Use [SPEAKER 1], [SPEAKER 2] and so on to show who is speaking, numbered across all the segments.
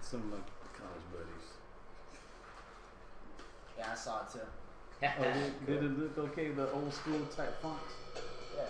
[SPEAKER 1] some of my college buddies.
[SPEAKER 2] Yeah, I saw it too.
[SPEAKER 1] Did it look okay? The old school type fonts.
[SPEAKER 2] Yeah.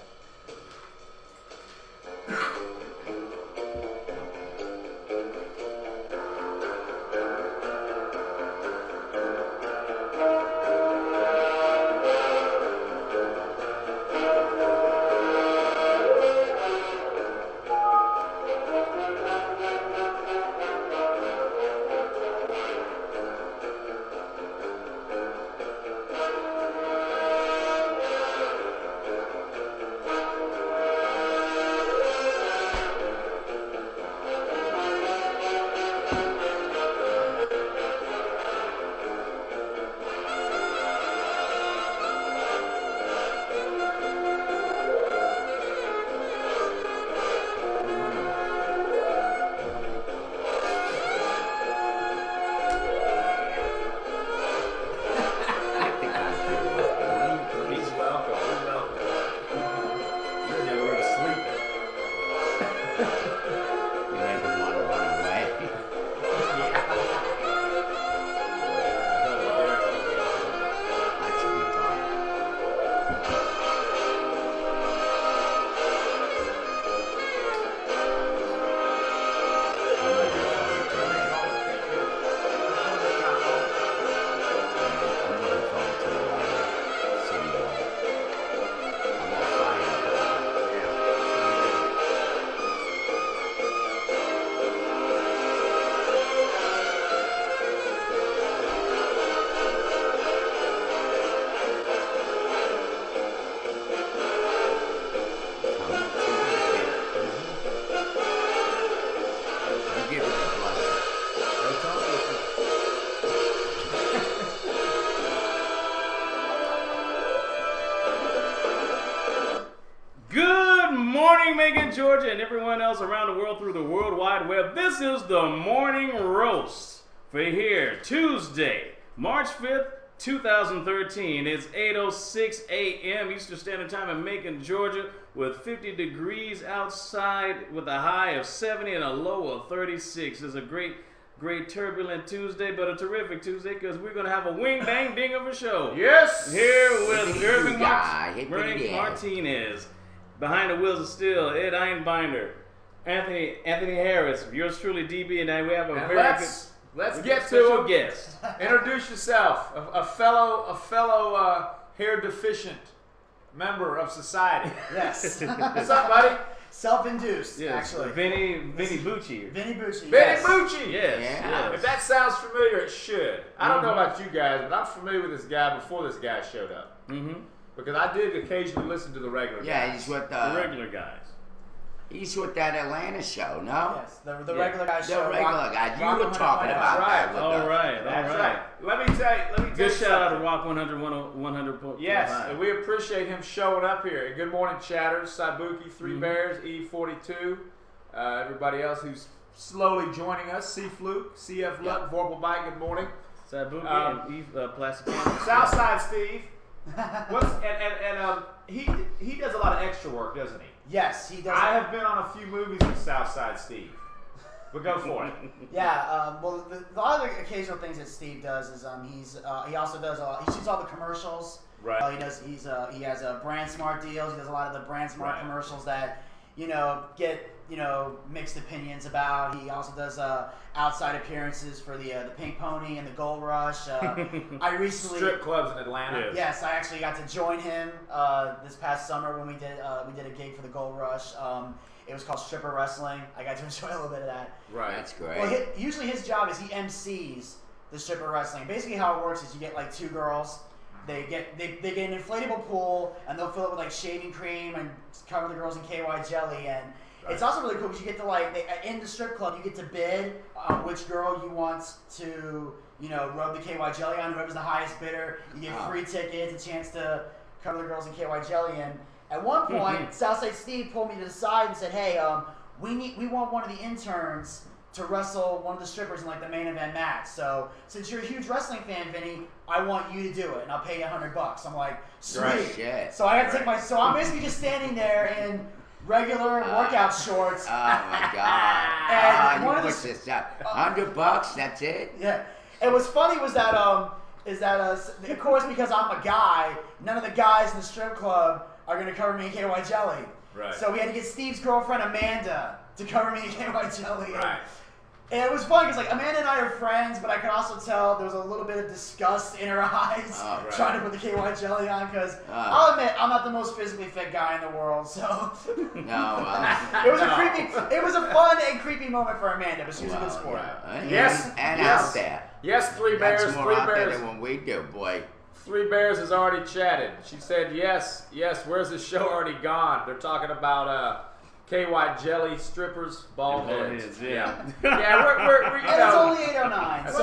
[SPEAKER 1] Georgia and everyone else around the world through the World Wide Web. This is the Morning Roast for here, Tuesday, March 5th, 2013. It's 8:06 a.m. Eastern Standard Time in Macon, Georgia, with 50 degrees outside with a high of 70 and a low of 36. It's a great turbulent Tuesday, but a terrific Tuesday because we're going to have a wing bang ding of a show.
[SPEAKER 3] Yes!
[SPEAKER 1] Here with Irving Martinez. Behind the wheels of steel, Ed Einbinder, Anthony Harris, yours truly, DB, and we have a very
[SPEAKER 3] let's get to
[SPEAKER 1] a guest.
[SPEAKER 3] Introduce yourself, a fellow hair deficient member of society.
[SPEAKER 2] Yes.
[SPEAKER 3] What's up, buddy?
[SPEAKER 2] Self-induced,
[SPEAKER 1] yes.
[SPEAKER 2] actually.
[SPEAKER 1] Vinny Bucci.
[SPEAKER 2] Vinny Bucci.
[SPEAKER 3] Vinny Bucci.
[SPEAKER 1] Yes.
[SPEAKER 3] Yeah. If that sounds familiar, it should. I don't know about you guys, but I'm familiar with this guy before this guy showed up.
[SPEAKER 1] Mm-hmm.
[SPEAKER 3] Because I did occasionally listen to the regular guys.
[SPEAKER 4] Yeah, he's with
[SPEAKER 1] the regular guys.
[SPEAKER 4] He's with that Atlanta show, no?
[SPEAKER 2] Yes, the regular guy show.
[SPEAKER 4] The regular guy. You were talking about that.
[SPEAKER 1] All right.
[SPEAKER 3] Let me tell you.
[SPEAKER 1] Good shout out to Rock 100.
[SPEAKER 3] Yes, and we appreciate him showing up here. And good morning, chatters. Sabuki, Three Bears, E42. Everybody else who's slowly joining us. C Fluke, CF Luck, Vorpal Bike, good morning.
[SPEAKER 1] Sabuki and Eve Plastic.
[SPEAKER 3] Southside Steve. He does a lot of extra work, doesn't he?
[SPEAKER 2] Yes, he does.
[SPEAKER 3] I have been on a few movies with Southside Steve, but go for it.
[SPEAKER 2] Yeah, well, the other occasional things that Steve does is he also does he shoots all the commercials.
[SPEAKER 3] Right.
[SPEAKER 2] He has brand smart deals. He does a lot of the brand smart commercials that get mixed opinions about. He also does outside appearances for the Pink Pony and the Gold Rush. I recently
[SPEAKER 3] strip clubs in Atlanta.
[SPEAKER 2] Yes, I actually got to join him this past summer when we did a gig for the Gold Rush. It was called Stripper Wrestling. I got to enjoy a little bit of that.
[SPEAKER 3] Right,
[SPEAKER 4] that's great.
[SPEAKER 2] Well, usually his job is he MCs the Stripper Wrestling. Basically, how it works is you get like two girls. They get an inflatable pool and they'll fill it with like shaving cream and cover the girls in KY jelly and. It's also really cool because you get to in the strip club you get to bid on which girl you want to rub the KY jelly on. Whoever's the highest bidder, you get free tickets, a chance to cover the girls in KY jelly. And at one point, Southside Steve pulled me to the side and said, "Hey, we want one of the interns to wrestle one of the strippers in like the main event match. So since you're a huge wrestling fan, Vinny, I want you to do it, and I'll pay you $100." I'm like, sweet.
[SPEAKER 4] Right, yeah.
[SPEAKER 2] So I got to take so I'm basically just standing there in regular workout shorts.
[SPEAKER 4] Oh my God!
[SPEAKER 2] And one
[SPEAKER 4] you
[SPEAKER 2] of the
[SPEAKER 4] push this up. $100. That's it.
[SPEAKER 2] Yeah. And what's funny was that of course, because I'm a guy, none of the guys in the strip club are gonna cover me in KY jelly.
[SPEAKER 3] Right.
[SPEAKER 2] So we had to get Steve's girlfriend Amanda to cover me in KY jelly.
[SPEAKER 3] Right.
[SPEAKER 2] And it was funny because like Amanda and I are friends, but I could also tell there was a little bit of disgust in her eyes
[SPEAKER 3] right.
[SPEAKER 2] trying to put the KY jelly on. Because I'll admit I'm not the most physically fit guy in the world, so
[SPEAKER 4] No.
[SPEAKER 2] it was a creepy. It was a fun and creepy moment for Amanda, but she was a good sport.
[SPEAKER 3] Yes,
[SPEAKER 4] and
[SPEAKER 3] yes.
[SPEAKER 4] out there.
[SPEAKER 3] Yes, Three Bears.
[SPEAKER 4] That's more
[SPEAKER 3] Three
[SPEAKER 4] out there
[SPEAKER 3] Bears.
[SPEAKER 4] than what we do, boy.
[SPEAKER 3] Three Bears has already chatted. She said, yes. Where's the show already gone? They're talking about KY jelly, strippers, bald heads.
[SPEAKER 1] Yeah.
[SPEAKER 3] Yeah, we're you
[SPEAKER 2] And
[SPEAKER 3] know.
[SPEAKER 2] it's only 8:09. So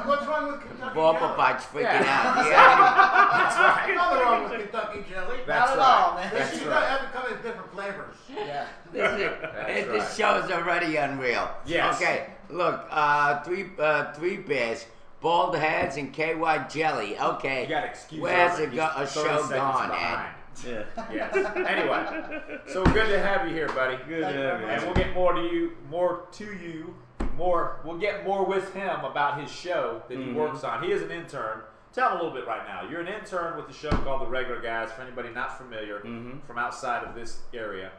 [SPEAKER 5] What's wrong with Kentucky
[SPEAKER 4] Ball
[SPEAKER 5] jelly?
[SPEAKER 4] Bite's freaking out.
[SPEAKER 3] Exactly.
[SPEAKER 4] Yeah.
[SPEAKER 3] That's right.
[SPEAKER 5] Nothing wrong with Kentucky jelly.
[SPEAKER 3] That's
[SPEAKER 2] not at
[SPEAKER 3] right.
[SPEAKER 2] all, man.
[SPEAKER 3] That's
[SPEAKER 5] You
[SPEAKER 3] right.
[SPEAKER 5] have to come in different flavors.
[SPEAKER 2] yeah.
[SPEAKER 4] This show is already unreal.
[SPEAKER 3] Yes.
[SPEAKER 4] Okay, look, three bears, bald heads, and KY jelly. Okay.
[SPEAKER 3] You gotta excuse
[SPEAKER 4] Where's
[SPEAKER 3] Robert.
[SPEAKER 4] a
[SPEAKER 3] He's 30
[SPEAKER 4] show
[SPEAKER 3] seconds
[SPEAKER 4] gone,
[SPEAKER 3] behind.
[SPEAKER 1] Yeah.
[SPEAKER 3] Yes. Anyway, so good to have you here, buddy.
[SPEAKER 1] Good to have you.
[SPEAKER 3] And we'll get more with him about his show that he works on. He is an intern. Tell him a little bit right now. You're an intern with the show called The Regular Guys. For anybody not familiar from outside of this area,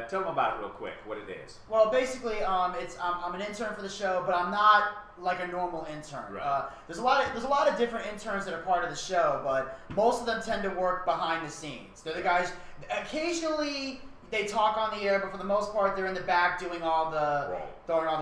[SPEAKER 3] tell them about it real quick. What it is.
[SPEAKER 2] Well, basically, I'm an intern for the show, but I'm not like a normal intern.
[SPEAKER 3] Right.
[SPEAKER 2] There's a lot of different interns that are part of the show, but most of them tend to work behind the scenes. They're the guys. Occasionally they talk on the air, but for the most part, they're in the back doing all the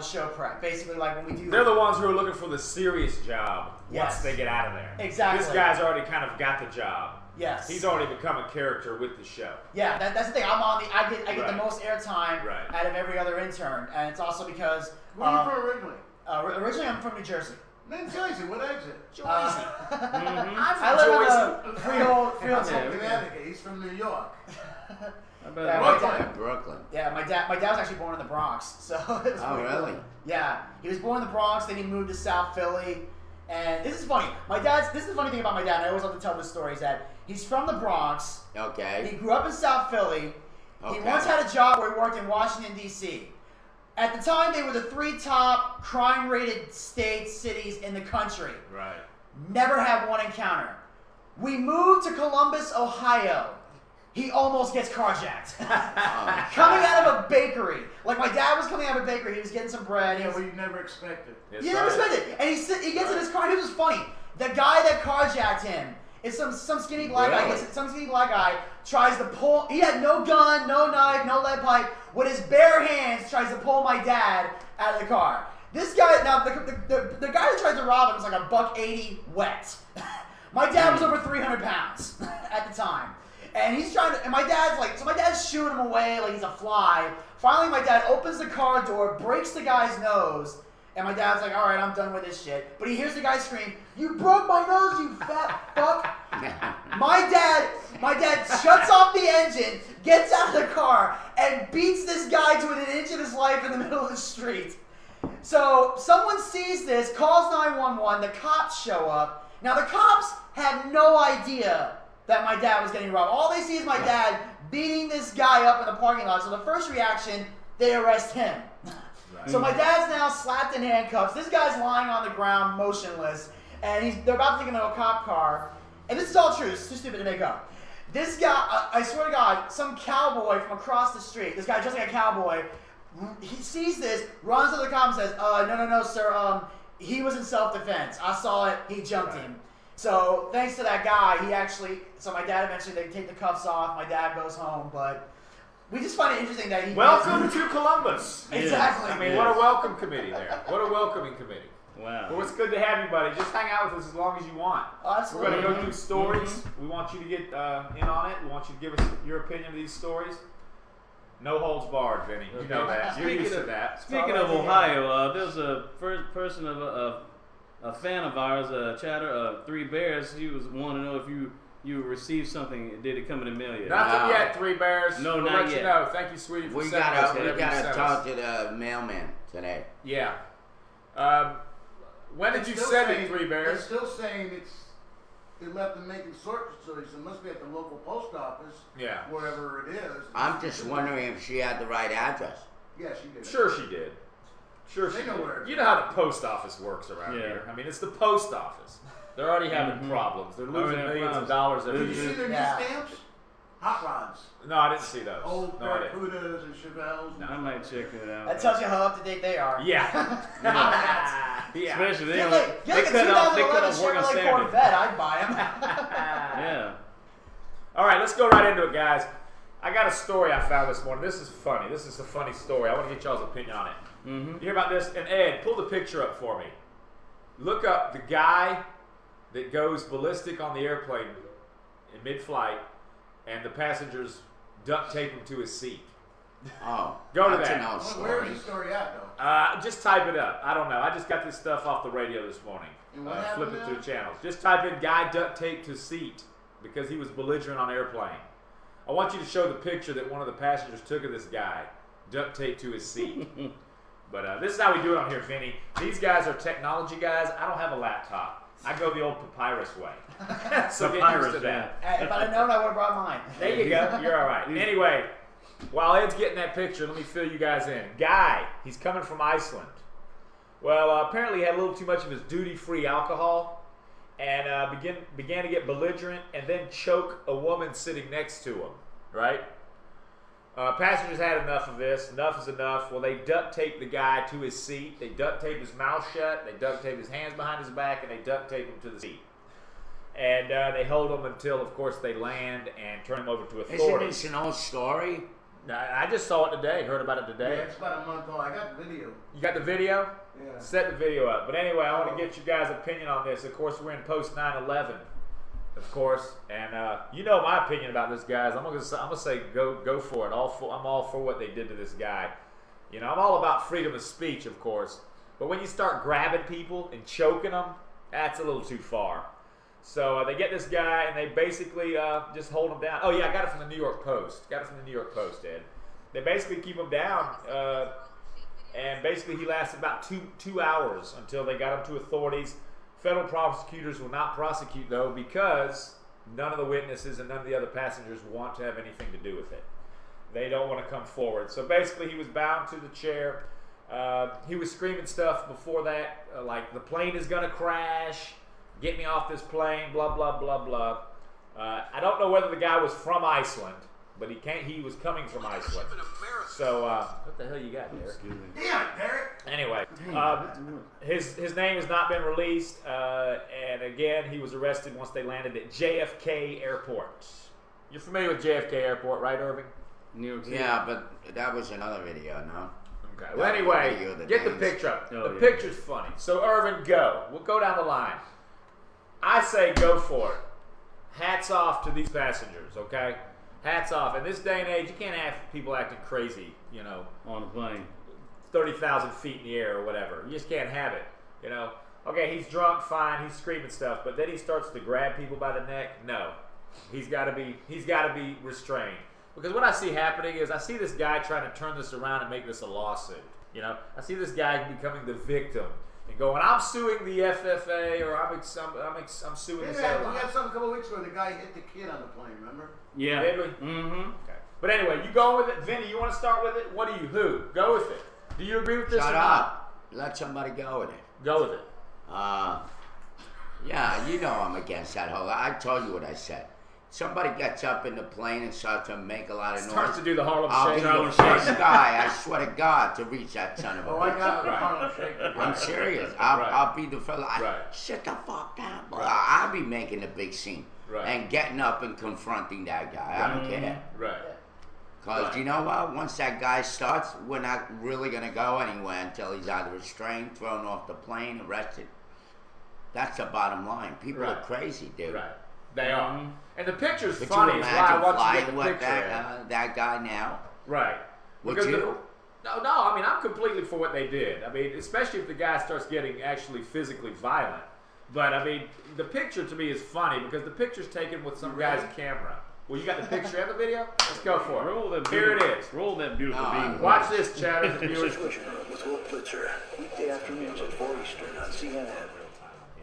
[SPEAKER 2] show prep. Basically, like when we do.
[SPEAKER 3] They're the ones who are looking for the serious job once
[SPEAKER 2] Yes.
[SPEAKER 3] they get out of there.
[SPEAKER 2] Exactly.
[SPEAKER 3] This guy's already kind of got the job.
[SPEAKER 2] Yes.
[SPEAKER 3] He's already become a character with the show.
[SPEAKER 2] Yeah, that's the thing. I get the
[SPEAKER 3] Right.
[SPEAKER 2] most airtime
[SPEAKER 3] Right.
[SPEAKER 2] out of every other intern, and it's also because
[SPEAKER 5] Where are you from originally?
[SPEAKER 2] originally I'm from New Jersey.
[SPEAKER 5] New Jersey, what exit?
[SPEAKER 2] I live in a freehold
[SPEAKER 5] I'm from
[SPEAKER 2] town.
[SPEAKER 5] Connecticut. He's from New York.
[SPEAKER 1] I bet
[SPEAKER 2] Yeah,
[SPEAKER 1] that-
[SPEAKER 2] my dad-
[SPEAKER 4] Brooklyn.
[SPEAKER 2] Yeah, my dad was actually born in the Bronx, so it was
[SPEAKER 4] Oh,
[SPEAKER 2] pretty cool.
[SPEAKER 4] really?
[SPEAKER 2] Yeah, he was born in the Bronx, then he moved to South Philly, and this is funny. This is the funny thing about my dad, and I always love to tell this story, is that he's from the Bronx, he
[SPEAKER 4] Okay.
[SPEAKER 2] grew up in South Philly, he
[SPEAKER 4] Okay.
[SPEAKER 2] once had a job where he worked in Washington, D.C. At the time, they were the 3 top crime-rated cities in the country.
[SPEAKER 3] Right.
[SPEAKER 2] Never had one encounter. We moved to Columbus, Ohio. He almost gets carjacked. Coming out of a bakery. Like my dad was coming out of a bakery. He was getting some bread.
[SPEAKER 5] Yeah, well, you never expected.
[SPEAKER 3] That's
[SPEAKER 2] You never
[SPEAKER 3] right.
[SPEAKER 2] expect it. And he gets in his car. It was funny. The guy that carjacked him is some skinny black guy.
[SPEAKER 3] Really?
[SPEAKER 2] Some skinny black guy tries to pull. He had no gun, no knife, no lead pipe. With his bare hands, tries to pull my dad out of the car. This guy now, the guy that tried to rob him was like $180 wet. My dad was over 300 pounds at the time. And he's trying to, and my dad's shooing him away like he's a fly. Finally, my dad opens the car door, breaks the guy's nose, and my dad's like, all right, I'm done with this shit. But he hears the guy scream, "You broke my nose, you fat fuck." My dad shuts off the engine, gets out of the car, and beats this guy to within an inch of his life in the middle of the street. So someone sees this, calls 911, the cops show up. Now the cops have no idea that my dad was getting robbed. All they see is my dad beating this guy up in the parking lot. So the first reaction, they arrest him.
[SPEAKER 3] Right.
[SPEAKER 2] So my dad's now slapped in handcuffs. This guy's lying on the ground motionless, and they're about to take him into a cop car. And this is all true. It's too stupid to make up. This guy, I swear to God, some cowboy from across the street, this guy dressed like a cowboy, he sees this, runs to the cop and says, no, sir, he was in self-defense. I saw it, he jumped him. So thanks to that guy, so my dad eventually, they take the cuffs off, my dad goes home, but we just find it interesting that he...
[SPEAKER 3] Welcome to Columbus.
[SPEAKER 2] Exactly.
[SPEAKER 3] I mean, what a welcome committee there. What a welcoming committee.
[SPEAKER 1] Wow.
[SPEAKER 3] Well, it's good to have you, buddy. Just hang out with us as long as you want.
[SPEAKER 2] Oh, absolutely.
[SPEAKER 3] We're going to go through stories. We want you to get in on it. We want you to give us your opinion of these stories. No holds barred, Vinny. You know that. You're used to that.
[SPEAKER 1] Speaking of Ohio, there's a first person of a fan of ours, Chatter, Three Bears. He was wanting to know if you received something. Did it come in the mail yet?
[SPEAKER 3] Nothing yet, Three Bears.
[SPEAKER 1] No,
[SPEAKER 3] we'll
[SPEAKER 1] not
[SPEAKER 3] let
[SPEAKER 1] yet.
[SPEAKER 3] you know. Thank you, sweetie, for
[SPEAKER 4] We
[SPEAKER 3] sending us
[SPEAKER 4] gotta
[SPEAKER 3] whatever you sent
[SPEAKER 4] talk
[SPEAKER 3] us.
[SPEAKER 4] to the mailman today.
[SPEAKER 3] Yeah. When did you
[SPEAKER 5] Still
[SPEAKER 3] send
[SPEAKER 5] saying-
[SPEAKER 3] it, Three
[SPEAKER 5] They're
[SPEAKER 3] Bears?
[SPEAKER 5] still saying They left them making sort facilities. It must be at the local post office.
[SPEAKER 3] Yeah.
[SPEAKER 5] Wherever it is.
[SPEAKER 4] I'm just wondering if she had the right address.
[SPEAKER 5] Yeah, she did.
[SPEAKER 3] Sure she did. Sure she
[SPEAKER 5] They know
[SPEAKER 3] did.
[SPEAKER 5] where it
[SPEAKER 3] You
[SPEAKER 5] is.
[SPEAKER 3] know how the post office works around
[SPEAKER 1] Yeah.
[SPEAKER 3] here. I mean, it's the post office. They're already having problems. They're losing
[SPEAKER 1] Already
[SPEAKER 3] millions of
[SPEAKER 1] problems.
[SPEAKER 3] dollars every
[SPEAKER 5] Did you see
[SPEAKER 3] year.
[SPEAKER 5] their new
[SPEAKER 2] Yeah.
[SPEAKER 5] stamps? Hot rods.
[SPEAKER 3] No, I didn't see those.
[SPEAKER 5] Old
[SPEAKER 3] No, I didn't.
[SPEAKER 5] Barracudas and Chevelles. And
[SPEAKER 1] I might check it out.
[SPEAKER 2] That tells you how up to date they are.
[SPEAKER 3] Yeah. Yeah.
[SPEAKER 1] Especially they,
[SPEAKER 2] Get
[SPEAKER 1] like,
[SPEAKER 2] like a
[SPEAKER 1] cut off
[SPEAKER 2] 2011
[SPEAKER 1] working
[SPEAKER 2] Chevrolet
[SPEAKER 1] standard.
[SPEAKER 2] Corvette, I'd buy them.
[SPEAKER 1] Yeah.
[SPEAKER 3] All right, let's go right into it, guys. I got a story I found this morning. This is funny. This is a funny story. I want to get y'all's opinion on it.
[SPEAKER 1] Mm-hmm.
[SPEAKER 3] You hear about this? And Ed, pull the picture up for me. Look up the guy that goes ballistic on the airplane in mid-flight, and the passengers duct tape him to his seat.
[SPEAKER 4] Oh,
[SPEAKER 3] Go to
[SPEAKER 4] that's
[SPEAKER 3] that.
[SPEAKER 4] an old
[SPEAKER 5] Where
[SPEAKER 4] story.
[SPEAKER 5] is the story at, though?
[SPEAKER 3] Just type it up. I don't know. I just got this stuff off the radio this morning.
[SPEAKER 5] And what happened
[SPEAKER 3] Flip it
[SPEAKER 5] now?
[SPEAKER 3] through channels. Just type in guy duct taped to seat because he was belligerent on airplane. I want you to show the picture that one of the passengers took of this guy duct taped to his seat. But this is how we do it on here, Vinny. These guys are technology guys. I don't have a laptop. I go the old papyrus way. So get used
[SPEAKER 1] Papyrus,
[SPEAKER 3] to that.
[SPEAKER 2] Hey, if I'd have known, I would have brought mine.
[SPEAKER 3] There you go. You're all right. Anyway, while Ed's getting that picture, let me fill you guys in. Guy, he's coming from Iceland. Well, apparently he had a little too much of his duty-free alcohol and began to get belligerent and then choke a woman sitting next to him, right? Passengers had enough of this. Enough is enough. Well, they duct taped the guy to his seat. They duct taped his mouth shut. They duct taped his hands behind his back, and they duct taped him to the seat. And they hold him until, of course, they land and turn him over to
[SPEAKER 4] Isn't
[SPEAKER 3] authorities.
[SPEAKER 4] this an old story?
[SPEAKER 3] I just saw it today. Heard about it
[SPEAKER 5] Yeah,
[SPEAKER 3] today.
[SPEAKER 5] it's about a month old. I got the video.
[SPEAKER 3] You got the video?
[SPEAKER 5] Yeah.
[SPEAKER 3] Set the video up. But anyway, I want to get you guys' opinion on this. Of course, we're in post 9/11, of course, and you know my opinion about this, guys. I'm gonna say go for it. I'm all for what they did to this guy. You know, I'm all about freedom of speech, of course. But when you start grabbing people and choking them, that's a little too far. So they get this guy and they basically just hold him down. Oh yeah, I got it from the New York Post. Ed. They basically keep him down, and basically he lasted about two hours until they got him to authorities. Federal prosecutors will not prosecute though because none of the witnesses and none of the other passengers want to have anything to do with it. They don't want to come forward. So basically he was bound to the chair. He was screaming stuff before that, like the plane is going to crash. Get me off this plane, blah, blah, blah, blah. I don't know whether the guy was from Iceland, but he was coming from Iceland. So, what the hell you got, Derek?
[SPEAKER 5] Damn it, Derek!
[SPEAKER 3] Anyway, his name has not been released, and again, he was arrested once they landed at JFK Airport. You're familiar with JFK Airport, right, Irving?
[SPEAKER 1] New York City.
[SPEAKER 4] Yeah, but that was another video, no?
[SPEAKER 3] Okay. Well, anyway, get the picture up.
[SPEAKER 1] Oh,
[SPEAKER 3] The
[SPEAKER 1] yeah.
[SPEAKER 3] picture's funny. So, Irvin, go. We'll go down the line. I say go for it. Hats off to these passengers, okay? Hats off. In this day and age, you can't have people acting crazy, you know,
[SPEAKER 1] On the plane.
[SPEAKER 3] 30,000 feet in the air or whatever. You just can't have it, you know? Okay, he's drunk, fine, he's screaming stuff, but then he starts to grab people by the neck. No. He's got to be restrained. Because what I see happening is I see this guy trying to turn this around and make this a lawsuit. You know, I see this guy becoming the victim and going, "I'm suing the FFA," or "I'm suing this
[SPEAKER 5] We
[SPEAKER 3] airline."
[SPEAKER 5] had something a couple weeks ago. The guy hit the kid on the plane. Remember?
[SPEAKER 1] Yeah.
[SPEAKER 3] Did we?
[SPEAKER 1] Mm-hmm.
[SPEAKER 3] Okay. But anyway, you going with it, Vinny? You want to start with it? What do you? Who? Go with it. Do you agree with this?
[SPEAKER 4] Shut
[SPEAKER 3] or not?
[SPEAKER 4] up. Let somebody go with it.
[SPEAKER 3] Go with it.
[SPEAKER 4] Yeah, you know I'm against that whole. I told you what I said. Somebody gets up in the plane and starts to make a lot of noise.
[SPEAKER 3] Starts to do the Harlem
[SPEAKER 4] I'll be
[SPEAKER 3] Shake.
[SPEAKER 4] the first guy, I swear to God, to reach that son of a
[SPEAKER 5] Oh, I
[SPEAKER 4] bitch.
[SPEAKER 5] got the
[SPEAKER 3] Right.
[SPEAKER 5] Harlem Shake.
[SPEAKER 4] I'm serious. I'll,
[SPEAKER 3] Right.
[SPEAKER 4] I'll be the fella.
[SPEAKER 3] Right.
[SPEAKER 4] Shut the fuck down.
[SPEAKER 3] Right.
[SPEAKER 4] I'll be making a big scene.
[SPEAKER 3] Right.
[SPEAKER 4] And getting up and confronting that guy. I don't care.
[SPEAKER 3] Right.
[SPEAKER 4] Because
[SPEAKER 3] Right.
[SPEAKER 4] you know what? Once that guy starts, we're not really going to go anywhere until he's either restrained, thrown off the plane, arrested. That's the bottom line. People
[SPEAKER 3] Right.
[SPEAKER 4] are crazy, dude.
[SPEAKER 3] Right. They are.
[SPEAKER 1] Mhm.
[SPEAKER 3] And the picture's
[SPEAKER 4] Could
[SPEAKER 3] funny.
[SPEAKER 4] you
[SPEAKER 3] Is why I
[SPEAKER 4] imagine
[SPEAKER 3] want you to
[SPEAKER 4] flying
[SPEAKER 3] get the
[SPEAKER 4] with
[SPEAKER 3] picture.
[SPEAKER 4] that guy now?
[SPEAKER 3] Right.
[SPEAKER 4] Would
[SPEAKER 3] Because
[SPEAKER 4] you?
[SPEAKER 3] No, I mean, I'm completely for what they did. I mean, especially if the guy starts getting actually physically violent. But, I mean, the picture to me is funny because the picture's taken with some guy's camera. Well, you got the picture and the video? Let's go for it.
[SPEAKER 1] Roll that
[SPEAKER 3] Here it
[SPEAKER 1] beautiful-
[SPEAKER 3] is.
[SPEAKER 1] Roll that beautiful
[SPEAKER 4] No,
[SPEAKER 1] beam.
[SPEAKER 3] Watch this, chatters and viewers.
[SPEAKER 6] With Will Blitzer, weekday afternoons at 4 Eastern on CNN.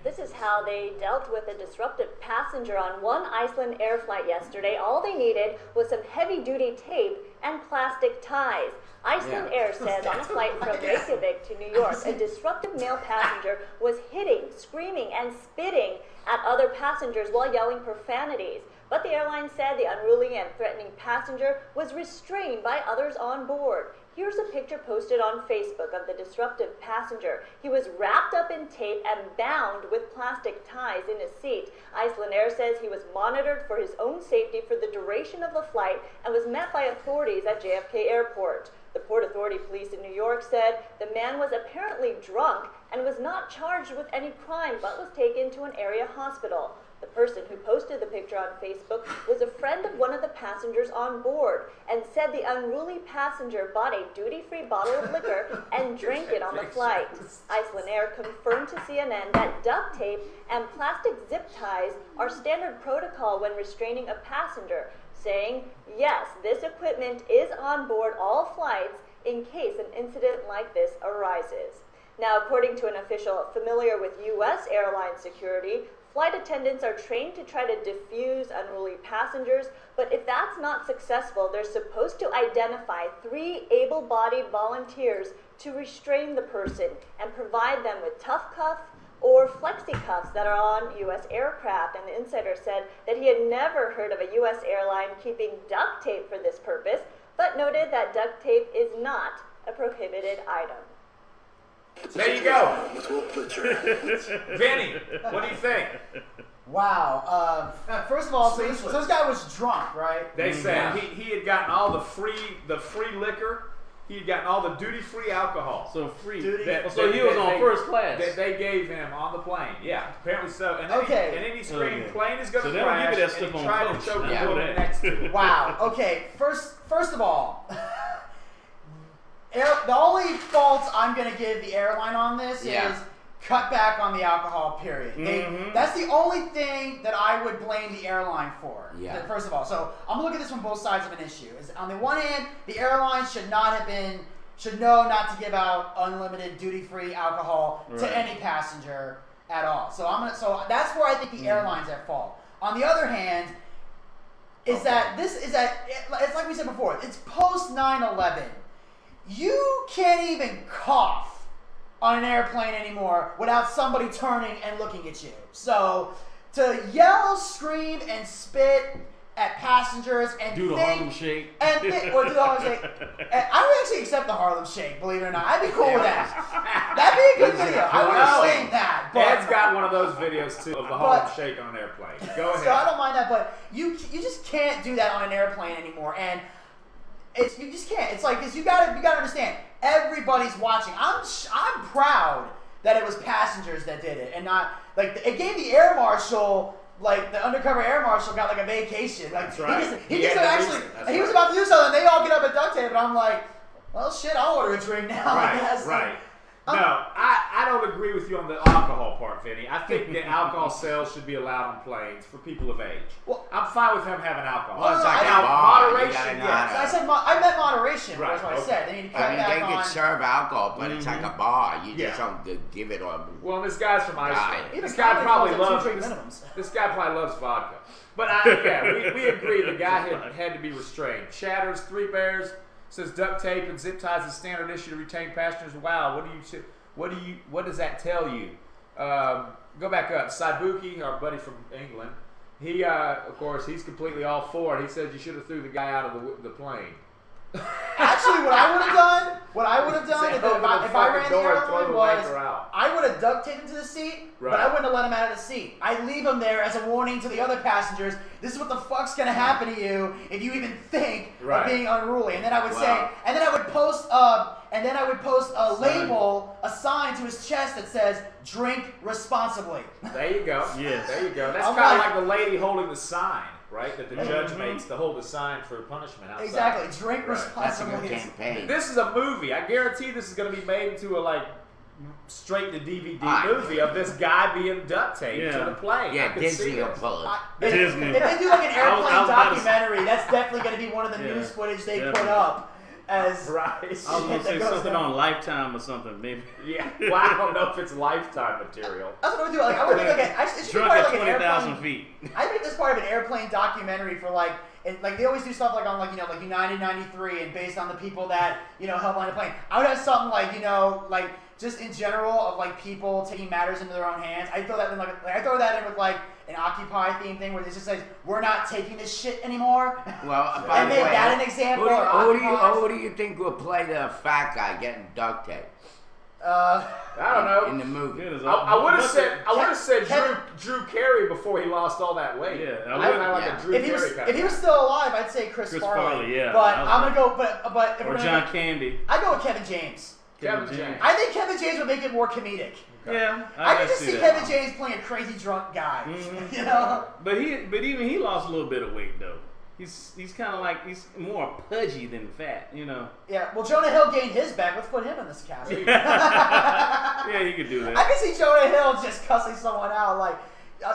[SPEAKER 6] This is how they dealt with a disruptive passenger on one Iceland Air flight yesterday. All they needed was some heavy-duty tape and plastic ties. Iceland Air says on a flight from Reykjavik to New York, a disruptive male passenger was hitting, screaming, and spitting at other passengers while yelling profanities. But the airline said the unruly and threatening passenger was restrained by others on board. Here's a picture posted on Facebook of the disruptive passenger. He was wrapped up in tape and bound with plastic ties in his seat. Iceland Air says he was monitored for his own safety for the duration of the flight and was met by authorities at JFK Airport. The Port Authority police in New York said the man was apparently drunk and was not charged with any crime but was taken to an area hospital. The person who posted the picture on Facebook was a friend of one of the passengers on board and said the unruly passenger bought a duty-free bottle of liquor and drank it on the flight. Iceland Air confirmed to CNN that duct tape and plastic zip ties are standard protocol when restraining a passenger, saying, yes, this equipment is on board all flights in case an incident like this arises. Now, according to an official familiar with U.S. airline security, flight attendants are trained to try to diffuse unruly passengers, but if that's not successful, they're supposed to identify 3 able-bodied volunteers to restrain the person and provide them with tough cuff or flexi cuffs that are on U.S. aircraft. And the insider said that he had never heard of a U.S. airline keeping duct tape for this purpose, but noted that duct tape is not a prohibited item.
[SPEAKER 3] There you go. Vinny, what do you think?
[SPEAKER 2] Wow. First of all, so this guy was drunk, right?
[SPEAKER 3] They said he had gotten all the free liquor. He had gotten all the duty-free alcohol.
[SPEAKER 1] So free.
[SPEAKER 3] So
[SPEAKER 1] he was on first class.
[SPEAKER 3] That they gave him on the plane. Yeah, apparently so. And then he screamed, "Plane is going to
[SPEAKER 1] they don't
[SPEAKER 3] crash!"
[SPEAKER 1] give you that stuff
[SPEAKER 3] and he
[SPEAKER 1] on
[SPEAKER 3] tried
[SPEAKER 1] coach.
[SPEAKER 3] to choke
[SPEAKER 1] I
[SPEAKER 3] the
[SPEAKER 1] know
[SPEAKER 3] woman
[SPEAKER 1] that.
[SPEAKER 3] next to him.
[SPEAKER 2] Wow. Okay. First of all, the only fault I'm going to give the airline on this is cut back on the alcohol, period. That's the only thing that I would blame the airline for.
[SPEAKER 4] Yeah.
[SPEAKER 2] First of all, so I'm going to look at this from both sides of an issue. Is on the one hand, the airline should know not to give out unlimited duty-free alcohol to any passenger at all. So that's where I think the airline's at fault. On the other hand, it's like we said before, it's post 9/11. You can't even cough on an airplane anymore without somebody turning and looking at you. So to yell, scream, and spit at passengers and
[SPEAKER 1] do the Harlem Shake.
[SPEAKER 2] Or do the Harlem Shake. I would actually accept the Harlem Shake, believe it or not. I'd be cool with that. That'd be a good video. I would have seen that.
[SPEAKER 3] Ed's got one of those videos too of the Harlem Shake on an airplane. Go ahead.
[SPEAKER 2] So I don't mind that, but you just can't do that on an airplane anymore. And you just can't. It's like, 'cause you gotta understand, everybody's watching. I'm proud that it was passengers that did it and not like it gave the air marshal. Like the undercover air marshal got like a vacation. Like
[SPEAKER 3] That's right.
[SPEAKER 2] He was about to do something. They all get up and duct tape, and I'm like, well, shit, I'll order a drink now.
[SPEAKER 3] Right. No, I don't agree with you on the alcohol part, Vinny. I think that alcohol sales should be allowed on planes for people of age.
[SPEAKER 2] Well,
[SPEAKER 3] I'm fine with him having alcohol.
[SPEAKER 4] Well, it's like
[SPEAKER 2] I-
[SPEAKER 4] a bar.
[SPEAKER 3] moderation,
[SPEAKER 4] You
[SPEAKER 3] yes.
[SPEAKER 4] gotta
[SPEAKER 2] I meant moderation.
[SPEAKER 3] Right,
[SPEAKER 2] That's what I
[SPEAKER 3] okay.
[SPEAKER 2] said. They need to cut
[SPEAKER 4] I
[SPEAKER 2] back
[SPEAKER 4] mean, they
[SPEAKER 2] on.
[SPEAKER 4] could serve alcohol, but it's like a bar. You
[SPEAKER 3] Yeah.
[SPEAKER 4] just don't give it or.
[SPEAKER 3] Well, this guy's from Iceland.
[SPEAKER 2] Even
[SPEAKER 3] This guy
[SPEAKER 2] Conley
[SPEAKER 3] probably
[SPEAKER 2] calls it
[SPEAKER 3] loves
[SPEAKER 2] 2 drink minimums.
[SPEAKER 3] This guy probably loves vodka. But we agree the guy had to be restrained. Chatters, 3 Bears says duct tape and zip ties is standard issue to retain passengers. Wow, what does that tell you? Go back up. Saibuki, our buddy from England, he of course he's completely all for it. He said you should have threw the guy out of the plane.
[SPEAKER 2] Actually, what I would have done if I ran the airline was
[SPEAKER 3] out.
[SPEAKER 2] I would have duct taped him to the seat, but I wouldn't have let him out of the seat. I'd leave him there as a warning to the other passengers. This is what the fuck's gonna happen to you if you even think of being unruly. And then I would say, and then I would post a label, a sign to his chest that says "Drink responsibly."
[SPEAKER 3] There you go.
[SPEAKER 1] Yes.
[SPEAKER 3] There you go. That's
[SPEAKER 2] I'm
[SPEAKER 3] kind of
[SPEAKER 2] like-
[SPEAKER 3] like the lady holding the sign, right? That the judge makes to hold the sign for punishment outside.
[SPEAKER 2] Exactly. Drink
[SPEAKER 3] Right.
[SPEAKER 4] That's a
[SPEAKER 2] responsibly.
[SPEAKER 4] good campaign.
[SPEAKER 3] This is a movie. I guarantee this is going to be made into a straight to DVD movie of this guy being duct taped to the plane. I
[SPEAKER 4] Yeah,
[SPEAKER 3] could see
[SPEAKER 4] Disney will
[SPEAKER 3] this.
[SPEAKER 4] pull it.
[SPEAKER 1] Disney.
[SPEAKER 2] If they do like an airplane
[SPEAKER 1] I was about to
[SPEAKER 2] documentary, that's definitely going to be one of the news footage they put up. as
[SPEAKER 3] Right.
[SPEAKER 1] I was gonna say something on Lifetime or something, maybe.
[SPEAKER 3] Yeah. Well, I don't know if it's Lifetime material.
[SPEAKER 2] That's what I would do. Like I would think like it should be
[SPEAKER 1] Drunk
[SPEAKER 2] part
[SPEAKER 1] at
[SPEAKER 2] of like an
[SPEAKER 1] 20,000
[SPEAKER 2] airplane.
[SPEAKER 1] feet.
[SPEAKER 2] I think this part of an airplane documentary for like they always do stuff like on like like United 93 and based on the people that help on the plane. I would have something like like just in general of like people taking matters into their own hands. I throw that in I throw that in with like an Occupy theme thing where it just says we're not taking this shit anymore.
[SPEAKER 4] Well, by
[SPEAKER 2] and
[SPEAKER 4] the
[SPEAKER 2] made
[SPEAKER 4] way,
[SPEAKER 2] that an example.
[SPEAKER 4] who do you think will play the fat guy getting duct tape
[SPEAKER 3] I don't know.
[SPEAKER 4] in the movie?
[SPEAKER 3] I would have said Drew Carey before he lost all that weight.
[SPEAKER 1] Yeah,
[SPEAKER 3] I would like a Drew Carey kind
[SPEAKER 2] if he was still alive, I'd say Chris Farley.
[SPEAKER 1] Yeah,
[SPEAKER 2] but I'm gonna go. But if
[SPEAKER 1] or
[SPEAKER 2] we're
[SPEAKER 1] John
[SPEAKER 2] gonna,
[SPEAKER 1] Candy.
[SPEAKER 2] I go with Kevin James.
[SPEAKER 3] Kevin James.
[SPEAKER 2] I think Kevin James would make it more comedic.
[SPEAKER 1] Yeah,
[SPEAKER 2] I can just see
[SPEAKER 1] that.
[SPEAKER 2] Kevin James playing a crazy drunk guy.
[SPEAKER 1] But even he lost a little bit of weight though. He's kind of like he's more pudgy than fat,
[SPEAKER 2] Yeah. Well, Jonah Hill gained his back. Let's put him in this cast.
[SPEAKER 1] Yeah, you could do that.
[SPEAKER 2] I can see Jonah Hill just cussing someone out like,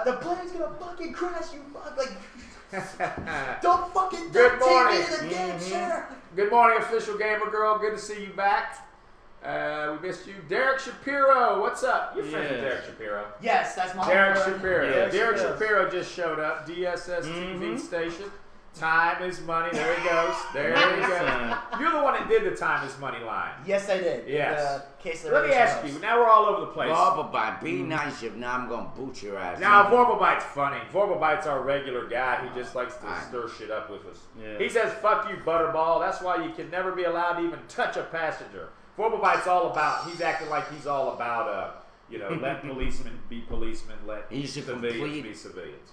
[SPEAKER 2] "The plane's gonna fucking crash, you fuck!" Like, don't fucking
[SPEAKER 3] Good morning.
[SPEAKER 2] take me to the damn chair.
[SPEAKER 3] Good morning, official gamer girl. Good to see you back. We missed you. Derek Shapiro, what's up? You're friends with Derek Shapiro.
[SPEAKER 2] Yes, that's my
[SPEAKER 3] Derek
[SPEAKER 2] homeboy.
[SPEAKER 3] Shapiro.
[SPEAKER 2] Yes,
[SPEAKER 3] Derek
[SPEAKER 2] yes.
[SPEAKER 3] Shapiro just showed up. DSS TV station. Time is money. There he goes. There he goes. You're the one that did the time is money line.
[SPEAKER 2] Yes, I did.
[SPEAKER 3] Yes.
[SPEAKER 2] The case of the
[SPEAKER 3] Let me
[SPEAKER 2] radio
[SPEAKER 3] ask
[SPEAKER 2] shows.
[SPEAKER 3] you. Now we're all over the place.
[SPEAKER 4] Vorbite, be nice if not I'm gonna boot your ass.
[SPEAKER 3] Now, Vorbite's funny. Vorbite's our regular guy who just likes to stir shit up with us.
[SPEAKER 1] Yeah.
[SPEAKER 3] He says, "Fuck you, Butterball." That's why you can never be allowed to even touch a passenger. Vorbite's all about. He's acting like he's all about, let policemen be policemen, let civilians be civilians.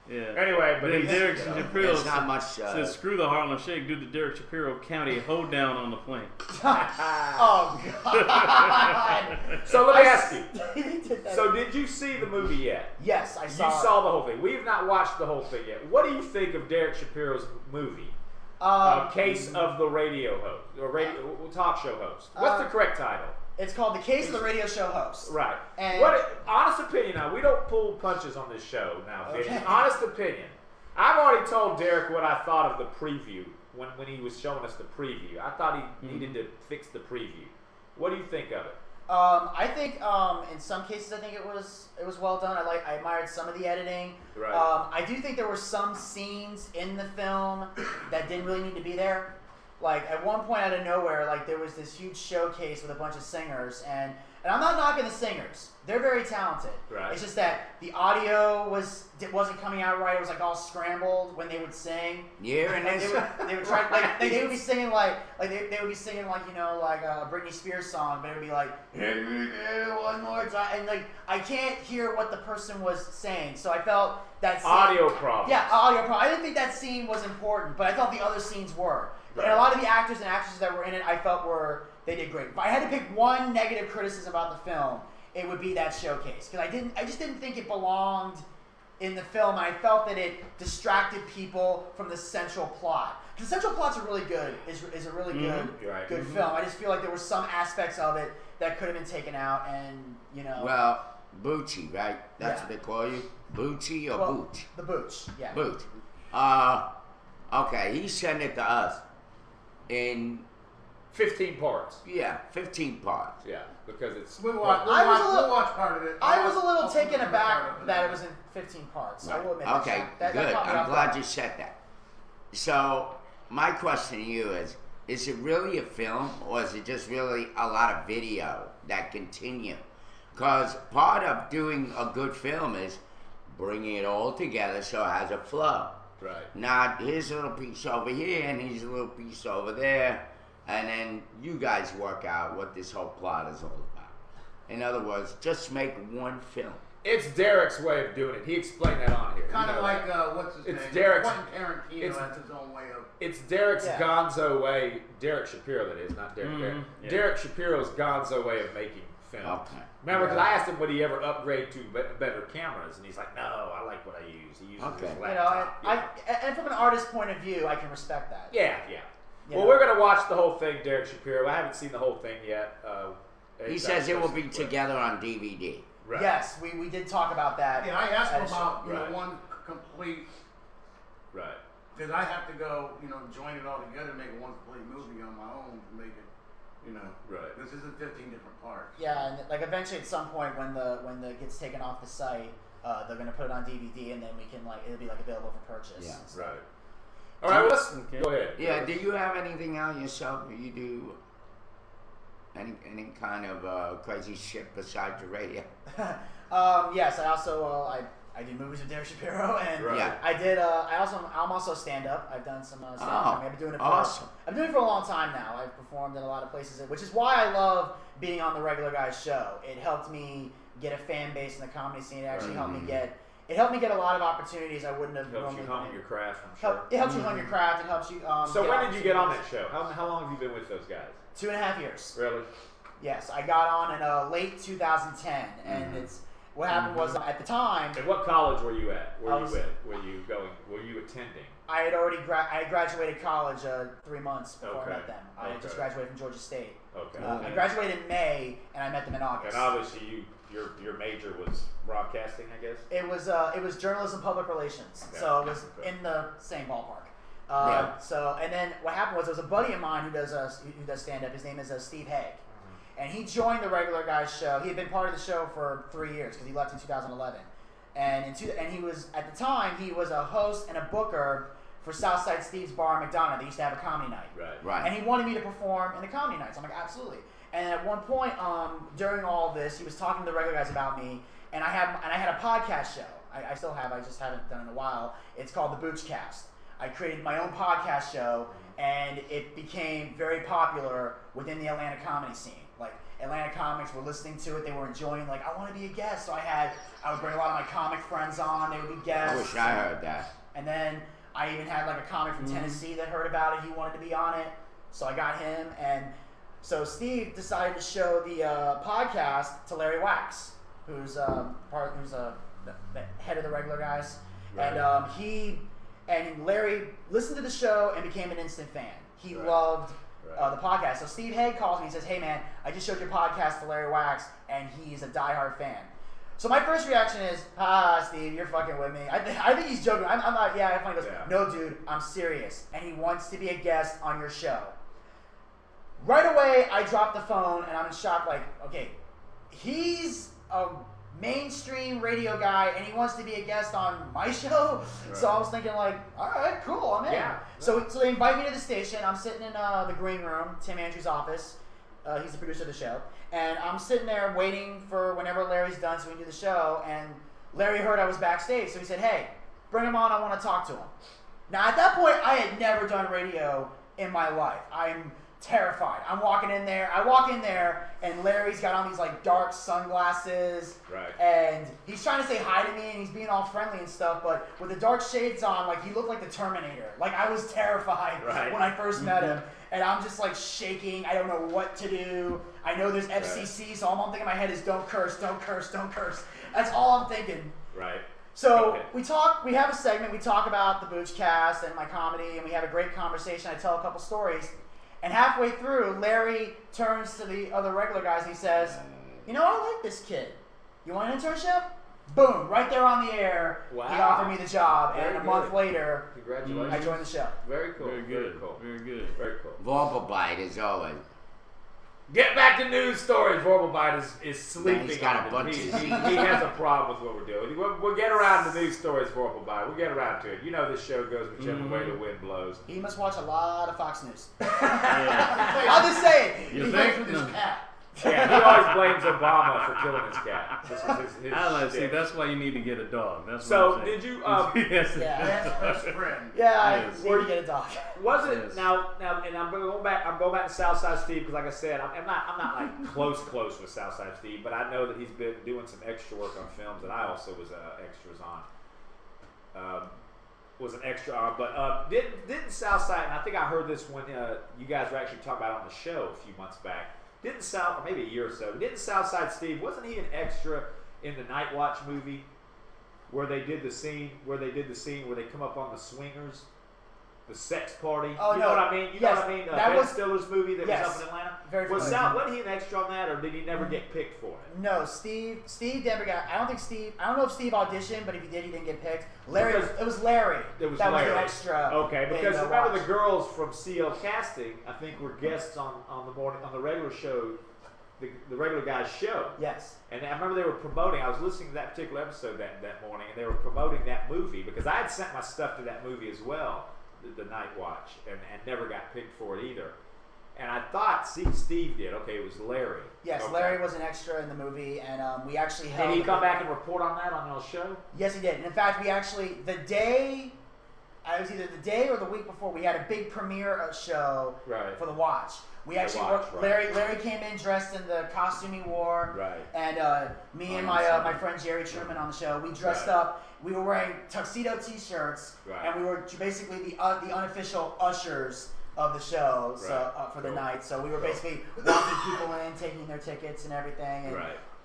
[SPEAKER 1] Yeah.
[SPEAKER 3] Anyway, but
[SPEAKER 1] then Derek Shapiro
[SPEAKER 4] There's not much.
[SPEAKER 1] says, "Screw the Harlem Shake due to Derek Shapiro County hold down on the plane."
[SPEAKER 2] Oh God!
[SPEAKER 3] So let me ask you.
[SPEAKER 2] He did that.
[SPEAKER 3] So did you see the movie yet?
[SPEAKER 2] Yes, I
[SPEAKER 3] You
[SPEAKER 2] saw.
[SPEAKER 3] saw the whole thing. We have not watched the whole thing yet. What do you think of Derek Shapiro's movie? Case of the radio host or talk show host. What's the correct title?
[SPEAKER 2] It's called The Case of the Radio Show Host.
[SPEAKER 3] Right.
[SPEAKER 2] And
[SPEAKER 3] Honest opinion now, we don't pull punches on this show now, Vinny.
[SPEAKER 2] Okay.
[SPEAKER 3] Honest opinion. I've already told Derek what I thought of the preview when he was showing us the preview. I thought he needed to fix the preview. What do you think of it?
[SPEAKER 2] I think in some cases I think it was well done. I admired some of the editing.
[SPEAKER 3] Right.
[SPEAKER 2] I do think there were some scenes in the film that didn't really need to be there. Like at one point out of nowhere, like there was this huge showcase with a bunch of singers, and I'm not knocking the singers; they're very talented.
[SPEAKER 3] Right.
[SPEAKER 2] It's just that the audio wasn't coming out right. It was like all scrambled when they would sing.
[SPEAKER 4] Yeah, and
[SPEAKER 2] Like,
[SPEAKER 4] that's
[SPEAKER 2] they would try like they would be singing like they would be singing like like a Britney Spears song, but it would be like one more time, and like I can't hear what the person was saying, so I felt that scene,
[SPEAKER 3] Audio problems.
[SPEAKER 2] Yeah, audio problem. I didn't think that scene was important, but I thought the other scenes were.
[SPEAKER 3] Right.
[SPEAKER 2] And a lot of the actors and actresses that were in it, I felt they did great. If I had to pick one negative criticism about the film, it would be that showcase because I just didn't think it belonged in the film, and I felt that it distracted people from the central plot. Because the central plot's a really good, is a really good film. I just feel like there were some aspects of it that could have been taken out, and
[SPEAKER 4] well, Bucci, right? That's what they call you, Bucci or Booch?
[SPEAKER 2] The Booch, yeah.
[SPEAKER 4] Booch. Okay, he sent it to us in
[SPEAKER 3] 15 parts.
[SPEAKER 4] 15 parts.
[SPEAKER 3] Yeah, because it's.
[SPEAKER 5] We'll watch part of it.
[SPEAKER 2] I was a little
[SPEAKER 5] I'll
[SPEAKER 2] taken
[SPEAKER 5] part
[SPEAKER 2] aback
[SPEAKER 5] of
[SPEAKER 2] that it was in 15 parts. I will admit
[SPEAKER 4] Okay,
[SPEAKER 2] that
[SPEAKER 4] good.
[SPEAKER 2] caught me
[SPEAKER 4] I'm
[SPEAKER 2] off
[SPEAKER 4] glad
[SPEAKER 2] guard.
[SPEAKER 4] you said that. So, my question to you is it really a film or is it just really a lot of video that continue? Because part of doing a good film is bringing it all together so it has a flow.
[SPEAKER 3] Right.
[SPEAKER 4] Not here's a little piece over here and here's a little piece over there, and then you guys work out what this whole plot is all about. In other words, just make one film.
[SPEAKER 3] It's Derek's way of doing it. He explained that on here.
[SPEAKER 5] Kind of like what's his name?
[SPEAKER 3] Derek's.
[SPEAKER 5] Quentin Tarantino has his own way of.
[SPEAKER 3] It's Derek's
[SPEAKER 2] Yeah.
[SPEAKER 3] Gonzo way. Derek Shapiro, that is, not Derek. Derek.
[SPEAKER 1] Yeah.
[SPEAKER 3] Derek Shapiro's Gonzo way of making film.
[SPEAKER 4] Okay.
[SPEAKER 3] Remember, because I asked him would he ever upgrade to better cameras, and he's like, "No, I like what I use." He uses his laptop.
[SPEAKER 2] And from an artist's point of view, I can respect that.
[SPEAKER 3] Yeah.
[SPEAKER 2] You
[SPEAKER 3] Well,
[SPEAKER 2] know?
[SPEAKER 3] we're gonna watch the whole thing, Derek Shapiro. I haven't seen the whole thing yet.
[SPEAKER 4] He says it will be together on DVD.
[SPEAKER 3] Right.
[SPEAKER 2] Yes, we did talk about that.
[SPEAKER 5] Yeah, I asked him
[SPEAKER 2] at a
[SPEAKER 5] about
[SPEAKER 2] show.
[SPEAKER 3] Right.
[SPEAKER 5] one complete
[SPEAKER 3] Right.
[SPEAKER 5] Because I have to go, join it all together, make a one complete movie on my own to make it,
[SPEAKER 3] Right.
[SPEAKER 5] This isn't 15 different parts.
[SPEAKER 2] Yeah, and like eventually at some point when the gets taken off the site, they're gonna put it on DVD, and then we can it'll be available for purchase.
[SPEAKER 4] Yeah.
[SPEAKER 2] So.
[SPEAKER 3] Right. All right, well, go ahead.
[SPEAKER 4] Yeah, do you have anything out yourself? Do you do any kind of crazy shit besides your radio?
[SPEAKER 2] Yes, I also I do movies with Derek Shapiro, and
[SPEAKER 3] Right.
[SPEAKER 4] Yeah.
[SPEAKER 2] I did. I'm also stand up. I've done some stand up. I've been doing it for
[SPEAKER 4] awesome.
[SPEAKER 2] I've been doing it for a long time now. I've performed in a lot of places, which is why I love being on the Regular Guys show. It helped me get a fan base in the comedy scene. It actually helped me get. It helped me get a lot of opportunities I wouldn't have
[SPEAKER 3] Helps you
[SPEAKER 2] normally.
[SPEAKER 3] hone your craft, I'm sure.
[SPEAKER 2] It helps you hone your craft. It helps you.
[SPEAKER 3] So when did you get on that
[SPEAKER 2] opportunities.
[SPEAKER 3] show? How long have you been with those guys?
[SPEAKER 2] 2.5 years.
[SPEAKER 3] Really?
[SPEAKER 2] Yes, I got on in late 2010, and it's what happened was at the time
[SPEAKER 3] And what college were you at?
[SPEAKER 2] I was-
[SPEAKER 3] Were you going? Were you attending?
[SPEAKER 2] I had already I graduated college 3 months before
[SPEAKER 3] Okay.
[SPEAKER 2] I met them. I had just
[SPEAKER 3] Okay.
[SPEAKER 2] graduated from Georgia State.
[SPEAKER 3] Okay.
[SPEAKER 2] I graduated in May, and I met them in August.
[SPEAKER 3] And obviously, your major was broadcasting, I guess.
[SPEAKER 2] It was journalism, public relations,
[SPEAKER 3] Okay.
[SPEAKER 2] so it was
[SPEAKER 3] Okay.
[SPEAKER 2] in the same ballpark.
[SPEAKER 4] Yeah.
[SPEAKER 2] So and then what happened was there was a buddy of mine who does stand up. His name is Steve Haig, and he joined the Regular Guys show. He had been part of the show for 3 years because he left in 2011, and he was at the time he was a host and a booker for Southside Steve's Bar in McDonough. They used to have a comedy night.
[SPEAKER 3] Right.
[SPEAKER 4] Right.
[SPEAKER 2] And he wanted me to perform in the comedy nights. I'm like, absolutely. And at one point, during all this, he was talking to the Regular Guys about me, and I had a podcast show. I still have. I just haven't done it in a while. It's called the Bucci Cast. I created my own podcast show, and it became very popular within the Atlanta comedy scene. Like Atlanta comics were listening to it. They were enjoying. Like, I want to be a guest. So I would bring a lot of my comic friends on. They would be guests.
[SPEAKER 4] I wish I heard that.
[SPEAKER 2] And then I even had like a comic from Tennessee that heard about it. He wanted to be on it, so I got him. And so Steve decided to show the podcast to Larry Wax, who's the head of the Regular Guys,
[SPEAKER 3] Right.
[SPEAKER 2] and Larry listened to the show and became an instant fan. He
[SPEAKER 3] Right.
[SPEAKER 2] loved
[SPEAKER 3] Right.
[SPEAKER 2] the podcast. So Steve Haig calls me and says, "Hey man, I just showed your podcast to Larry Wax, and he's a diehard fan." So my first reaction is, Steve, you're fucking with me. I think he's joking. I'm not, yeah, I finally goes,
[SPEAKER 3] Yeah.
[SPEAKER 2] no, dude, I'm serious. And he wants to be a guest on your show. Right away, I drop the phone, and I'm in shock, like, okay, he's a mainstream radio guy, and he wants to be a guest on my show?
[SPEAKER 3] Right.
[SPEAKER 2] So I was thinking, like, all right, cool, I'm in.
[SPEAKER 3] Yeah.
[SPEAKER 2] So they invite me to the station. I'm sitting in the green room, Tim Andrews' office. He's the producer of the show. And I'm sitting there waiting for whenever Larry's done so we can do the show. And Larry heard I was backstage, so he said, hey, bring him on, I want to talk to him. Now, at that point, I had never done radio in my life. I'm terrified. I walk in there, and Larry's got on these, like, dark sunglasses.
[SPEAKER 3] Right.
[SPEAKER 2] And he's trying to say hi to me, and he's being all friendly and stuff, but with the dark shades on, like, he looked like the Terminator. Like, I was terrified
[SPEAKER 3] Right.
[SPEAKER 2] when I first met him. And I'm just like shaking. I don't know what to do. I know there's FCC, so all I'm thinking in my head is don't curse, don't curse, don't curse. That's all I'm thinking.
[SPEAKER 3] Right.
[SPEAKER 2] So
[SPEAKER 3] Okay.
[SPEAKER 2] we have a segment, we talk about the Bucci Cast and my comedy, and we have a great conversation. I tell a couple stories. And halfway through, Larry turns to the other Regular Guys and he says, you know, I like this kid. You want an internship? Boom, right there on the air,
[SPEAKER 3] Wow.
[SPEAKER 2] he offered me the job.
[SPEAKER 3] Very
[SPEAKER 2] And a month
[SPEAKER 3] good.
[SPEAKER 2] later,
[SPEAKER 3] Congratulations.
[SPEAKER 2] I joined the show.
[SPEAKER 3] Very cool.
[SPEAKER 1] Very good.
[SPEAKER 3] Very cool.
[SPEAKER 1] Very good.
[SPEAKER 3] Very cool.
[SPEAKER 4] Vorpal bite is always.
[SPEAKER 3] Get back to news stories. Vorpal Bite is sleeping.
[SPEAKER 4] He's got a
[SPEAKER 3] on it.
[SPEAKER 4] bunch
[SPEAKER 3] He
[SPEAKER 4] of-
[SPEAKER 3] has a problem with what we're doing. We'll get around to news stories, Vorpal Bite. We'll get around to it. You know this show goes whichever way the wind blows.
[SPEAKER 2] He must watch a lot of Fox News.
[SPEAKER 1] Yeah.
[SPEAKER 2] I'll just say it.
[SPEAKER 1] You
[SPEAKER 2] He
[SPEAKER 1] think?
[SPEAKER 2] plays with his cat.
[SPEAKER 3] Yeah, he always blames Obama for killing his cat. This is his
[SPEAKER 1] I like, see,
[SPEAKER 3] shtick.
[SPEAKER 1] that's why you need to get a dog. That's
[SPEAKER 3] So,
[SPEAKER 1] what I'm saying.
[SPEAKER 3] did you,
[SPEAKER 1] yes.
[SPEAKER 2] Yeah.
[SPEAKER 5] Best friend.
[SPEAKER 2] Yeah, I
[SPEAKER 1] Yes.
[SPEAKER 2] need to get a dog.
[SPEAKER 3] Was it
[SPEAKER 1] Yes.
[SPEAKER 3] now? And I'm going back. I'm going back to Southside Steve because, like I said, I'm not like close with Southside Steve, but I know that he's been doing some extra work on films that I also was extras on. Was an extra on, but didn't Southside? And I think I heard this when you guys were actually talking about it on the show a few months back. Didn't South, or maybe a year or so? Didn't Southside Steve? Wasn't he an extra in the Night Watch movie where they did the scene where they come up on the swingers? the sex party.
[SPEAKER 2] Oh,
[SPEAKER 3] you
[SPEAKER 2] no.
[SPEAKER 3] know what I mean? You
[SPEAKER 2] Yes,
[SPEAKER 3] know what I mean?
[SPEAKER 2] that
[SPEAKER 3] Ben
[SPEAKER 2] was-
[SPEAKER 3] Stiller's movie that
[SPEAKER 2] yes.
[SPEAKER 3] was up in Atlanta.
[SPEAKER 2] Very
[SPEAKER 3] Was
[SPEAKER 2] familiar.
[SPEAKER 3] Sal, wasn't he an extra on that, or did he never get picked for it?
[SPEAKER 2] No, Steve never got. I don't know if Steve auditioned, but if he did, he didn't get picked. Larry,
[SPEAKER 3] Because
[SPEAKER 2] it was Larry.
[SPEAKER 3] It was
[SPEAKER 2] that
[SPEAKER 3] Larry.
[SPEAKER 2] was the extra.
[SPEAKER 3] Okay,
[SPEAKER 2] in
[SPEAKER 3] because
[SPEAKER 2] the
[SPEAKER 3] remember
[SPEAKER 2] watch.
[SPEAKER 3] the girls from CL Casting, I think, were guests on the regular show, the regular guy's show.
[SPEAKER 2] Yes.
[SPEAKER 3] And I remember they were promoting. I was listening to that particular episode that morning, and they were promoting that movie because I had sent my stuff to that movie as well, the Night Watch, and never got picked for it either. And I thought, Steve did. Okay, it was Larry.
[SPEAKER 2] Yes,
[SPEAKER 3] Okay.
[SPEAKER 2] Larry was an extra in the movie, and we actually held.
[SPEAKER 3] Did he come back and report on that on your show?
[SPEAKER 2] Yes, he did. And in fact, we actually it was either the day or the week before, we had a big premiere show
[SPEAKER 3] Right.
[SPEAKER 2] for the Watch. We actually
[SPEAKER 3] Watch, right.
[SPEAKER 2] Larry came in dressed in the costume he wore.
[SPEAKER 3] Right.
[SPEAKER 2] And me and my friend Jerry Truman on the show, we dressed up. We were wearing tuxedo T-shirts,
[SPEAKER 3] Right.
[SPEAKER 2] and we were basically the unofficial ushers of the show for the night. So we were basically walking people in, taking their tickets and everything. And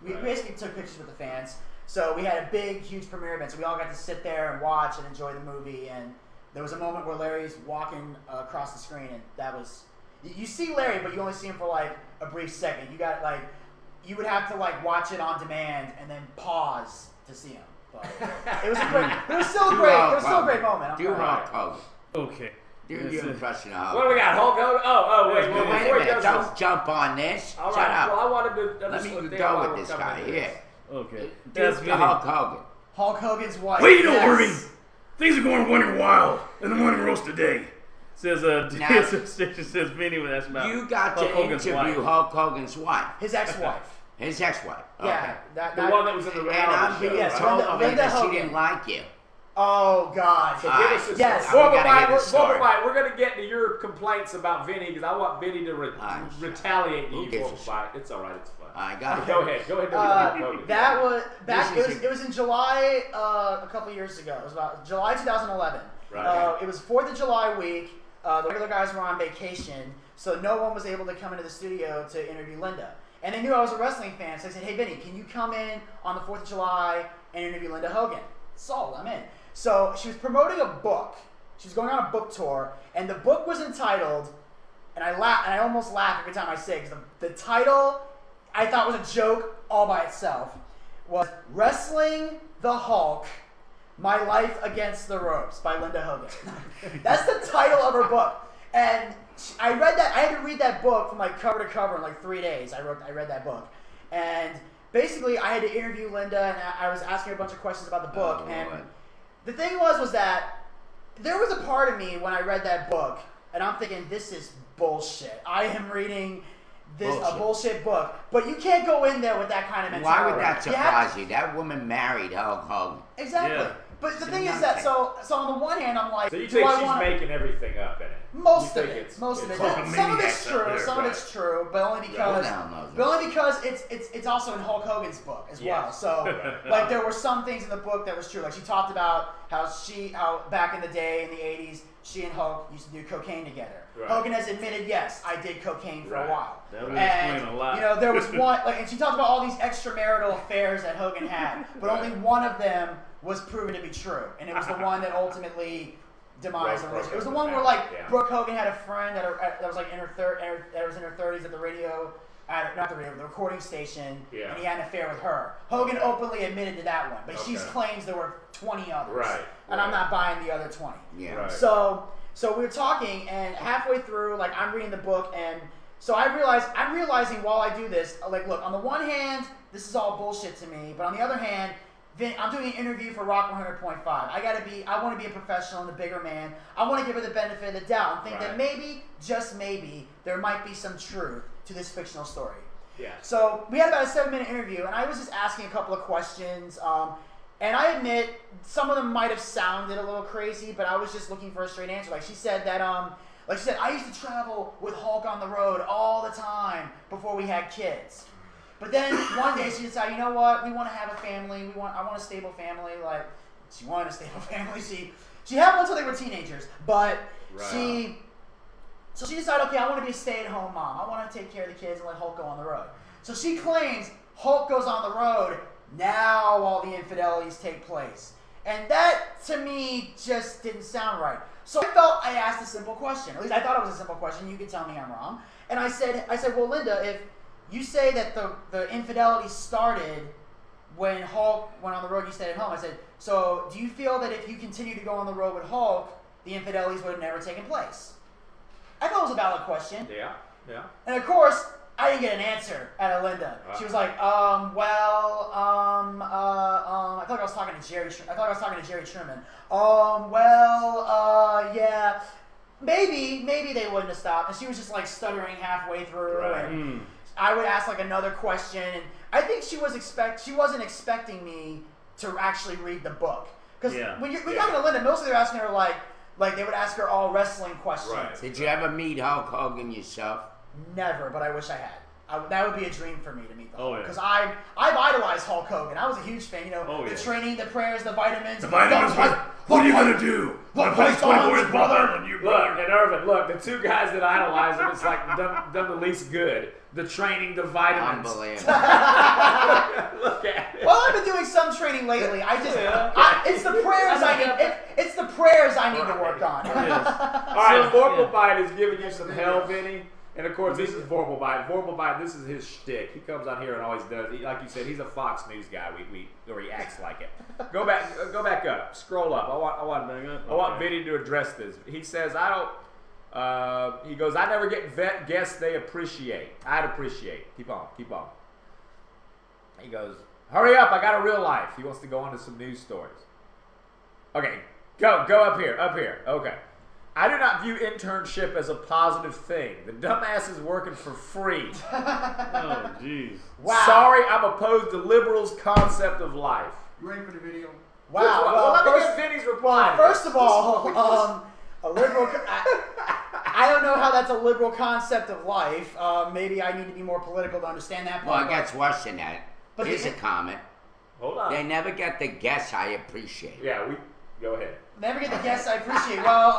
[SPEAKER 2] we basically took pictures with the fans. So we had a big, huge premiere event. So we all got to sit there and watch and enjoy the movie. And there was a moment where Larry's walking across the screen, and that was... You see Larry, but you only see him for like a brief second. You would have to like watch it on demand and then pause to see him. But it was still a great moment.
[SPEAKER 4] Do Hulk Hogan.
[SPEAKER 1] Okay.
[SPEAKER 4] Do your impression of Hulk.
[SPEAKER 3] What do we got? Hulk Hogan? Oh, wait.
[SPEAKER 4] Wait a
[SPEAKER 3] Before he
[SPEAKER 4] minute.
[SPEAKER 3] goes,
[SPEAKER 4] Don't jump on this.
[SPEAKER 3] all
[SPEAKER 4] Shut
[SPEAKER 3] right.
[SPEAKER 4] up.
[SPEAKER 3] Well, I wanted to.
[SPEAKER 4] Let me go with this guy here.
[SPEAKER 1] Okay.
[SPEAKER 4] That's
[SPEAKER 1] That's Vinny.
[SPEAKER 4] Hulk Hogan.
[SPEAKER 2] Hulk Hogan's wife.
[SPEAKER 1] What do you know,
[SPEAKER 2] yes.
[SPEAKER 1] Irving? Things are going wondering wild in the morning roast today. Says
[SPEAKER 4] Now-
[SPEAKER 1] station says Vinny when that's about
[SPEAKER 4] You got
[SPEAKER 1] Hulk
[SPEAKER 4] to
[SPEAKER 1] Hogan's
[SPEAKER 4] interview
[SPEAKER 1] wife.
[SPEAKER 4] Hulk Hogan's wife.
[SPEAKER 2] His ex-wife.
[SPEAKER 4] His ex-wife.
[SPEAKER 2] Yeah.
[SPEAKER 4] Okay.
[SPEAKER 3] the one that was in the
[SPEAKER 4] And
[SPEAKER 3] reality
[SPEAKER 4] I'm
[SPEAKER 3] show.
[SPEAKER 4] being
[SPEAKER 2] Yes,
[SPEAKER 3] right?
[SPEAKER 4] told of it
[SPEAKER 2] Linda
[SPEAKER 4] that she
[SPEAKER 2] Hogan.
[SPEAKER 4] didn't like you.
[SPEAKER 2] Oh God.
[SPEAKER 3] So
[SPEAKER 4] All
[SPEAKER 3] give
[SPEAKER 4] right.
[SPEAKER 3] us a
[SPEAKER 2] Yes.
[SPEAKER 4] We gotta hear
[SPEAKER 3] we're
[SPEAKER 4] this story.
[SPEAKER 3] going to get to your complaints about Vinny because I want Vinny to retaliate
[SPEAKER 4] Who
[SPEAKER 3] you
[SPEAKER 4] gives
[SPEAKER 3] for
[SPEAKER 4] a shit?
[SPEAKER 3] fight. It's all right. It's fun.
[SPEAKER 4] I got it.
[SPEAKER 3] Go ahead. Hulk Hogan.
[SPEAKER 2] That was back.
[SPEAKER 4] This is
[SPEAKER 2] It was in July a couple years ago. It was about July 2011.
[SPEAKER 3] Right.
[SPEAKER 2] It was 4th of July week. The regular guys were on vacation, so no one was able to come into the studio to interview Linda. And they knew I was a wrestling fan, so they said, "Hey, Vinny, can you come in on the 4th of July and interview Linda Hogan?" Sold. I'm in. So she was promoting a book. She was going on a book tour, and the book was entitled, and I almost laugh every time I say it, because the title I thought was a joke all by itself, was Wrestling the Hulk, My Life Against the Ropes by Linda Hogan. That's the title of her book. And I read that. I had to read that book from like cover to cover in like 3 days. I read that book. And basically I had to interview Linda, and I was asking her a bunch of questions about the book.
[SPEAKER 4] Oh,
[SPEAKER 2] and
[SPEAKER 4] Lord.
[SPEAKER 2] the thing was that there was a part of me when I read that book, and I'm thinking, this is bullshit. I am reading a bullshit book. But you can't go in there with that kind of mentality.
[SPEAKER 4] Why would that
[SPEAKER 2] You have
[SPEAKER 4] surprise you? That woman married Hulk Hogan.
[SPEAKER 2] Exactly.
[SPEAKER 1] Yeah.
[SPEAKER 2] But the
[SPEAKER 4] She's
[SPEAKER 2] thing is
[SPEAKER 4] not
[SPEAKER 2] that,
[SPEAKER 4] saying-
[SPEAKER 2] so on the one hand, I'm like,
[SPEAKER 3] So you
[SPEAKER 2] do
[SPEAKER 3] think
[SPEAKER 2] I
[SPEAKER 3] she's
[SPEAKER 2] wanna,
[SPEAKER 3] making everything up in it?
[SPEAKER 2] most
[SPEAKER 3] You
[SPEAKER 2] of
[SPEAKER 3] think
[SPEAKER 2] it,
[SPEAKER 3] it's-
[SPEAKER 2] most of it.
[SPEAKER 3] it's
[SPEAKER 1] all
[SPEAKER 2] Some of
[SPEAKER 1] maniacs
[SPEAKER 2] it's
[SPEAKER 1] out
[SPEAKER 2] true,
[SPEAKER 1] there,
[SPEAKER 2] some of
[SPEAKER 3] right.
[SPEAKER 2] it's true, but only
[SPEAKER 4] Who
[SPEAKER 2] because,
[SPEAKER 4] the hell knows
[SPEAKER 2] but
[SPEAKER 4] that?
[SPEAKER 2] only because it's also in Hulk Hogan's book as well.
[SPEAKER 3] Yes.
[SPEAKER 2] So like there were some things in the book that was true. Like she talked about how back in the day in the '80s, she and Hulk used to do cocaine together.
[SPEAKER 3] Right.
[SPEAKER 2] Hogan has admitted, yes, I did cocaine for
[SPEAKER 3] Right.
[SPEAKER 2] a while.
[SPEAKER 1] That would
[SPEAKER 2] And
[SPEAKER 1] explain a lot.
[SPEAKER 2] you know, there was one, and she talked about all these extramarital affairs that Hogan had, but only one of them was proven to be true, and it was the one that ultimately demised the relationship. It was the one where like
[SPEAKER 3] Yeah.
[SPEAKER 2] Brooke Hogan had a friend that was like in her 30s at the radio, not the radio, the recording station,
[SPEAKER 3] Yeah.
[SPEAKER 2] and he had an affair with her. Hogan openly admitted to that one, but she
[SPEAKER 3] Okay.
[SPEAKER 2] claims there were 20 others,
[SPEAKER 3] Right,
[SPEAKER 2] and I'm
[SPEAKER 3] right.
[SPEAKER 2] not buying the other 20.
[SPEAKER 4] Yeah.
[SPEAKER 3] Right.
[SPEAKER 2] So we were talking, and halfway through, like I'm reading the book, and so I'm realizing while I do this, like, look, on the one hand, this is all bullshit to me, but on the other hand, I'm doing an interview for Rock 100.5. I want to be a professional and a bigger man. I want to give her the benefit of the doubt and think that
[SPEAKER 3] Right.
[SPEAKER 2] maybe, just maybe, there might be some truth to this fictional story.
[SPEAKER 3] Yeah.
[SPEAKER 2] So we had about a 7-minute interview, and I was just asking a couple of questions. And I admit some of them might have sounded a little crazy, but I was just looking for a straight answer. Like she said that, I used to travel with Hulk on the road all the time before we had kids. But then one day she decided, you know what? We want to have a family. I want a stable family. Like she wanted a stable family. She had one until they were teenagers, but
[SPEAKER 3] Right.
[SPEAKER 2] So she decided, okay, I want to be a stay-at-home mom. I want to take care of the kids and let Hulk go on the road. So she claims Hulk goes on the road, now all the infidelities take place. And that, to me, just didn't sound right. So I felt I asked a simple question. At least I thought it was a simple question. You can tell me I'm wrong. And I said, well, Linda, if you say that the infidelity started when Hulk went on the road, you stayed at home. I said, so do you feel that if you continue to go on the road with Hulk, the infidelities would have never taken place? I thought it was a valid question.
[SPEAKER 3] Yeah.
[SPEAKER 2] And of course, I didn't get an answer out of Linda. She was like, I thought I was talking to Jerry. I thought I was talking to Jerry Truman. Yeah, maybe they wouldn't have stopped. And she was just like stuttering halfway through.
[SPEAKER 1] Right.
[SPEAKER 2] And I would ask like another question, and I think she wasn't expecting me to actually read the book. Because when you're talking to Linda, mostly they're asking her like they would ask her all wrestling questions.
[SPEAKER 1] Right.
[SPEAKER 4] Did you ever meet Hulk Hogan yourself?
[SPEAKER 2] Never, but I wish I had. That would be a dream for me to meet the Hulk.
[SPEAKER 1] yeah.
[SPEAKER 2] Because I've idolized Hulk Hogan. I was a huge fan. You know,
[SPEAKER 1] Oh,
[SPEAKER 2] the
[SPEAKER 1] yeah.
[SPEAKER 2] training, the prayers, the vitamins.
[SPEAKER 1] What are you gonna do?
[SPEAKER 2] Look,
[SPEAKER 1] Play
[SPEAKER 2] Python's
[SPEAKER 1] 24 is
[SPEAKER 2] brother.
[SPEAKER 1] on you,
[SPEAKER 3] Look,
[SPEAKER 1] brother.
[SPEAKER 3] and Irvin, look, the two guys that idolize him, it's like done the least good. The training, the vitamins.
[SPEAKER 4] Unbelievable.
[SPEAKER 3] Look at it.
[SPEAKER 2] Well, I've been doing some training lately. It's the prayers I need. It's the prayers I need to work on.
[SPEAKER 3] All right, Vorpal Bite is giving you some hell, Vinny. And of course, this is Vorpal Bite. Vorpal Bite, this is his shtick. He comes on here and always does. Like you said, he's a Fox News guy. Or he acts like it. Go back up. Scroll up. I want Vinny to address this. He says, he goes, I never get vet guests they appreciate. I'd appreciate. Keep on. He goes, hurry up, I got a real life. He wants to go on to some news stories. Okay, go up here. Okay. I do not view internship as a positive thing. The dumbass is working for free.
[SPEAKER 1] Oh, jeez.
[SPEAKER 2] Wow.
[SPEAKER 3] Sorry, I'm opposed to liberals' concept of life.
[SPEAKER 5] You ready for the video?
[SPEAKER 2] Wow.
[SPEAKER 3] Well, let me
[SPEAKER 2] first,
[SPEAKER 3] get Vinny's reply.
[SPEAKER 2] first of all, a liberal. I don't know how that's a liberal concept of life. Maybe I need to be more political to understand that
[SPEAKER 4] Well,
[SPEAKER 2] part.
[SPEAKER 4] it gets worse than that.
[SPEAKER 2] But
[SPEAKER 4] Here's
[SPEAKER 2] the-
[SPEAKER 4] a comment.
[SPEAKER 3] Hold on.
[SPEAKER 4] They never get the guess I appreciate.
[SPEAKER 3] Yeah, go ahead.
[SPEAKER 2] Never get the guests I appreciate. Well,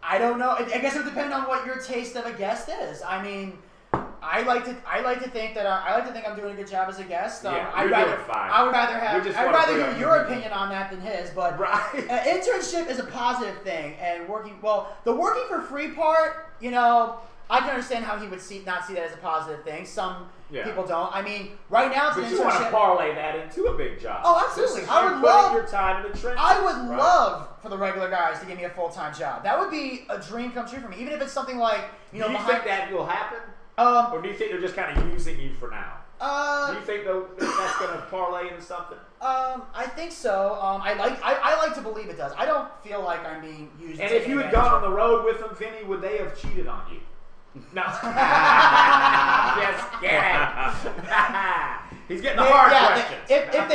[SPEAKER 2] I don't know. I guess it would depend on what your taste of a guest is. I mean, I like to think that I'm doing a good job as a guest.
[SPEAKER 3] Yeah,
[SPEAKER 2] I'd
[SPEAKER 3] you're
[SPEAKER 2] rather,
[SPEAKER 3] doing fine.
[SPEAKER 2] I would rather
[SPEAKER 3] I'd
[SPEAKER 2] rather
[SPEAKER 3] hear
[SPEAKER 2] hear your opinion on that than his. But
[SPEAKER 3] Right.
[SPEAKER 2] Internship is a positive thing, and the working for free part, you know, I can understand how he would not see that as a positive thing. Some people don't. I mean, right now it's an
[SPEAKER 3] But you want to
[SPEAKER 2] internship.
[SPEAKER 3] parlay that into a big job.
[SPEAKER 2] Oh, absolutely.
[SPEAKER 3] This is
[SPEAKER 2] I
[SPEAKER 3] you
[SPEAKER 2] would
[SPEAKER 3] putting
[SPEAKER 2] love-
[SPEAKER 3] your time in the trenches.
[SPEAKER 2] I would
[SPEAKER 3] right?
[SPEAKER 2] love for the regular guys to give me a full-time job. That would be a dream come true for me. Even if it's something like,
[SPEAKER 3] Do you think that will happen?
[SPEAKER 2] Um,
[SPEAKER 3] Or do you think they're just kind of using you for now? Do you
[SPEAKER 2] uh,
[SPEAKER 3] think that's going to parlay into something?
[SPEAKER 2] I think so. I like to believe it does. I don't feel like I'm being used.
[SPEAKER 3] And
[SPEAKER 2] to
[SPEAKER 3] if you had gone on the road with them, Vinny, would they have cheated on you? No. Just kidding. He's getting the hard questions.
[SPEAKER 2] If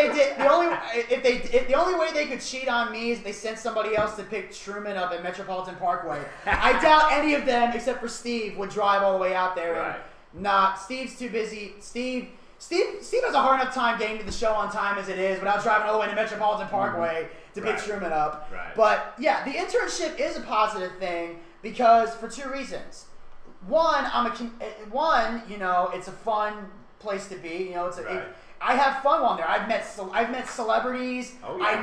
[SPEAKER 2] they did, the only way they could cheat on me is they sent somebody else to pick Truman up at Metropolitan Parkway. I doubt any of them, except for Steve, would drive all the way out there.
[SPEAKER 3] Right.
[SPEAKER 2] And nah, Steve's too busy. Steve has a hard enough time getting to the show on time as it is without driving all the way to Metropolitan Parkway to pick
[SPEAKER 3] Right.
[SPEAKER 2] Truman up.
[SPEAKER 3] Right.
[SPEAKER 2] But yeah, the internship is a positive thing because for two reasons. One, you know, it's a fun place to be. You know,
[SPEAKER 3] Right.
[SPEAKER 2] I have fun while I'm there. I've met celebrities
[SPEAKER 3] Oh, yeah.
[SPEAKER 2] I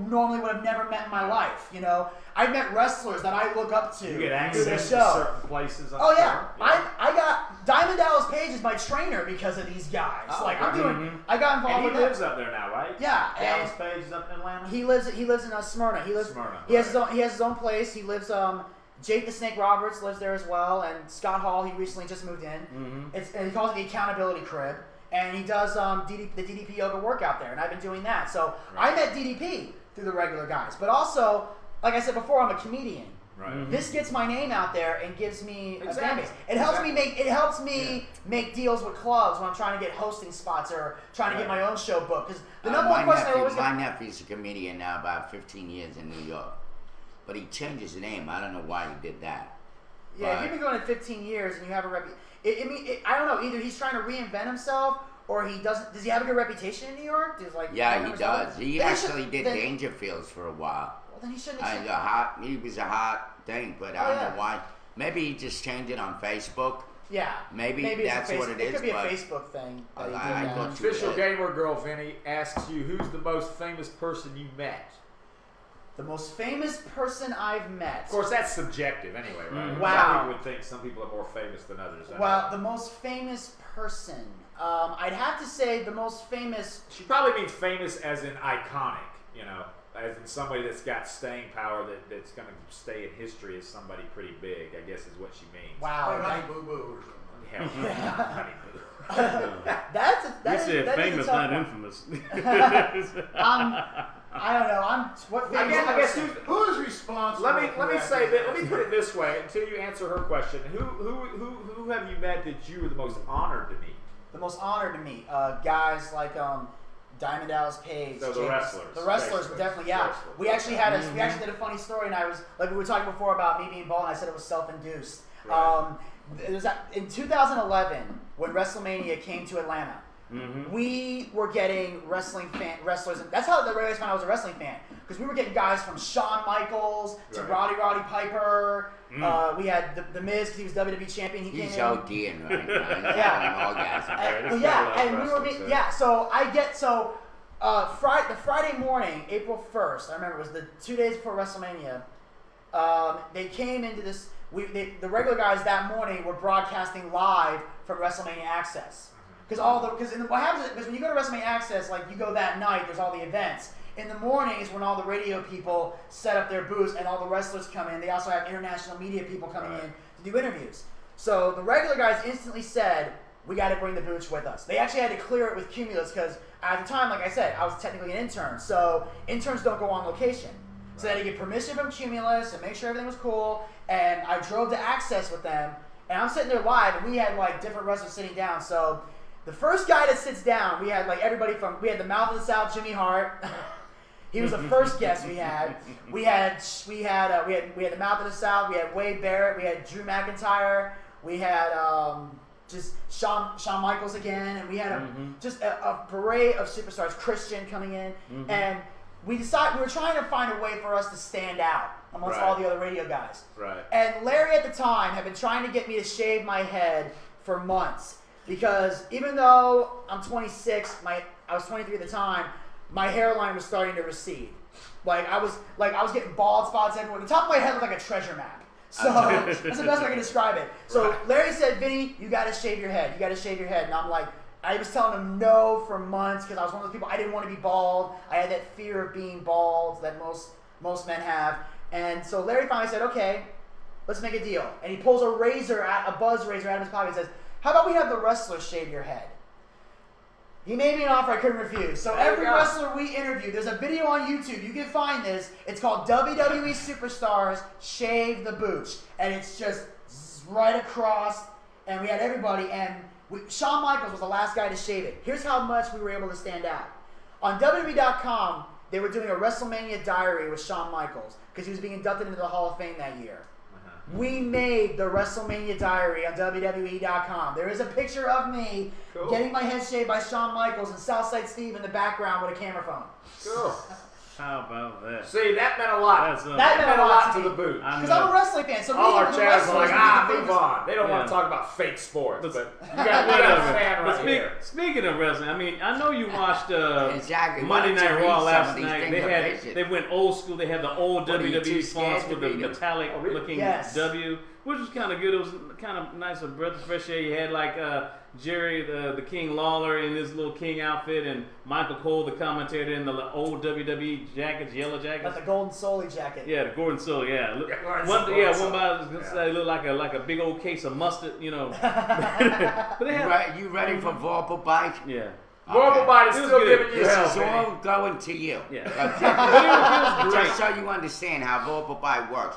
[SPEAKER 2] normally would have never met in my life. You know, I've met wrestlers that I look up to
[SPEAKER 3] You get
[SPEAKER 2] through the
[SPEAKER 3] access to
[SPEAKER 2] show.
[SPEAKER 3] certain places.
[SPEAKER 2] Oh yeah, I got Diamond Dallas Page is my trainer because of these guys.
[SPEAKER 3] Oh,
[SPEAKER 2] like I'm
[SPEAKER 3] right.
[SPEAKER 2] doing, I got involved
[SPEAKER 3] And he
[SPEAKER 2] with
[SPEAKER 3] lives
[SPEAKER 2] them.
[SPEAKER 3] up there now, right?
[SPEAKER 2] Yeah,
[SPEAKER 3] Dallas
[SPEAKER 2] and
[SPEAKER 3] Page is up in Atlanta.
[SPEAKER 2] he lives in Smyrna. He has his own place. He lives Jake the Snake Roberts lives there as well, and Scott Hall, he recently just moved in. And he calls it the Accountability Crib, and he does the DDP yoga workout there, and I've been doing that. So I met DDP through the regular guys, but also, like I said before, I'm a comedian.
[SPEAKER 1] Right.
[SPEAKER 2] This gets my name out there and gives me a fan
[SPEAKER 3] Exactly.
[SPEAKER 2] base. It helps me make deals with clubs when I'm trying to get hosting spots or trying to get my own show booked. Because the number one question I always
[SPEAKER 4] my
[SPEAKER 2] get.
[SPEAKER 4] nephew's a comedian now, about 15 years in New York. But he changed his name. I don't know why he did that.
[SPEAKER 2] Yeah, if you've been going it 15 years and you have a I don't know. Either he's trying to reinvent himself, or he doesn't. Does he have a good reputation in New York?
[SPEAKER 4] Yeah, he does. He
[SPEAKER 2] Then
[SPEAKER 4] actually did
[SPEAKER 2] then-
[SPEAKER 4] Dangerfields for a while.
[SPEAKER 2] Well, then he shouldn't have.
[SPEAKER 4] He was a hot thing, but I don't know why. Maybe he just changed it on Facebook.
[SPEAKER 2] Yeah.
[SPEAKER 4] Maybe
[SPEAKER 2] it's
[SPEAKER 4] that's
[SPEAKER 2] a
[SPEAKER 4] what it is,
[SPEAKER 2] It could be a
[SPEAKER 4] but
[SPEAKER 2] Facebook thing. that he
[SPEAKER 4] I
[SPEAKER 2] did that.
[SPEAKER 4] thought you-
[SPEAKER 3] Official gamer girl Vinny asks you, who's the most famous person you met?
[SPEAKER 2] The most famous person I've met.
[SPEAKER 3] Of course, that's subjective anyway, right?
[SPEAKER 2] Wow.
[SPEAKER 3] Some people would think some people are more famous than others.
[SPEAKER 2] Well, the most famous person. I'd have to say the most famous.
[SPEAKER 3] She probably means famous as in iconic, as in somebody that's got staying power that's going to stay in history as somebody pretty big, I guess is what she means.
[SPEAKER 2] Wow.
[SPEAKER 5] Like Honey Boo Boo or something.
[SPEAKER 3] Hell, Honey Boo.
[SPEAKER 2] That's
[SPEAKER 1] You said
[SPEAKER 2] that is
[SPEAKER 1] famous,
[SPEAKER 2] a tough
[SPEAKER 1] not
[SPEAKER 2] one.
[SPEAKER 1] infamous.
[SPEAKER 2] I don't know. What famous
[SPEAKER 3] I guess
[SPEAKER 2] person?
[SPEAKER 5] Who is responsible?
[SPEAKER 3] let me
[SPEAKER 5] for
[SPEAKER 3] say that. Let me
[SPEAKER 5] accusations?
[SPEAKER 3] put it this way until you answer her question. Who have you met that you were the most honored to meet?
[SPEAKER 2] The most honored to meet guys like Diamond Dallas Page.
[SPEAKER 3] So the
[SPEAKER 2] James-
[SPEAKER 3] wrestlers.
[SPEAKER 2] The wrestlers,
[SPEAKER 3] Basically.
[SPEAKER 2] definitely, yeah.
[SPEAKER 3] Wrestlers.
[SPEAKER 2] We actually had we actually did a funny story, and I was like we were talking before about me being bald, and I said it was self-induced.
[SPEAKER 3] Right.
[SPEAKER 2] It was in 2011 when WrestleMania came to Atlanta. We were getting wrestlers, and that's how the realized found I was a wrestling fan, because we were getting guys from Shawn Michaels to
[SPEAKER 3] Right.
[SPEAKER 2] Roddy Piper. We had the Miz because he was WWE champion. He
[SPEAKER 4] He's
[SPEAKER 2] came in.
[SPEAKER 4] ODing right now. He's
[SPEAKER 2] Yeah.
[SPEAKER 4] having an orgasm.
[SPEAKER 3] Right,
[SPEAKER 2] Well,
[SPEAKER 3] that's
[SPEAKER 2] yeah,
[SPEAKER 3] what a lot of
[SPEAKER 2] and we were
[SPEAKER 3] wrestlers
[SPEAKER 2] being,
[SPEAKER 3] say.
[SPEAKER 2] the Friday morning, April 1st, I remember it was the 2 days before WrestleMania. They came into this. The regular guys that morning were broadcasting live from WrestleMania Access, because what happens is when you go to WrestleMania Access, like you go that night, there's all the events. In the mornings, when all the radio people set up their booths and all the wrestlers come in, they also have international media people coming in to do interviews. So the regular guys instantly said, we got to bring the Bucci with us. They actually had to clear it with Cumulus because at the time, like I said, I was technically an intern. So interns don't go on location. So they had to get permission from Cumulus and make sure everything was cool. And I drove to Access with them. And I'm sitting there live, and we had like different wrestlers sitting down. So the first guy that sits down, we had like everybody we had the Mouth of the South, Jimmy Hart. He was the first guest we had. We had the Mouth of the South. We had Wade Barrett. We had Drew McIntyre. We had just Shawn Michaels again, and we had a parade of superstars. Christian coming in, and we decided we were trying to find a way for us to stand out amongst all the other radio guys.
[SPEAKER 3] Right.
[SPEAKER 2] And Larry at the time had been trying to get me to shave my head for months because even though I'm 26, I was 23 at the time. My hairline was starting to recede. I was getting bald spots everywhere. The top of my head looked like a treasure map. So that's the best way I can describe it. So Larry said, Vinny, you got to shave your head. You got to shave your head. And I'm like, I was telling him no for months because I was one of those people, I didn't want to be bald. I had that fear of being bald that most men have. And so Larry finally said, okay, let's make a deal. And he pulls a buzz razor out of his pocket and says, how about we have the wrestlers shave your head? He made me an offer I couldn't refuse. So every wrestler we interviewed, there's a video on YouTube. You can find this. It's called WWE Superstars Shave the Bucci. And it's just right across. And we had everybody. And Shawn Michaels was the last guy to shave it. Here's how much we were able to stand out. On WWE.com, they were doing a WrestleMania diary with Shawn Michaels because he was being inducted into the Hall of Fame that year. We made the WrestleMania diary on WWE.com. There is a picture of me getting my head shaved by Shawn Michaels and Southside Steve in the background with a camera phone.
[SPEAKER 3] Cool.
[SPEAKER 1] How about that?
[SPEAKER 3] See, that meant a lot.
[SPEAKER 2] That meant a lot
[SPEAKER 3] to the boot.
[SPEAKER 2] Because I'm a wrestling fan. So
[SPEAKER 3] All
[SPEAKER 2] me
[SPEAKER 3] our
[SPEAKER 2] and the
[SPEAKER 3] chatters are
[SPEAKER 2] wrestlers
[SPEAKER 3] like,
[SPEAKER 2] we
[SPEAKER 3] move
[SPEAKER 2] famous-
[SPEAKER 3] on. They don't want
[SPEAKER 1] Yeah.
[SPEAKER 3] to talk about fake sports. But you got a
[SPEAKER 1] Whatever.
[SPEAKER 3] fan
[SPEAKER 1] But
[SPEAKER 3] right here.
[SPEAKER 1] speaking of wrestling, I mean, I know you watched
[SPEAKER 4] Exactly. Why
[SPEAKER 1] Monday
[SPEAKER 4] don't you
[SPEAKER 1] Night
[SPEAKER 4] read
[SPEAKER 1] Raw
[SPEAKER 4] some
[SPEAKER 1] last
[SPEAKER 4] of these
[SPEAKER 1] night.
[SPEAKER 4] things
[SPEAKER 1] They went old school. They had the old
[SPEAKER 4] What, are you too
[SPEAKER 1] WWE
[SPEAKER 4] scared
[SPEAKER 1] fonts
[SPEAKER 4] to
[SPEAKER 1] with the
[SPEAKER 4] read them?
[SPEAKER 1] metallic looking
[SPEAKER 2] Yes.
[SPEAKER 1] W, which was kind of good. It was kind of nice, a breath of fresh air. You had like Jerry the King Lawler in his little king outfit, and Michael Cole, the commentator, in the old WWE jackets, yellow jackets.
[SPEAKER 2] Like the Golden Soli jacket.
[SPEAKER 1] Yeah, the Gordon Soul. Yeah,
[SPEAKER 3] Gordon
[SPEAKER 1] one
[SPEAKER 3] Soul.
[SPEAKER 1] by was gonna say looked like a big old case of mustard, you know. But they had,
[SPEAKER 4] You ready for Vorpal Bike?
[SPEAKER 1] yeah.
[SPEAKER 3] Vorpal Bite is
[SPEAKER 1] It was
[SPEAKER 3] still
[SPEAKER 1] good.
[SPEAKER 3] giving you
[SPEAKER 4] This
[SPEAKER 3] hell,
[SPEAKER 4] is
[SPEAKER 3] Vinny.
[SPEAKER 4] all going to you.
[SPEAKER 1] Yeah.
[SPEAKER 4] Okay.
[SPEAKER 1] It was
[SPEAKER 4] Just
[SPEAKER 1] great.
[SPEAKER 4] so you understand how Vorpal Bike works.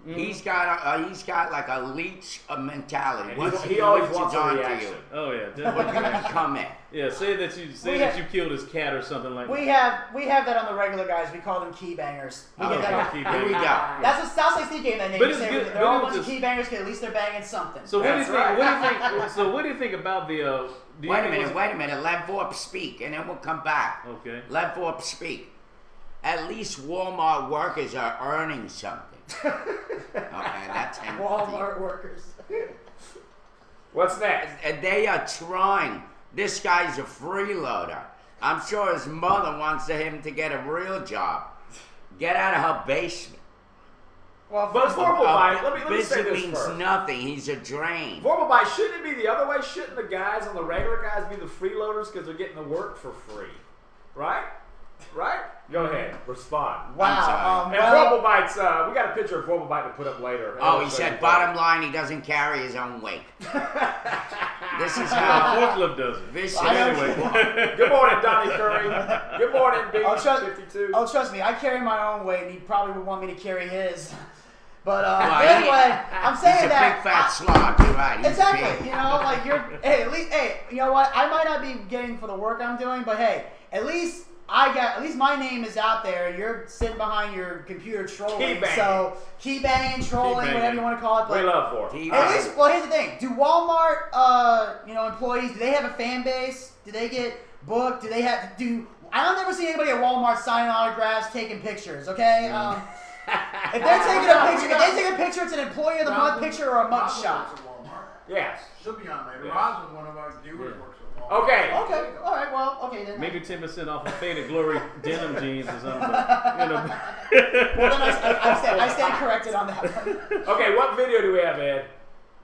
[SPEAKER 4] He's got like a leech mentality.
[SPEAKER 3] And
[SPEAKER 4] Once
[SPEAKER 3] he always
[SPEAKER 4] leeches
[SPEAKER 3] wants a
[SPEAKER 4] onto
[SPEAKER 3] reaction.
[SPEAKER 4] you,
[SPEAKER 1] Oh yeah,
[SPEAKER 4] what
[SPEAKER 1] definitely.
[SPEAKER 4] you become it.
[SPEAKER 1] Yeah, say that you killed his cat or something like
[SPEAKER 2] We
[SPEAKER 1] that.
[SPEAKER 2] have that on the regular guys. We call them key bangers. We
[SPEAKER 4] Oh,
[SPEAKER 2] get that
[SPEAKER 1] okay,
[SPEAKER 2] on.
[SPEAKER 1] key
[SPEAKER 4] Here we
[SPEAKER 1] bangers.
[SPEAKER 4] go.
[SPEAKER 2] That's what Southside Steve gave that name.
[SPEAKER 1] But
[SPEAKER 2] He
[SPEAKER 1] it's
[SPEAKER 2] said
[SPEAKER 1] good-
[SPEAKER 2] they're
[SPEAKER 1] but
[SPEAKER 2] all a
[SPEAKER 1] it
[SPEAKER 2] bunch
[SPEAKER 1] was
[SPEAKER 2] of key bangers because at least they're banging something.
[SPEAKER 1] So what do you
[SPEAKER 3] That's
[SPEAKER 1] think?
[SPEAKER 3] right.
[SPEAKER 1] What do you think? So what do you think about the? Do you
[SPEAKER 4] Wait a
[SPEAKER 1] think it
[SPEAKER 4] minute,
[SPEAKER 1] was-
[SPEAKER 4] Let Vorp speak, and then we'll come back.
[SPEAKER 1] Okay.
[SPEAKER 4] Let Vorp speak. At least Walmart workers are earning something. Okay, that's empty.
[SPEAKER 2] Walmart workers.
[SPEAKER 3] What's next?
[SPEAKER 4] And they are trying. This guy's a freeloader. I'm sure his mother wants him to get a real job. Get out of her basement.
[SPEAKER 2] Well,
[SPEAKER 3] But Vorpal Bite, let me say
[SPEAKER 4] Basement
[SPEAKER 3] this
[SPEAKER 4] means
[SPEAKER 3] first.
[SPEAKER 4] nothing. He's a drain.
[SPEAKER 3] Vorpal Bite, shouldn't it be the other way? Shouldn't the guys on the regular guys be the freeloaders because they're getting the work for free? Right? Right? Go ahead. Respond.
[SPEAKER 2] wow.
[SPEAKER 3] And Vorpal Bite's, we got a picture of Vorpal Bite to put up later.
[SPEAKER 4] Oh, he said, bottom line, he doesn't carry his own weight. This is how
[SPEAKER 1] Forklift does it.
[SPEAKER 4] vicious.
[SPEAKER 1] Anyway.
[SPEAKER 3] Good morning, Donnie Curry. Good morning, B52.
[SPEAKER 2] Trust me, I carry my own weight, and he probably would want me to carry his. But
[SPEAKER 4] Well,
[SPEAKER 2] anyway, I'm saying
[SPEAKER 4] He's a
[SPEAKER 2] that.
[SPEAKER 4] big fat slog. You're right. He's
[SPEAKER 2] Exactly.
[SPEAKER 4] big.
[SPEAKER 2] You know, like hey, at least, hey, you know what? I might not be getting for the work I'm doing, but hey, at least my name is out there. You're sitting behind your computer trolling.
[SPEAKER 3] Key banging.
[SPEAKER 2] So key banging, trolling,
[SPEAKER 1] banging.
[SPEAKER 2] whatever you want to call it. But
[SPEAKER 3] We love Vorpal.
[SPEAKER 4] He-
[SPEAKER 2] at least, well, here's the thing: do Walmart, employees, do they have a fan base? Do they get booked? Do they have do? I don't ever see anybody at Walmart signing autographs, taking pictures. Okay. If they're taking a picture, it's an Employee of the Month picture or a mug shot.
[SPEAKER 3] Yes.
[SPEAKER 5] Should be on there.
[SPEAKER 3] Yeah.
[SPEAKER 5] Rob's one of our viewers works at Walmart.
[SPEAKER 3] Okay.
[SPEAKER 2] Okay. All right. Well. Okay then.
[SPEAKER 1] Maybe 10% off of Faded Glory denim jeans or something. But,
[SPEAKER 2] Well, then I stand corrected on that one.
[SPEAKER 3] Okay, what video do we have, Ed?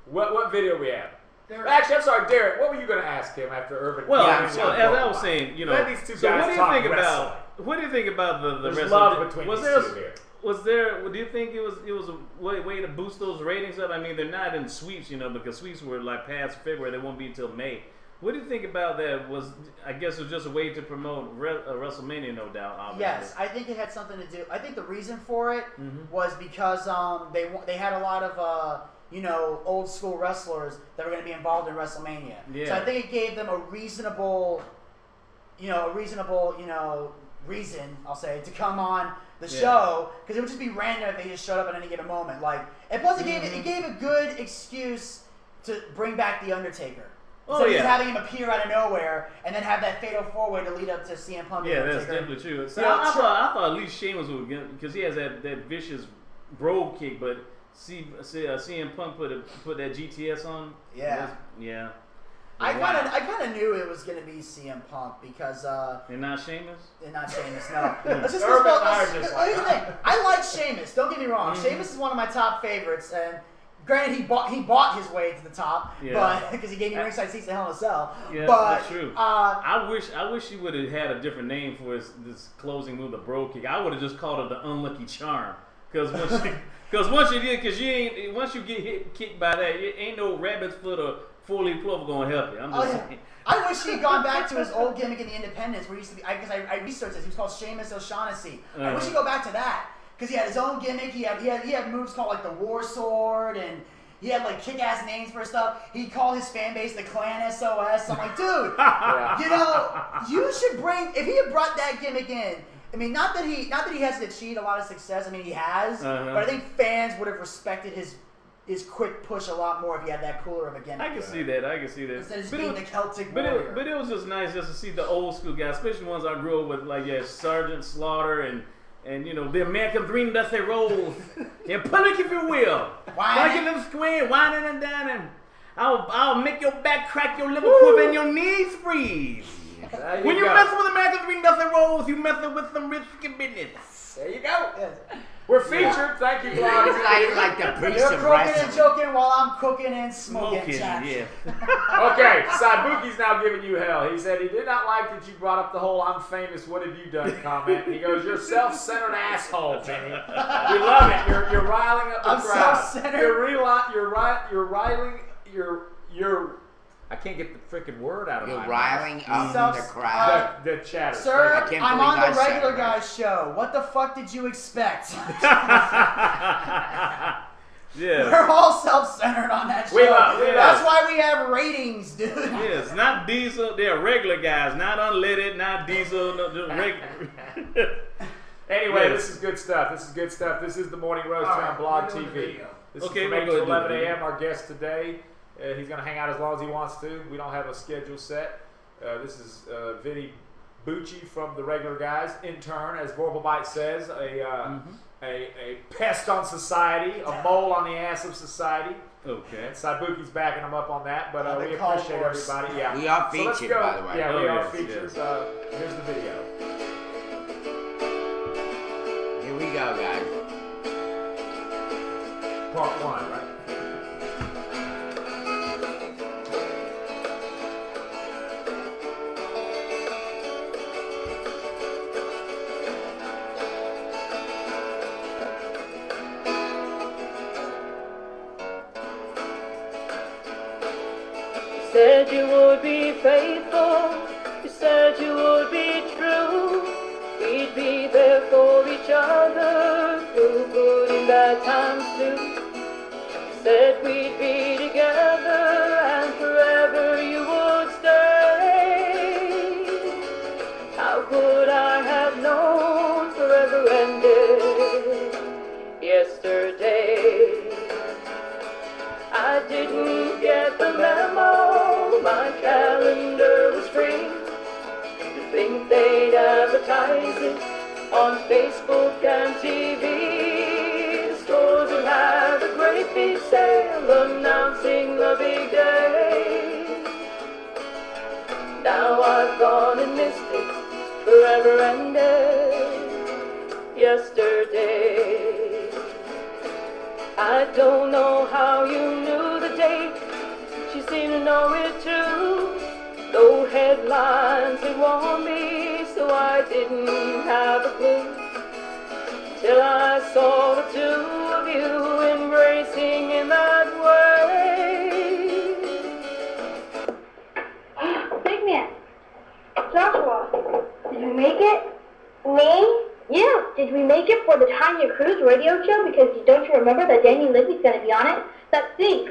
[SPEAKER 3] What video we have?
[SPEAKER 5] Derek.
[SPEAKER 3] Actually, I'm sorry, Derek. What were you going to ask him after Urban?
[SPEAKER 1] well,
[SPEAKER 3] Yeah,
[SPEAKER 1] so as I was saying,
[SPEAKER 3] Let these two
[SPEAKER 1] so
[SPEAKER 3] guys
[SPEAKER 1] what do you
[SPEAKER 3] talk
[SPEAKER 1] think
[SPEAKER 3] wrestling.
[SPEAKER 1] what do you think about the
[SPEAKER 3] There's
[SPEAKER 1] wrestling?
[SPEAKER 3] love between
[SPEAKER 1] was
[SPEAKER 3] these
[SPEAKER 1] there
[SPEAKER 3] two here.
[SPEAKER 1] was there? Do you think it was a way to boost those ratings up? I mean, they're not in sweeps, because sweeps were like past February. They won't be until May. What do you think about that? I guess it was just a way to promote WrestleMania, no doubt. Obviously.
[SPEAKER 2] Yes, I think it had something to do. I think the reason for it was because they had a lot of old school wrestlers that were going to be involved in WrestleMania.
[SPEAKER 1] Yeah.
[SPEAKER 2] So I think it gave them a reasonable reason, I'll say, to come on the show, because it would just be random if they just showed up at any given moment. And plus it gave a good excuse to bring back The Undertaker. Instead of just having him appear out of nowhere and then have that fatal four-way to lead up to CM Punk.
[SPEAKER 1] Yeah, that's definitely true. So
[SPEAKER 2] Yeah,
[SPEAKER 1] I thought at least Sheamus would get, because he has that vicious bro kick, but CM Punk put that GTS on.
[SPEAKER 2] Yeah.
[SPEAKER 1] Yeah.
[SPEAKER 2] I kind of knew it was going to be CM Punk because
[SPEAKER 1] And not Sheamus?
[SPEAKER 2] and not Sheamus. No, let's just
[SPEAKER 3] Urban
[SPEAKER 2] let's-
[SPEAKER 3] Myers is like,
[SPEAKER 2] here's the thing. I like Sheamus. Don't get me wrong. Sheamus is one of my top favorites, and granted, he bought his way to the top, but because he gave me ringside seats to Hell in a Cell.
[SPEAKER 1] Yeah,
[SPEAKER 2] but,
[SPEAKER 1] that's true. I wish he would have had a different name for this closing move, the bro kick. I would have just called it the unlucky charm, because once you get kicked by that, it ain't no rabbit's foot or four-leaf clover gonna help you. I'm just saying.
[SPEAKER 2] I wish he had gone back to his old gimmick in the Independents, where he used to be. Because I researched this. He was called Sheamus O'Shaughnessy. I wish he'd go back to that, because he had his own gimmick. He had moves called like the War Sword, and he had like kick-ass names for stuff. He'd call his fan base the Clan SOS. I'm like, dude, you should bring. If he had brought that gimmick in. I mean, not that he hasn't achieved a lot of success. I mean, he has, but I think fans would have respected his quick push a lot more if he had that cooler of a gimmick.
[SPEAKER 1] I can see that.
[SPEAKER 2] Instead of just being the Celtic warrior.
[SPEAKER 1] But it was just nice just to see the old school guys, especially ones I grew up with, like Sergeant Slaughter and the American Dream Dust They Roll. Yeah, public if you will. Whining and square, whining and dining. I'll make your back crack, your liver quiver, and your knees freeze. When you mess with American Dream Dust They Rolls, you messing with some risky business.
[SPEAKER 3] There you go.
[SPEAKER 2] Yes.
[SPEAKER 3] We're featured. Thank you, Bob.
[SPEAKER 4] It's like the priest
[SPEAKER 2] You're
[SPEAKER 4] of
[SPEAKER 2] croaking and
[SPEAKER 4] wrestling.
[SPEAKER 2] joking while I'm cooking and smoking. Jack.
[SPEAKER 1] Yeah.
[SPEAKER 3] Okay, Saibuki's now giving you hell. He said he did not like that you brought up the whole "I'm famous, what have you done" comment. He goes, "You're self-centered asshole, Vinny. We love it. You're riling up the
[SPEAKER 2] I'm
[SPEAKER 3] crowd.
[SPEAKER 2] self-centered?
[SPEAKER 3] You're riling. You're. I can't get the freaking word out of
[SPEAKER 4] You're
[SPEAKER 3] my
[SPEAKER 4] riling up
[SPEAKER 2] Self-
[SPEAKER 4] the crowd.
[SPEAKER 3] The chatter.
[SPEAKER 2] Sir,
[SPEAKER 4] I can't
[SPEAKER 2] I'm
[SPEAKER 4] believe
[SPEAKER 2] on
[SPEAKER 4] I
[SPEAKER 2] the
[SPEAKER 4] said
[SPEAKER 2] regular
[SPEAKER 4] it.
[SPEAKER 2] guy's show. What the fuck did you expect?
[SPEAKER 1] Yeah.
[SPEAKER 2] We're all self-centered on that show.
[SPEAKER 3] We love- we
[SPEAKER 2] That's
[SPEAKER 3] love.
[SPEAKER 2] why we have ratings, dude.
[SPEAKER 1] Yes, not diesel. They're regular guys, not unleaded, not diesel. No, just regular.
[SPEAKER 3] Anyway,
[SPEAKER 1] Yes.
[SPEAKER 3] this is good stuff. This is the Morning Roast
[SPEAKER 5] All
[SPEAKER 3] here on
[SPEAKER 5] right,
[SPEAKER 3] Blog
[SPEAKER 5] we're doing the
[SPEAKER 3] TV.
[SPEAKER 5] video.
[SPEAKER 3] This
[SPEAKER 1] Okay,
[SPEAKER 3] is from
[SPEAKER 1] we'll
[SPEAKER 3] 8
[SPEAKER 1] go
[SPEAKER 3] to
[SPEAKER 1] ahead and
[SPEAKER 3] 11
[SPEAKER 1] do it.
[SPEAKER 3] a.m. Our guest today. He's going to hang out as long as he wants to. We don't have a schedule set. This is Vinny Bucci from the regular guys. Intern, as Vorpal Bite says, a pest on society, a mole on the ass of society.
[SPEAKER 1] Okay.
[SPEAKER 3] And Saibuki's backing him up on that, but we
[SPEAKER 2] They call
[SPEAKER 3] appreciate
[SPEAKER 2] worse.
[SPEAKER 3] everybody. Yeah.
[SPEAKER 4] We are
[SPEAKER 3] So let's
[SPEAKER 4] featured,
[SPEAKER 3] go.
[SPEAKER 4] by the way.
[SPEAKER 3] Yeah,
[SPEAKER 1] Oh,
[SPEAKER 3] we are
[SPEAKER 1] yes,
[SPEAKER 3] featured.
[SPEAKER 1] yes.
[SPEAKER 3] Here's the video.
[SPEAKER 4] Here we go, guys.
[SPEAKER 3] Part 1, right?
[SPEAKER 7] Said you would be faithful, you said you would be true. We'd be there for each other through good and bad times too. Said we'd be together and forever you would stay. How could I have known forever ended yesterday? I didn't get the memo, my calendar was free. To think they'd advertise it on Facebook and TV. The stores would have a great big sale announcing the big day. Now I've gone and missed it, forever ended yesterday. I don't know how you knew the date, she seemed to know it too. Though headlines had warned me, so I didn't have a clue. Till I saw the two of you embracing in that way.
[SPEAKER 8] Big man, Joshua, did we make it? Me? Yeah, did we make it for the Tanya Cruz radio show? Because don't you remember that Danny Libby's going to be on it? Let's see.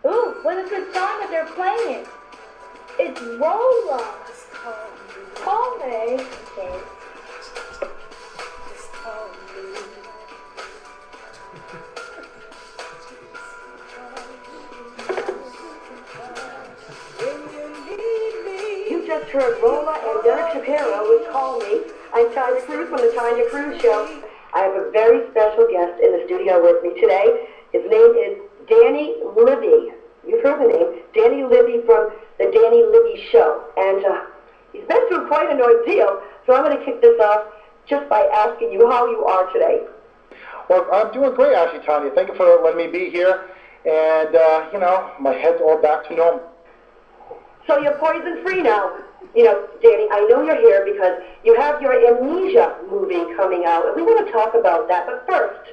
[SPEAKER 8] Ooh, what a good song that they're playing. It's Rolla. Call me. Okay. Just call me.
[SPEAKER 7] You just heard Roma and Derek Shapiro would call me. I'm Tanya Cruz from the Tanya Cruz Show. I have a very special guest in the studio with me today. His name is Danny Libby. You've heard the name. Danny Libby from the Danny Libby Show. And he's been through quite an ordeal, so I'm going to kick this off just by asking you how you are today.
[SPEAKER 9] Well, I'm doing great, actually, Tanya. Thank you for letting me be here. And, you know, my head's all back to normal.
[SPEAKER 7] So you're poison-free now. You know, Danny, I know you're here because you have your Amnesia movie coming out, and we want to talk about that. But first,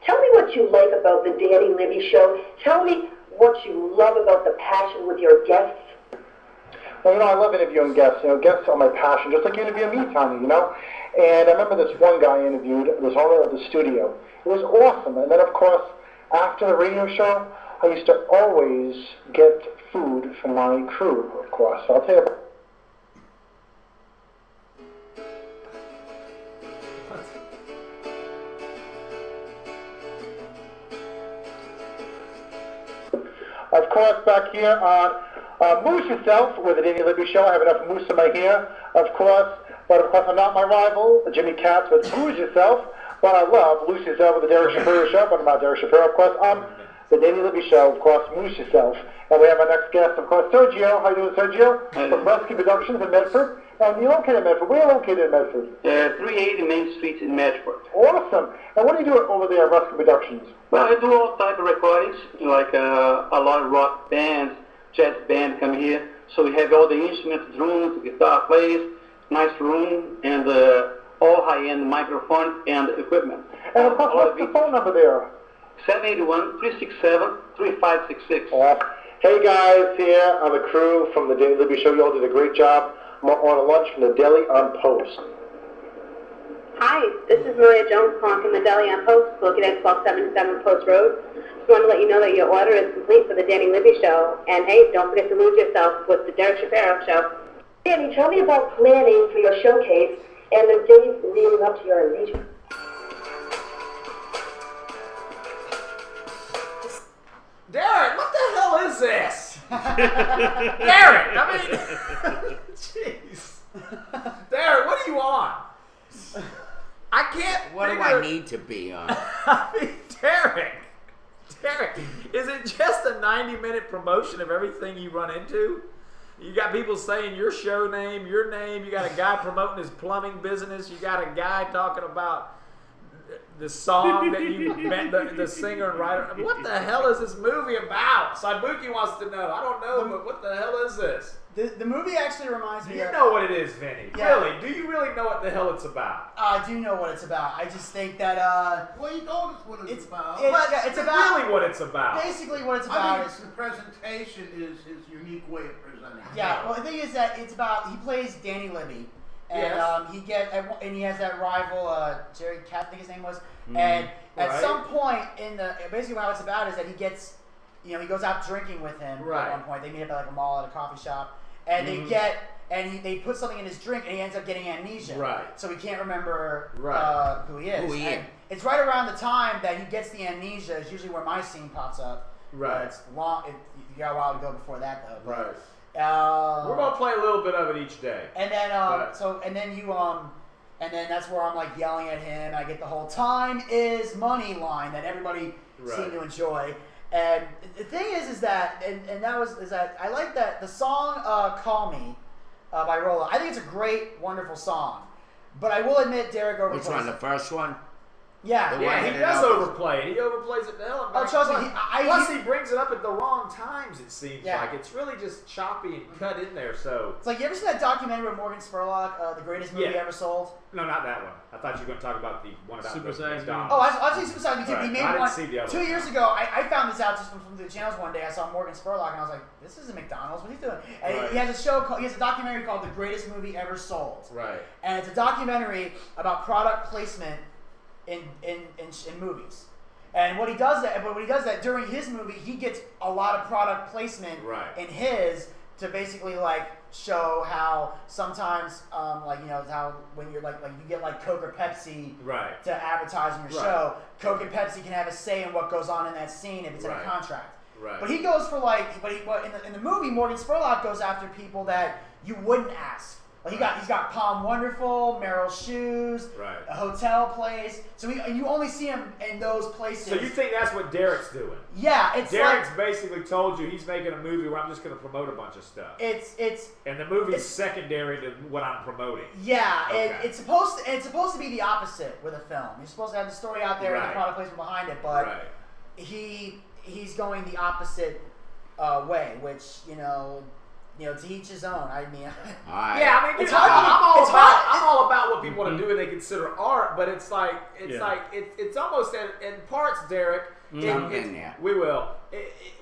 [SPEAKER 7] tell me what you like about the Danny Libby Show. Tell me what you love about the passion with your guests.
[SPEAKER 9] Well, you know, I love interviewing guests. You know, guests are my passion, just like you interview me, Tanya, you know. And I remember this one guy I interviewed, it was owner of the studio. It was awesome. And then, of course, after the radio show, I used to always get food for my crew, of course. So I'll tell you about. Of course, back here on Moose Yourself with the Danny Libby Show. I have enough moose in my hair, of course. But of course, I'm not my rival, Jimmy Katz with Booze Yourself. But I love Loose Yourself with the Derek Shapiro Show. But I'm not Derek Shapiro, of course. I'm the Danny Libby Show, of course, Moose Yourself. And we have our next guest, of course, Sergio. How you doing, Sergio? From Rescue Productions in Medford. And you're located in Medford. Where are you located in Medford?
[SPEAKER 10] 380 Main Street in Medford.
[SPEAKER 9] Awesome. And what do you do over there at Rescue Productions?
[SPEAKER 10] Well, I do all type of recordings, like a lot of rock bands, jazz band come here. So we have all the instruments, drums, guitar players, nice room, and all high-end microphone and equipment.
[SPEAKER 9] And of course, what's the phone number there?
[SPEAKER 10] 781-367-3566.
[SPEAKER 9] Awesome. Hey guys, here on the crew from the Danny Libby Show. You all did a great job. I'm on a lunch from the Deli on Post.
[SPEAKER 7] Hi, this is Maria Jones calling from the Deli on Post, located at 1277 Post Road. Just wanted to let you know that your order is complete for the Danny Libby Show. And hey, don't forget to lose yourself with the Derek Shapiro Show. Danny, tell me about planning for your showcase and the days leading up to your engagement.
[SPEAKER 3] Derek, what the hell is this? Derek, I mean, jeez. Derek, what are you on? I can't
[SPEAKER 4] I need to be on.
[SPEAKER 3] I mean, Derek, is it just a 90-minute promotion of everything you run into? You got people saying your show name, your name. You got a guy promoting his plumbing business. You got a guy talking about the song that you met, the singer and writer. I mean, what the hell is this movie about? Saibuki wants to know. I don't know, but what the hell is this?
[SPEAKER 2] The movie actually reminds me.
[SPEAKER 3] You know what it is, Vinny.
[SPEAKER 2] Yeah.
[SPEAKER 3] Really? Do you really know what the hell it's about?
[SPEAKER 2] I do know what it's about. I just think that
[SPEAKER 5] Well, you told us what it's about.
[SPEAKER 2] it's about
[SPEAKER 3] Really what it's about.
[SPEAKER 2] basically what it's
[SPEAKER 5] I
[SPEAKER 2] about
[SPEAKER 5] think
[SPEAKER 2] is
[SPEAKER 5] the presentation is his unique way of presenting it.
[SPEAKER 2] yeah. Well, the thing is that it's about he plays Danny Libby, and
[SPEAKER 3] Yes.
[SPEAKER 2] he has that rival Jerry Cat, I think his name was, and at
[SPEAKER 3] Right.
[SPEAKER 2] some point in the basically what it's about is that he gets he goes out drinking with him
[SPEAKER 3] Right.
[SPEAKER 2] at one point. They meet up at like a mall at a coffee shop, and they put something in his drink, and he ends up getting amnesia.
[SPEAKER 3] Right.
[SPEAKER 2] So he can't remember
[SPEAKER 3] Right.
[SPEAKER 2] who he is.
[SPEAKER 4] Who he
[SPEAKER 2] And
[SPEAKER 4] is.
[SPEAKER 2] it's right around the time that he gets the amnesia. Is usually where my scene pops up.
[SPEAKER 3] Right.
[SPEAKER 2] It's long. You got a while to go before that though.
[SPEAKER 3] Right.
[SPEAKER 2] But,
[SPEAKER 3] We're gonna play a little bit of it each day.
[SPEAKER 2] and then
[SPEAKER 3] But-
[SPEAKER 2] and then that's where I'm like yelling at him. I get the whole "time is money" line that everybody
[SPEAKER 3] Right.
[SPEAKER 2] seemed to enjoy. And the thing is that I like that the song "Call Me" by Rolla. I think it's a great, wonderful song. But I will admit, Derek overplays
[SPEAKER 4] Which one? The
[SPEAKER 2] it.
[SPEAKER 4] first one?
[SPEAKER 2] Yeah,
[SPEAKER 4] The
[SPEAKER 3] Yeah,
[SPEAKER 4] one
[SPEAKER 3] he
[SPEAKER 4] that
[SPEAKER 3] does
[SPEAKER 4] it
[SPEAKER 3] overplay it. He overplays it the hell.
[SPEAKER 2] Oh, trust me,
[SPEAKER 3] Plus, he brings it up at the wrong times. It seems
[SPEAKER 2] Yeah.
[SPEAKER 3] like it's really just choppy and cut in there. So
[SPEAKER 2] It's like, you ever seen that documentary with Morgan Spurlock, the greatest movie
[SPEAKER 3] Yeah.
[SPEAKER 2] ever sold?
[SPEAKER 3] no, not that one. I thought you were going to talk about the one about
[SPEAKER 1] Super
[SPEAKER 3] the
[SPEAKER 1] Size
[SPEAKER 3] McDonald's.
[SPEAKER 2] Oh, I've seen Super Size Me too.
[SPEAKER 3] Right.
[SPEAKER 2] He made
[SPEAKER 3] I didn't
[SPEAKER 2] one
[SPEAKER 3] see the other
[SPEAKER 2] 2
[SPEAKER 3] one.
[SPEAKER 2] years ago. I found this out just from the channels one day. I saw Morgan Spurlock and I was like, "This isn't McDonald's. What are you doing?" And
[SPEAKER 3] Right.
[SPEAKER 2] he has a show called, he has a documentary called "The Greatest Movie Ever Sold,"
[SPEAKER 3] Right.
[SPEAKER 2] and it's a documentary about product placement in movies. And when he does that during his movie, he gets a lot of product placement
[SPEAKER 3] Right.
[SPEAKER 2] in his to basically like show how sometimes how when you're like you get like Coke or Pepsi
[SPEAKER 3] Right.
[SPEAKER 2] to advertise on your
[SPEAKER 3] Right.
[SPEAKER 2] show, Coke and Pepsi can have a say in what goes on in that scene if it's in
[SPEAKER 3] Right.
[SPEAKER 2] a contract.
[SPEAKER 3] Right.
[SPEAKER 2] But he goes for but in the movie, Morgan Spurlock goes after people that you wouldn't ask. Like he's got Palm Wonderful, Merrill Shoes,
[SPEAKER 3] Right.
[SPEAKER 2] a hotel place. So you only see him in those places.
[SPEAKER 3] So you think that's what Derek's doing?
[SPEAKER 2] Yeah, it's
[SPEAKER 3] Derek's
[SPEAKER 2] like
[SPEAKER 3] basically told you he's making a movie where I'm just going to promote a bunch of stuff.
[SPEAKER 2] it's
[SPEAKER 3] And the movie's
[SPEAKER 2] it's-
[SPEAKER 3] secondary to what I'm promoting.
[SPEAKER 2] yeah,
[SPEAKER 3] Okay.
[SPEAKER 2] it's supposed to be the opposite with a film. You're supposed to have the story out there and the
[SPEAKER 3] Right.
[SPEAKER 2] product placement behind it, but
[SPEAKER 3] Right.
[SPEAKER 2] he's going the opposite way, which to each his own. I mean,
[SPEAKER 4] All right.
[SPEAKER 3] Yeah, I mean,
[SPEAKER 2] It's
[SPEAKER 3] you know,
[SPEAKER 2] hard- it's hard-
[SPEAKER 3] I'm all about what people want to do and they consider art, but it's like
[SPEAKER 1] Yeah.
[SPEAKER 3] it's almost in parts, Derek.
[SPEAKER 4] Jump in there.
[SPEAKER 3] We will.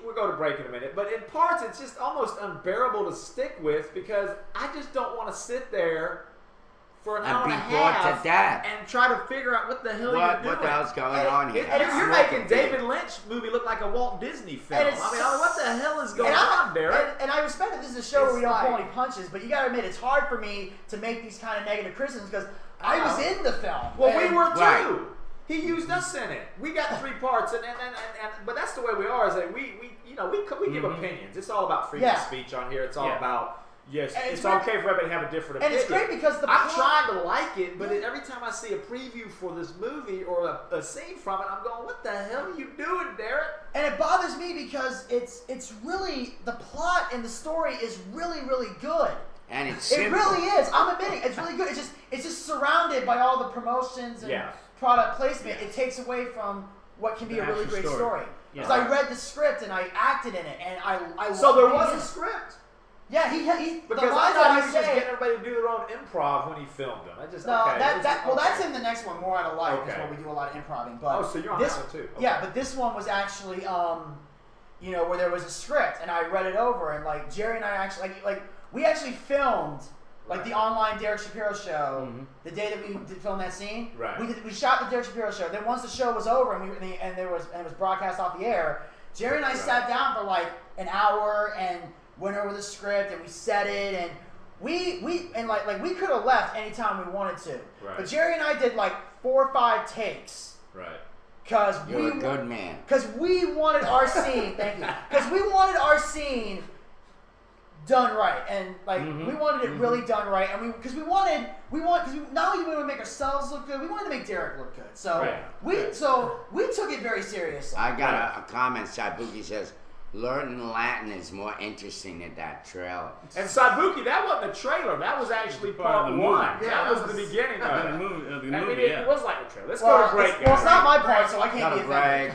[SPEAKER 3] We'll go to break in a minute, but in parts, it's just almost unbearable to stick with because I just don't want to sit there for an
[SPEAKER 4] And
[SPEAKER 3] hour
[SPEAKER 4] be
[SPEAKER 3] and a
[SPEAKER 4] bored to
[SPEAKER 3] half
[SPEAKER 4] death.
[SPEAKER 3] and try to figure out what the hell you're doing.
[SPEAKER 4] What the hell's going on here?
[SPEAKER 3] You're making David Lynch movie look like a Walt Disney film.
[SPEAKER 2] And
[SPEAKER 3] I
[SPEAKER 2] it's-
[SPEAKER 3] mean, what the hell is going
[SPEAKER 2] and
[SPEAKER 3] on, Derek?
[SPEAKER 2] And I respect that this is a show where we
[SPEAKER 3] It's
[SPEAKER 2] don't pull
[SPEAKER 3] like-
[SPEAKER 2] any punches, but you gotta admit it's hard for me to make these kind of negative criticisms because I was in the film.
[SPEAKER 3] Well, we
[SPEAKER 2] And-
[SPEAKER 3] were too.
[SPEAKER 4] Right.
[SPEAKER 3] He used us in it. We got 3 parts, and but that's the way we are. Is that we give opinions. It's all about freedom
[SPEAKER 2] Yeah.
[SPEAKER 3] of speech on here. It's all
[SPEAKER 1] Yeah.
[SPEAKER 3] about yes.
[SPEAKER 2] And
[SPEAKER 3] It's
[SPEAKER 2] it's great-
[SPEAKER 3] okay for everybody to have a different
[SPEAKER 2] and
[SPEAKER 3] opinion.
[SPEAKER 2] it's great because the
[SPEAKER 3] I'm
[SPEAKER 2] plot-
[SPEAKER 3] trying to like it, but every time I see a preview for this movie or a scene from it, I'm going, "What the hell are you doing, Derek?"
[SPEAKER 2] And it bothers me because it's really the plot and the story is really really good.
[SPEAKER 4] And it's
[SPEAKER 2] It
[SPEAKER 4] simple.
[SPEAKER 2] really is. I'm admitting it's really good. It's just surrounded by all the promotions and
[SPEAKER 3] Yeah.
[SPEAKER 2] product placement. It takes away from what can be
[SPEAKER 1] The
[SPEAKER 2] a really
[SPEAKER 1] actual
[SPEAKER 2] great
[SPEAKER 1] story.
[SPEAKER 2] story.
[SPEAKER 1] Yeah.
[SPEAKER 2] Because I read the script and I acted in it and I
[SPEAKER 3] So
[SPEAKER 2] loved
[SPEAKER 3] there
[SPEAKER 2] being
[SPEAKER 3] was
[SPEAKER 2] in
[SPEAKER 3] a
[SPEAKER 2] it.
[SPEAKER 3] script.
[SPEAKER 2] Yeah, he the
[SPEAKER 3] Because I
[SPEAKER 2] lines
[SPEAKER 3] thought
[SPEAKER 2] that
[SPEAKER 3] he
[SPEAKER 2] I
[SPEAKER 3] was just
[SPEAKER 2] say.
[SPEAKER 3] getting everybody to do their own improv when he filmed them. I just
[SPEAKER 2] No,
[SPEAKER 3] okay.
[SPEAKER 2] that's in the next one, More Out of Life, is
[SPEAKER 3] Okay.
[SPEAKER 2] where we do a lot of improving. But
[SPEAKER 3] Oh, so you're on
[SPEAKER 2] this,
[SPEAKER 3] that one too. Okay.
[SPEAKER 2] Yeah, but this one was actually, where there was a script, and I read it over, and like Jerry and I actually, we actually filmed like the online Derek Shapiro show the day that we did film that scene.
[SPEAKER 3] Right.
[SPEAKER 2] We shot the Derek Shapiro show. Then once the show was over and it was broadcast off the air, Jerry and I sat down for like an hour and went over the script and we said it and we could have left anytime we wanted to.
[SPEAKER 3] Right.
[SPEAKER 2] But Jerry and I did like 4 or 5 takes
[SPEAKER 3] Right.
[SPEAKER 2] because
[SPEAKER 4] You're a good man.
[SPEAKER 2] because we wanted our scene. Thank you. Because we wanted our scene done right, and like we wanted it really done right, and because we wanted not only did we want to make ourselves look good, we wanted to make Derek look good. So we took it very seriously.
[SPEAKER 4] I got a comment. Sabuki says, learning Latin is more interesting than that trailer.
[SPEAKER 3] And Sabuki, that wasn't a trailer. That was actually part
[SPEAKER 1] of the
[SPEAKER 3] one.
[SPEAKER 1] movie.
[SPEAKER 3] Yeah, that was the beginning of
[SPEAKER 1] the movie.
[SPEAKER 3] It was like a trailer. Let's go to break.
[SPEAKER 2] Well, it's not my part, so I can't be
[SPEAKER 4] break.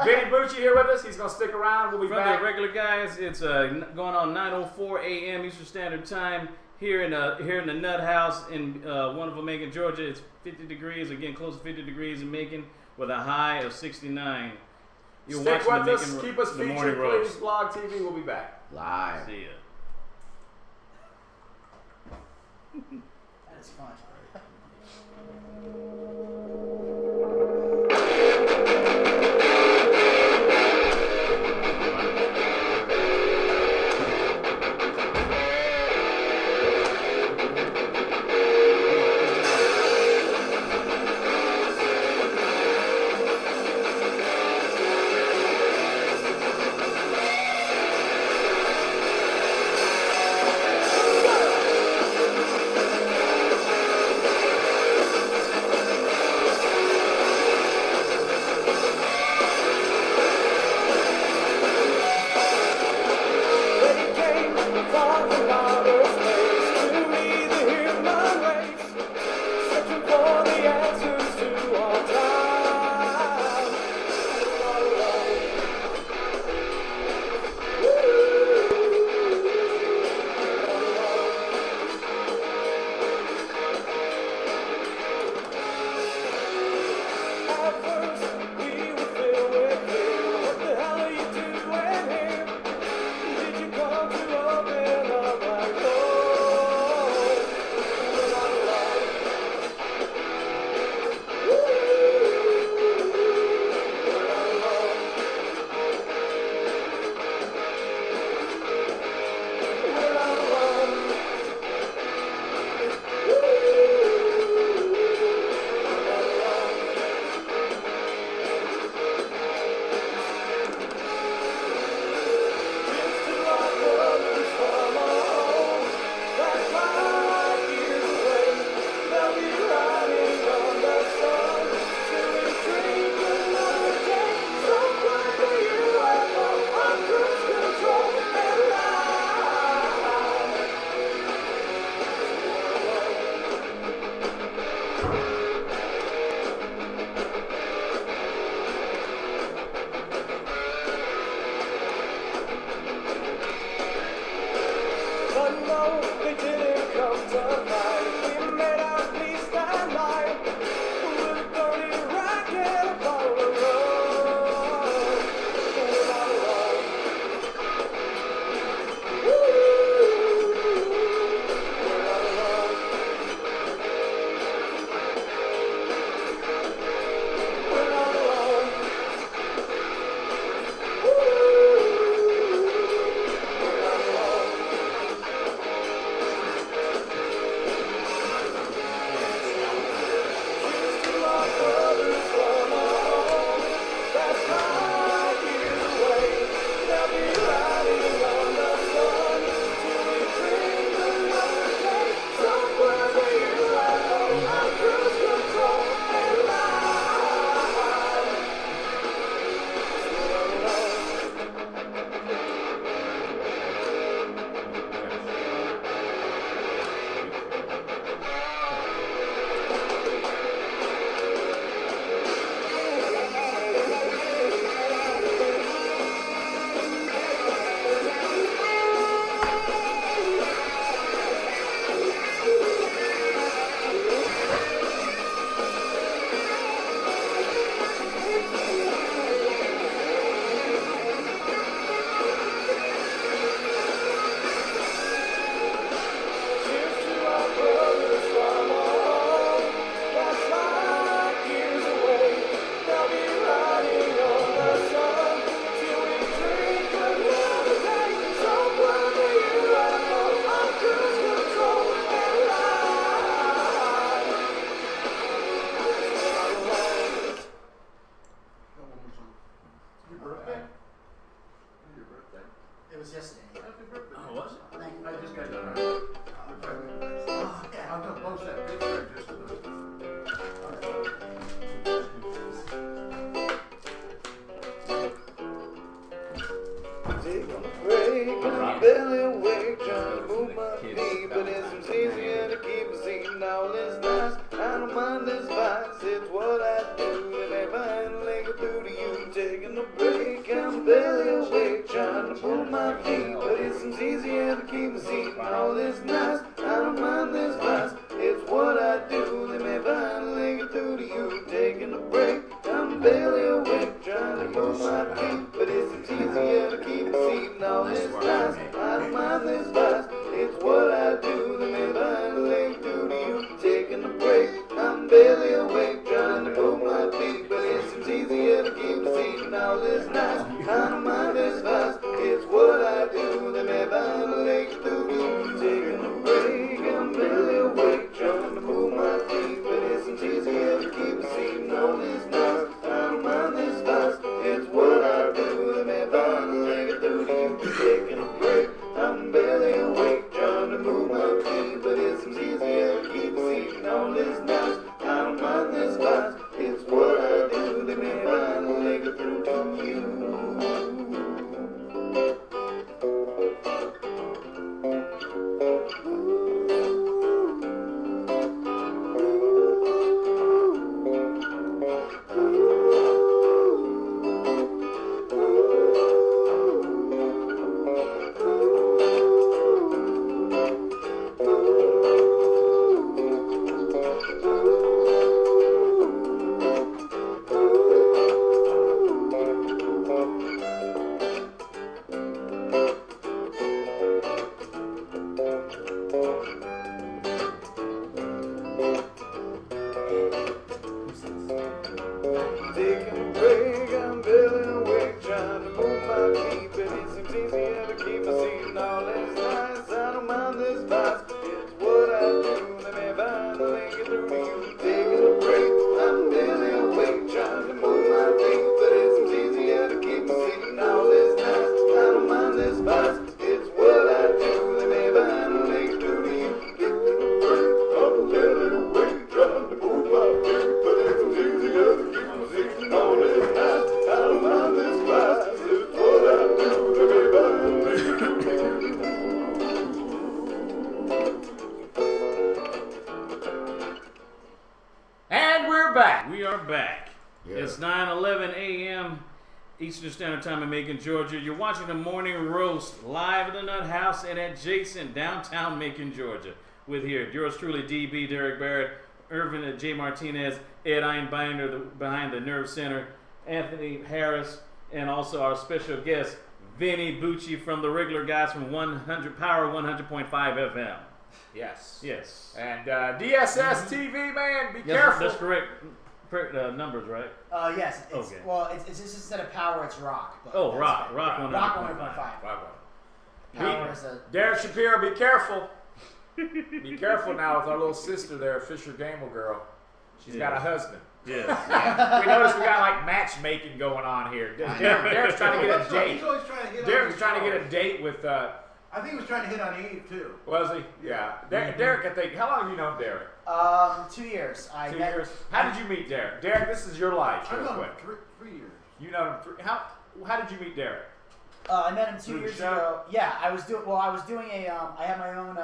[SPEAKER 3] Vinny Bucci here with us. He's going to stick around. We'll be back.
[SPEAKER 1] The regular guys, it's going on 9:04 a.m. Eastern Standard Time here in the Nut House in wonderful Macon, Georgia. It's 50 degrees, again close to 50 degrees in Macon with a high of 69. You're
[SPEAKER 3] Stick
[SPEAKER 1] watching
[SPEAKER 3] with us. Keep us featured, please. Blog TV. We'll be back.
[SPEAKER 4] Live.
[SPEAKER 1] See ya.
[SPEAKER 2] That is fun.
[SPEAKER 11] but it's easier to keep a seat and all is nice. I don't mind this vice, it's what I do. And if I ain't it through to you, taking a break, I'm barely awake, trying to move my feet, but it's easier to keep a seat and all is nice. I don't mind this vice, it's what I do. And if I ain't it through to you, taking a break, I'm barely awake, trying to move my feet, but it's easier to keep a seat and all is nice. I don't mind this vice, it's what I do. And if I ain't through to you, taking a break, I'm barely awake, trying to move my feet, but it's easier to keep a seat and all is nice. I don't mind this vice, it's what I do. And if I ain't through to you, taking a break, I'm barely awake, trying to move my feet, but it's easier to keep a seat and all is nice. I don't mind this vice, it's what I do. And if I ain't through to you, taking a break, I'm barely awake, trying to move my feet, but it's easier to keep a seat and all is nice. I don't mind this vice, it's what I do. Then if I ain't through to you. Taking a break, I'm barely awake, trying to move my feet, but it's easier to keep a seat and all is nice. I don't mind this vice, it's what I do. Let me find a link through to you. Taking a break, I'm barely awake, trying to move my feet, but it's easier to keep a seat and all is nice. I don't mind this vice, it's what I do. Let me find a link through to you. Taking a break, I'm barely awake, trying to move my feet, but it's easier to keep a seat and all is nice. I don't mind this vice, it's what I do. Let me find a link through to you.
[SPEAKER 3] And we're back.
[SPEAKER 1] We are back.
[SPEAKER 4] Yeah.
[SPEAKER 1] It's 9:11 a.m. Eastern Standard Time in Macon, Georgia. You're watching the Morning Roast live at the Nut House and adjacent downtown Macon, Georgia. With here, yours truly, DB, Derek Barrett, Irvin J. Martinez, Ed Einbinder behind the Nerve Center, Anthony Harris, and also our special guest, Vinny Bucci from the regular guys from 100 Power 100.5 FM.
[SPEAKER 3] Yes.
[SPEAKER 1] Yes.
[SPEAKER 3] And DSS TV, man, be careful.
[SPEAKER 1] That's correct. Numbers, right?
[SPEAKER 2] Yes. It's,
[SPEAKER 1] Okay.
[SPEAKER 2] Well, it's just instead of power, it's rock. But
[SPEAKER 1] Oh,
[SPEAKER 2] that's
[SPEAKER 1] rock.
[SPEAKER 2] fine.
[SPEAKER 1] Rock 100.5.
[SPEAKER 2] Rock 100.5. Power is a.
[SPEAKER 3] Derek Shapiro, be careful. Be careful now with our little sister there, Fisher Gamble girl. She's got a husband.
[SPEAKER 1] Yes.
[SPEAKER 3] We noticed we got like matchmaking going on here. Derek's trying to get a date.
[SPEAKER 5] He's always trying to hit
[SPEAKER 3] Derek's
[SPEAKER 5] on
[SPEAKER 3] trying to get a date with.
[SPEAKER 5] I think he was trying to hit on Eve too.
[SPEAKER 3] Was he? Yeah. Derek, I think. How long have you known Derek?
[SPEAKER 2] 2 years.
[SPEAKER 3] 2 years. How did you meet Derek? Derek, this is your life.
[SPEAKER 5] I've
[SPEAKER 3] Real
[SPEAKER 5] known
[SPEAKER 3] quick.
[SPEAKER 5] him 3 years.
[SPEAKER 3] You know him. How did you meet Derek?
[SPEAKER 2] I met him 2
[SPEAKER 3] Through the
[SPEAKER 2] years
[SPEAKER 3] show?
[SPEAKER 2] ago. Yeah, I was doing a. I had my own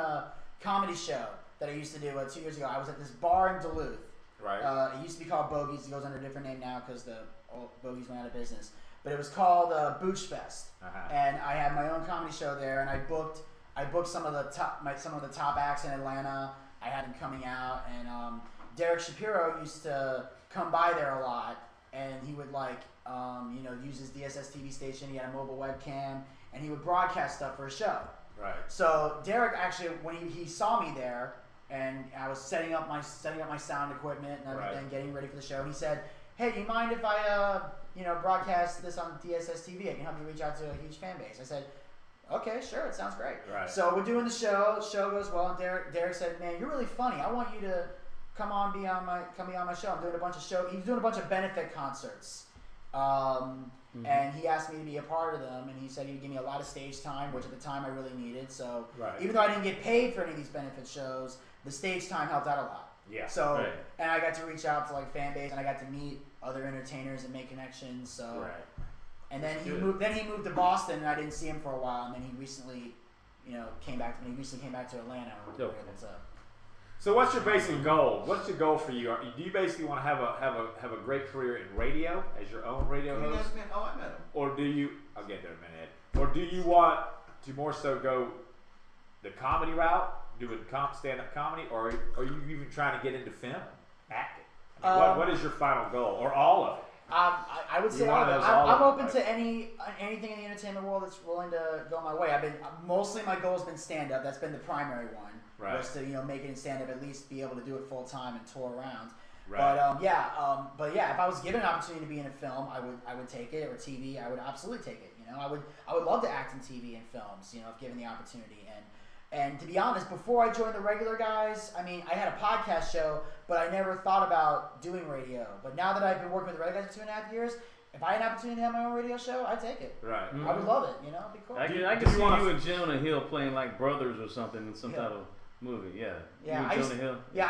[SPEAKER 2] comedy show that I used to do 2 years ago. I was at this bar in Duluth.
[SPEAKER 3] Right.
[SPEAKER 2] It used to be called Bogies. It goes under a different name now because the old Bogies went out of business. But it was called Booch Fest, and I had my own comedy show there. And I booked some of the top acts in Atlanta. I had them coming out, and Derek Shapiro used to come by there a lot, and he would use his DSS TV station. He had a mobile webcam, and he would broadcast stuff for a show.
[SPEAKER 3] Right.
[SPEAKER 2] So Derek actually, when he saw me there, and I was setting up my sound equipment and everything, getting ready for the show, and he said, "Hey, do you mind if I broadcast this on DSS TV? I can help you reach out to a huge fan base." I said, "Okay, sure, it sounds great."
[SPEAKER 3] Right.
[SPEAKER 2] So we're doing the show. Show goes well, and Derek said, "Man, you're really funny. I want you to come be on my show. I'm doing a bunch of show. He's doing a bunch of benefit concerts." And he asked me to be a part of them, and he said he'd give me a lot of stage time, which at the time I really needed. So even though I didn't get paid for any of these benefit shows, the stage time helped out a lot.
[SPEAKER 3] Yeah.
[SPEAKER 2] So and I got to reach out to like fan base, and I got to meet other entertainers and make connections. So and then he moved to Boston, and I didn't see him for a while, and then he recently came back when he recently came back to Atlanta. We were able to.
[SPEAKER 3] So what's your basic goal? What's your goal for you? Do you basically want to have a great career in radio as your own radio host?
[SPEAKER 5] Oh, I met him.
[SPEAKER 3] Or do you? I'll get there in a minute. Or do you want to more so go the comedy route, doing stand-up comedy, or are you even trying to get into film, acting? I mean, what is your final goal, or all of it?
[SPEAKER 2] I would say all of it. I'm open to anything in the entertainment world that's willing to go my way. Mostly my goal has been stand-up. That's been the primary one.
[SPEAKER 3] Right.
[SPEAKER 2] Was to make it in stand-up, at least be able to do it full time and tour around.
[SPEAKER 3] Right.
[SPEAKER 2] But if I was given an opportunity to be in a film, I would take it, or TV. I would absolutely take it. I would love to act in TV and films. If given the opportunity. And to be honest, before I joined the regular guys, I had a podcast show, but I never thought about doing radio. But now that I've been working with the regular guys for 2.5 years, if I had an opportunity to have my own radio show, I'd take it.
[SPEAKER 3] Right.
[SPEAKER 2] I would love it. It'd be cool.
[SPEAKER 1] I can see you and Jonah Hill playing like brothers or something in some type of movie. Yeah.
[SPEAKER 2] Yeah. I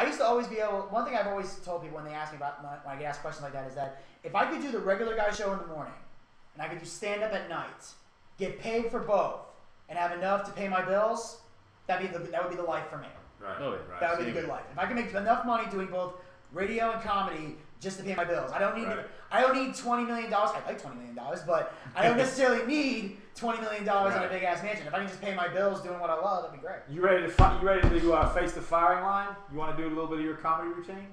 [SPEAKER 2] used to always be able. One thing I've always told people when they ask me about when I get asked questions like that is that if I could do the regular guy show in the morning and I could do stand up at night, get paid for both, and have enough to pay my bills, that would be the life for me.
[SPEAKER 3] Right.
[SPEAKER 1] Oh, yeah.
[SPEAKER 2] That would be the good life. If I can make enough money doing both radio and comedy just to pay my bills, I don't need $20 million. I'd like $20 million, but I don't necessarily need $20 million in a big ass mansion. If I can just pay my bills doing what I love, that'd be great.
[SPEAKER 3] You ready to face the firing line? You want to do a little bit of your comedy routine?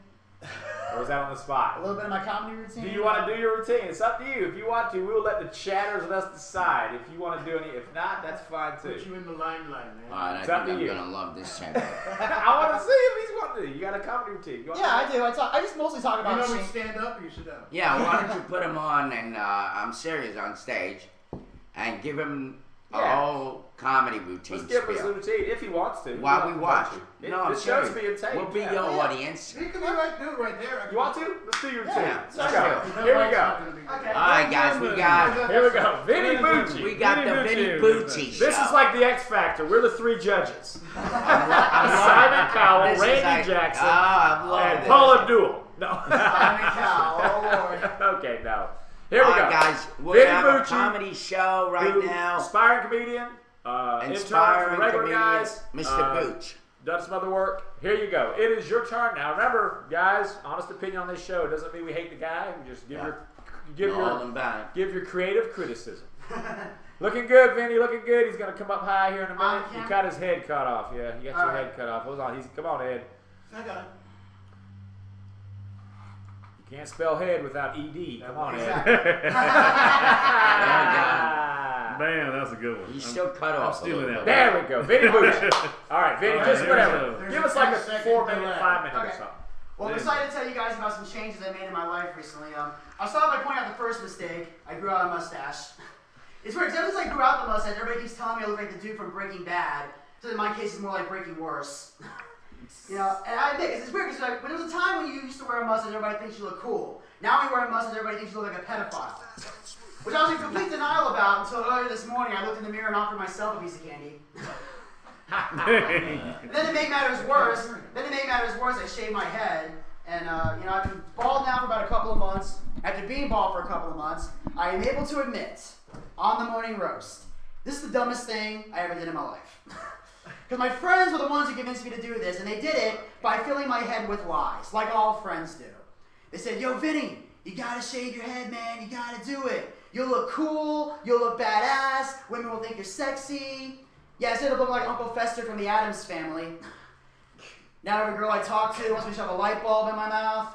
[SPEAKER 3] Or is that on the spot?
[SPEAKER 2] A little bit of my comedy routine.
[SPEAKER 3] Do you want to do your routine? It's up to you. If you want to, we'll let the chatters and us decide. If you want to do any, if not, that's fine too.
[SPEAKER 5] Put you in the limelight, man.
[SPEAKER 4] All right, I think I'm gonna love this segment.
[SPEAKER 3] I want to see if he's want to do. You got a comedy routine?
[SPEAKER 2] I do. I just mostly talk about.
[SPEAKER 5] You stand up or you sit down?
[SPEAKER 4] Yeah, why don't you put him on, and I'm serious, on stage, and give him a whole comedy routine.
[SPEAKER 3] Let's give him his routine if he wants to.
[SPEAKER 4] While we watch.
[SPEAKER 3] No, I'm serious. Being taped.
[SPEAKER 4] We'll be your audience.
[SPEAKER 5] You can do it right there.
[SPEAKER 3] You want to? Let's do your routine.
[SPEAKER 4] Yeah,
[SPEAKER 3] let's go. Here we go.
[SPEAKER 2] Okay.
[SPEAKER 4] All right, guys,
[SPEAKER 3] Here we go. Vinny Bucci.
[SPEAKER 4] We got the Vinny Bucci show.
[SPEAKER 3] This is like the X Factor. We're the three judges. Simon Cowell, Randy Jackson, and Paul Abdul. No.
[SPEAKER 2] Simon Cowell. Oh Lord.
[SPEAKER 3] Okay, now. Here we go.
[SPEAKER 4] Guys, we're
[SPEAKER 3] Vinny
[SPEAKER 4] having a
[SPEAKER 3] Bucci,
[SPEAKER 4] comedy show right now.
[SPEAKER 3] Aspiring comedian.
[SPEAKER 4] Inspiring
[SPEAKER 3] regular
[SPEAKER 4] comedian,
[SPEAKER 3] guys.
[SPEAKER 4] Mr. Booch.
[SPEAKER 3] Done some other work. Here you go. It is your turn now. Remember, guys, honest opinion on this show. It doesn't mean we hate the guy. We just give your creative criticism. Looking good, Vinny. Looking good. He's gonna come up high here in a minute. You got his head cut off. Yeah, you got your head cut off. Hold on. Come on, Ed.
[SPEAKER 2] I got it.
[SPEAKER 3] You can't spell head without ed. Come on,
[SPEAKER 2] Exactly.
[SPEAKER 1] Man, that's a good one.
[SPEAKER 4] You still cut off.
[SPEAKER 1] Stealing that.
[SPEAKER 3] There we go. Vinny Bucci. All right, Vinny, just
[SPEAKER 1] here
[SPEAKER 3] whatever.
[SPEAKER 1] we go.
[SPEAKER 3] Give us like a 4 minute,
[SPEAKER 5] delay.
[SPEAKER 3] 5 minute or
[SPEAKER 2] Okay.
[SPEAKER 3] something.
[SPEAKER 2] Well, I'm excited to tell you guys about some changes I made in my life recently. I'll start by pointing out the first mistake. I grew out a mustache. It's weird, because ever since I grew out the mustache, everybody keeps telling me I look like the dude from Breaking Bad. So in my case, it's more like Breaking Worse. And I admit, it's weird, because when there was a time when you used to wear a mustache, everybody thinks you look cool. Now when you wear a mustache, everybody thinks you look like a pedophile. Which I was in complete denial about until earlier this morning. I looked in the mirror and offered myself a piece of candy. And then to make matters worse, I shaved my head. And I've been bald now for about a couple of months. After being bald for a couple of months, I am able to admit, on the morning roast, this is the dumbest thing I ever did in my life. Because my friends were the ones who convinced me to do this, and they did it by filling my head with lies, like all friends do. They said, yo, Vinny, you gotta shave your head, man. You gotta do it. You'll look cool. You'll look badass. Women will think you're sexy. Yeah, I ended up looking like Uncle Fester from the Addams Family. Now every girl I talk to wants me to shove a light bulb in my mouth.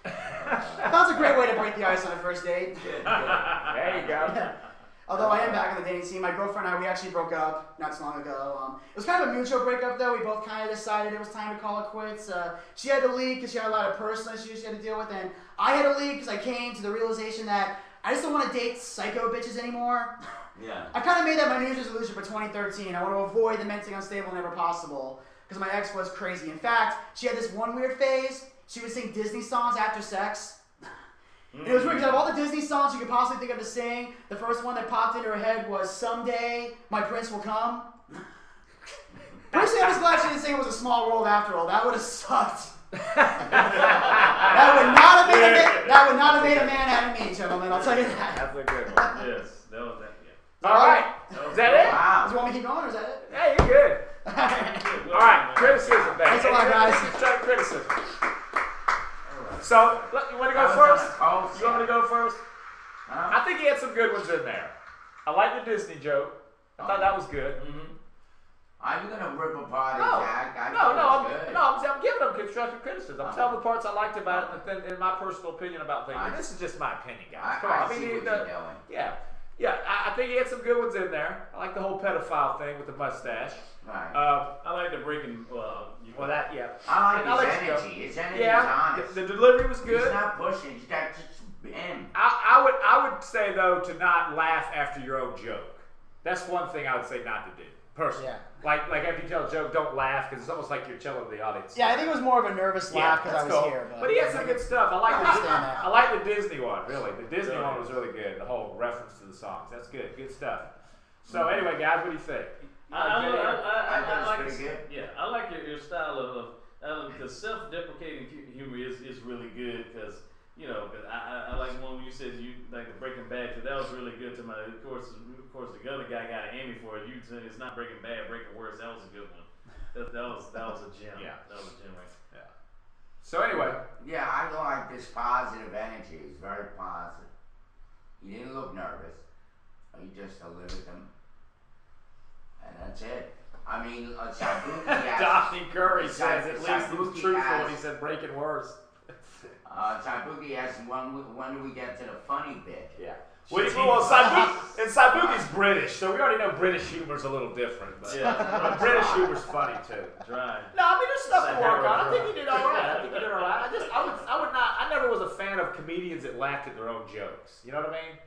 [SPEAKER 2] That's a great way to break the ice on a first date.
[SPEAKER 3] There you go.
[SPEAKER 2] Yeah. Although I am back in the dating scene, my girlfriend and I, we actually broke up not so long ago. It was kind of a mutual breakup, though. We both kind of decided it was time to call it quits. She had to leave because she had a lot of personal issues she had to deal with, and I had to leave because I came to the realization that I just don't want to date psycho bitches anymore.
[SPEAKER 4] Yeah.
[SPEAKER 2] I kind of made that my New Year's resolution for 2013. I want to avoid the mentally unstable whenever possible because my ex was crazy. In fact, she had this one weird phase. She would sing Disney songs after sex. And it was weird because out of all the Disney songs you could possibly think of to sing, the first one that popped into her head was Someday My Prince Will Come. Personally, I'm just glad she didn't sing It Was a Small World After All. That would have sucked. That would not have made a man out of me, gentlemen. I'll tell you that.
[SPEAKER 3] That's a good one.
[SPEAKER 1] Yes, that was that. Yeah.
[SPEAKER 3] All right.
[SPEAKER 1] That was
[SPEAKER 3] Is that it?
[SPEAKER 4] Wow.
[SPEAKER 2] Do you want me to keep going or is that it?
[SPEAKER 3] Hey, you're good. All right, criticism, man.
[SPEAKER 2] Thanks a lot, guys.
[SPEAKER 3] Criticism. So, you want to go first? You want me to go first? I think he had some good ones in there. I like the Disney joke. I thought that was good.
[SPEAKER 4] Are you gonna rip apart his act?
[SPEAKER 3] I'm giving him constructive criticism. I'm telling the parts I liked about it, and my personal opinion about things. And this is just my opinion, guys. Come on,
[SPEAKER 4] I see what you're doing.
[SPEAKER 3] Yeah. I think he had some good ones in there. I like the whole pedophile thing with the mustache.
[SPEAKER 4] Right.
[SPEAKER 1] I like the breaking.
[SPEAKER 4] I like his energy. His energy is honest.
[SPEAKER 3] The delivery was good.
[SPEAKER 4] He's not pushing. He's got just him.
[SPEAKER 3] I would say though to not laugh after your own joke. That's one thing I would say not to do. Personally.
[SPEAKER 2] Yeah.
[SPEAKER 3] Like after you tell a joke, don't laugh because it's almost like you're telling the audience.
[SPEAKER 2] Yeah, I think it was more of a nervous laugh because I was here.
[SPEAKER 3] But he had some good stuff. I like the Disney one, really. The Disney one was really good. The whole reference to the songs. That's good. Good stuff. So anyway, guys, what do you think?
[SPEAKER 1] I like pretty good. Yeah, I like your style of the self-deprecating humor is really good because I like one when you said you like the Breaking Bad too. That was really good to my. Of course, the other guy got an Emmy for it. You said it's not Breaking Bad, Breaking Worse. That was a good one. That was a gem.
[SPEAKER 3] Yeah,
[SPEAKER 1] that was a gem. Right?
[SPEAKER 3] Yeah. So anyway,
[SPEAKER 4] yeah, I like this positive energy. He's very positive. He didn't look nervous. He just delivered them, and that's it. I mean, Sabuki has...
[SPEAKER 3] Donnie Curry says at least he was truthful when he said Breaking Worse.
[SPEAKER 4] Sabuki asks, when do we get to the funny bit?
[SPEAKER 3] Yeah. Sabuki's British, so we already know British humor's a little different. But British humor's funny too.
[SPEAKER 1] Dry.
[SPEAKER 3] No, I mean there's stuff to work on. I think he did all right. I never was a fan of comedians that laughed at their own jokes. You know what I mean?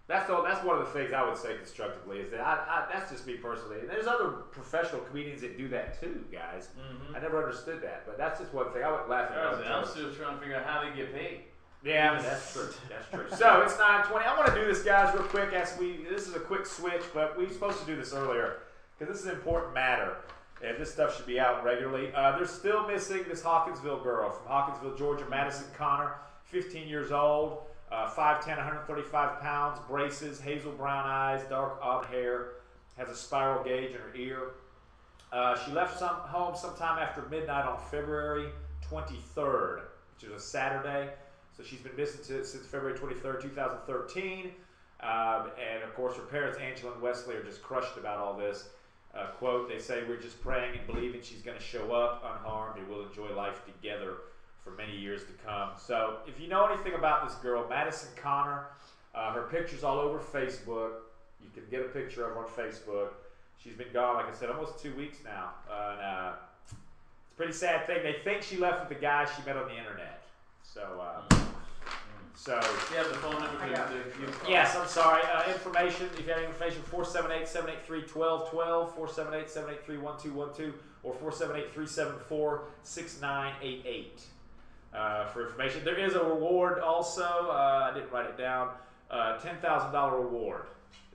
[SPEAKER 3] That's one of the things I would say constructively is that that's just me personally. And there's other professional comedians that do that too, guys. I never understood that, but that's just one thing. I wouldn't laugh at.
[SPEAKER 1] I'm still trying to figure out how they get paid.
[SPEAKER 3] Yeah, I mean, that's true. That's true. So it's 9:20. I want to do this, guys, real quick. This is a quick switch, but we were supposed to do this earlier because this is an important matter, and this stuff should be out regularly. They're still missing this Hawkinsville girl from Hawkinsville, Georgia, Madison Connor, 15 years old, 5'10", 135 pounds, braces, hazel brown eyes, dark auburn hair, has a spiral gauge in her ear. She left home sometime after midnight on February 23rd, which is a Saturday. So she's been missing since February 23rd, 2013. And of course, her parents, Angela and Wesley, are just crushed about all this. Quote, they say, "We're just praying and believing she's going to show up unharmed and we'll enjoy life together for many years to come." So if you know anything about this girl, Madison Connor, her picture's all over Facebook. You can get a picture of her on Facebook. She's been gone, like I said, almost 2 weeks now. And it's a pretty sad thing. They think she left with the guy she met on the internet. So,
[SPEAKER 1] you have the phone number.
[SPEAKER 3] Yes, I'm sorry. Information, if you have any information, 478-783-1212, 478-783-1212, or 478-374-6988 for information. There is a reward also. I didn't write it down. $10,000 reward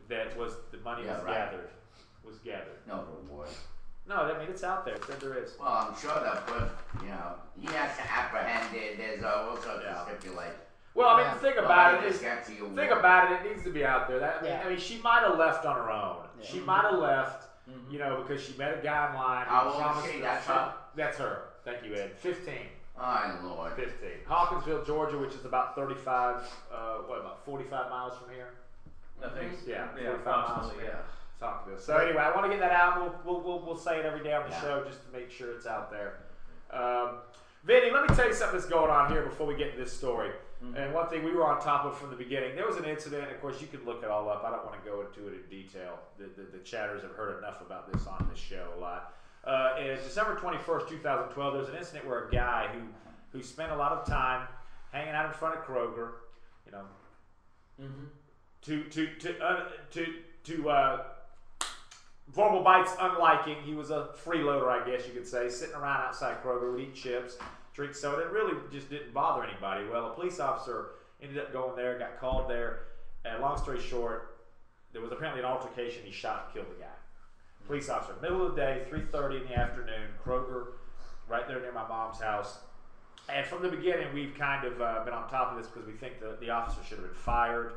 [SPEAKER 3] that was the money gathered.
[SPEAKER 4] No reward.
[SPEAKER 3] No, I mean, it's out there. It said there is.
[SPEAKER 4] Well, I'm sure that, but, he has to apprehend it. There's also to stipulate.
[SPEAKER 3] Well, I mean, the thing about it is, it needs to be out there. I mean, she might have left on her own. Yeah. She might have left, because she met a guy online.
[SPEAKER 4] How old is she? That's her?
[SPEAKER 3] That's her. Thank you, Ed. 15.
[SPEAKER 4] Oh, Lord.
[SPEAKER 3] 15. Hawkinsville, Georgia, which is about 45 miles from here?
[SPEAKER 1] I think.
[SPEAKER 3] Yeah, 45 miles from here. So anyway, I want to get that out. We'll say it every day on the show just to make sure it's out there. Vinny, let me tell you something that's going on here before we get to this story. And one thing we were on top of from the beginning, there was an incident. Of course, you can look it all up. I don't want to go into it in detail. The chatters have heard enough about this on this show a lot. In December 21st, 2012, there was an incident where a guy who spent a lot of time hanging out in front of Kroger, to Vorpal Bite's unliking. He was a freeloader, I guess you could say, sitting around outside Kroger, would eat chips, drink soda. It really just didn't bother anybody. Well, a police officer ended up going there, got called there, and long story short, there was apparently an altercation. He shot and killed the guy. Police officer, middle of the day, 3:30 in the afternoon, Kroger, right there near my mom's house. And from the beginning, we've kind of been on top of this because we think the officer should have been fired.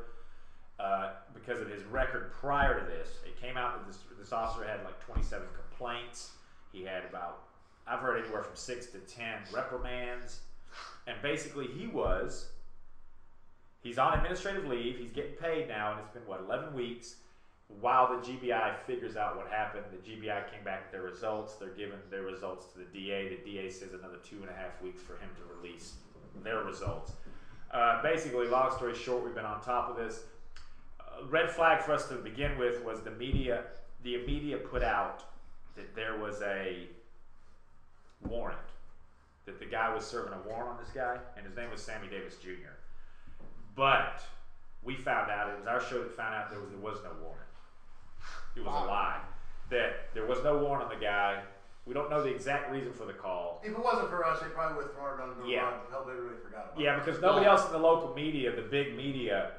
[SPEAKER 3] because of his record prior to this. It came out that this officer had like 27 complaints. He had about, I've heard anywhere from 6 to 10 reprimands. And basically he's on administrative leave. He's getting paid now, and it's been, 11 weeks. While the GBI figures out what happened, the GBI came back with their results. They're giving their results to the DA. The DA says another 2.5 weeks for him to release their results. Basically, long story short, we've been on top of this. Red flag for us to begin with was the media. The media put out that there was a warrant, that the guy was serving a warrant on this guy, and his name was Sammy Davis Jr. But we found out, it was our show that found out there was no warrant. It was a lie. That there was no warrant on the guy. We don't know the exact reason for the call.
[SPEAKER 5] If it wasn't for us, they probably would have thrown it under the rug. Hell, they really forgot about it.
[SPEAKER 3] Yeah, because nobody else in the local media, the big media,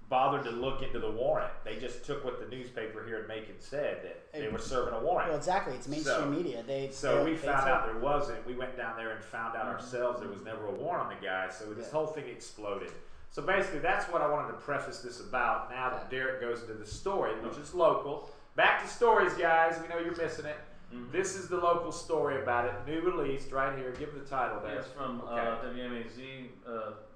[SPEAKER 3] bothered to look into the warrant. They just took what the newspaper here in Macon said, that they were serving a warrant.
[SPEAKER 2] Well, exactly. It's mainstream media.
[SPEAKER 3] We found out there wasn't. We went down there and found out ourselves there was never a warrant on the guy. So this whole thing exploded. So basically, that's what I wanted to preface this about. Now that Derek goes into the story, which is local. Back to stories, guys. We know you're missing it. This is the local story about it. New released right here. Give the title there.
[SPEAKER 1] It's from WMAZ,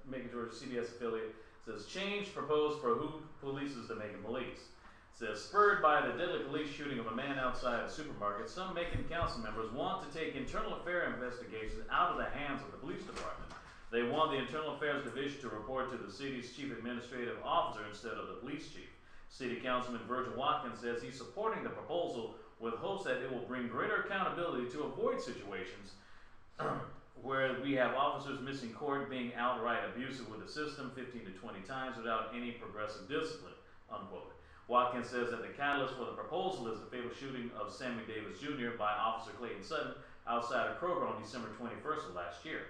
[SPEAKER 1] Macon, Georgia, CBS affiliate. It says, change proposed for who polices the Macon police. It says, spurred by the deadly police shooting of a man outside a supermarket, some Macon council members want to take internal affair investigations out of the hands of the police department. They want the Internal Affairs Division to report to the city's chief administrative officer instead of the police chief. City Councilman Virgil Watkins says he's supporting the proposal with hopes that it will bring greater accountability to avoid situations where we have officers missing court, being outright abusive with the system 15 to 20 times without any progressive discipline, unquote. Watkins says that the catalyst for the proposal is the fatal shooting of Sammy Davis Jr. by Officer Clayton Sutton outside of Kroger on December 21st of last year.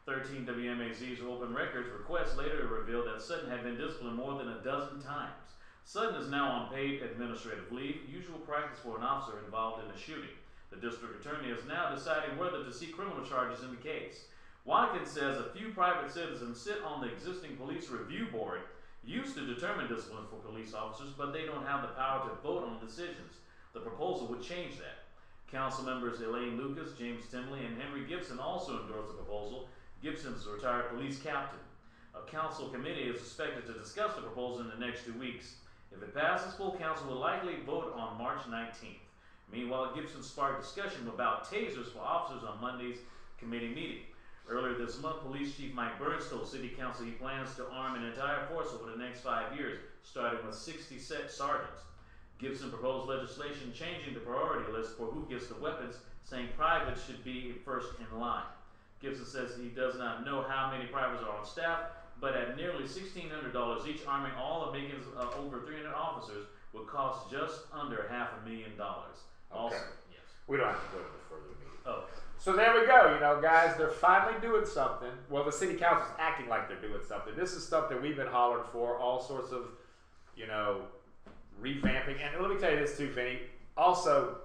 [SPEAKER 1] 13 WMAZ's Open Records request later revealed that Sutton had been disciplined more than a dozen times. Sutton is now on paid administrative leave, usual practice for an officer involved in a shooting. The district attorney is now deciding whether to seek criminal charges in the case. Watkins says a few private citizens sit on the existing police review board used to determine discipline for police officers, but they don't have the power to vote on decisions. The proposal would change that. Council members Elaine Lucas, James Timley, and Henry Gibson also endorsed the proposal. Gibson is a retired police captain. A council committee is expected to discuss the proposal in the next 2 weeks. If it passes, full council will likely vote on March 19th. Meanwhile, Gibson sparked discussion about tasers for officers on Monday's committee meeting. Earlier this month, Police Chief Mike Burns told City Council he plans to arm an entire force over the next 5 years, starting with 66 sergeants. Gibson proposed legislation changing the priority list for who gets the weapons, saying privates should be first in line. Gibson says he does not know how many privates are on staff, but at nearly $1,600 each, arming all of Macon's over 300 officers would cost just under $500,000. Also, yes.
[SPEAKER 3] We don't have to go to the further meeting.
[SPEAKER 1] Oh.
[SPEAKER 3] So there we go. You know, guys, they're finally doing something. Well, the city council's acting like they're doing something. This is stuff that we've been hollering for, all sorts of, you know, revamping. And let me tell you this too, Vinny. Also,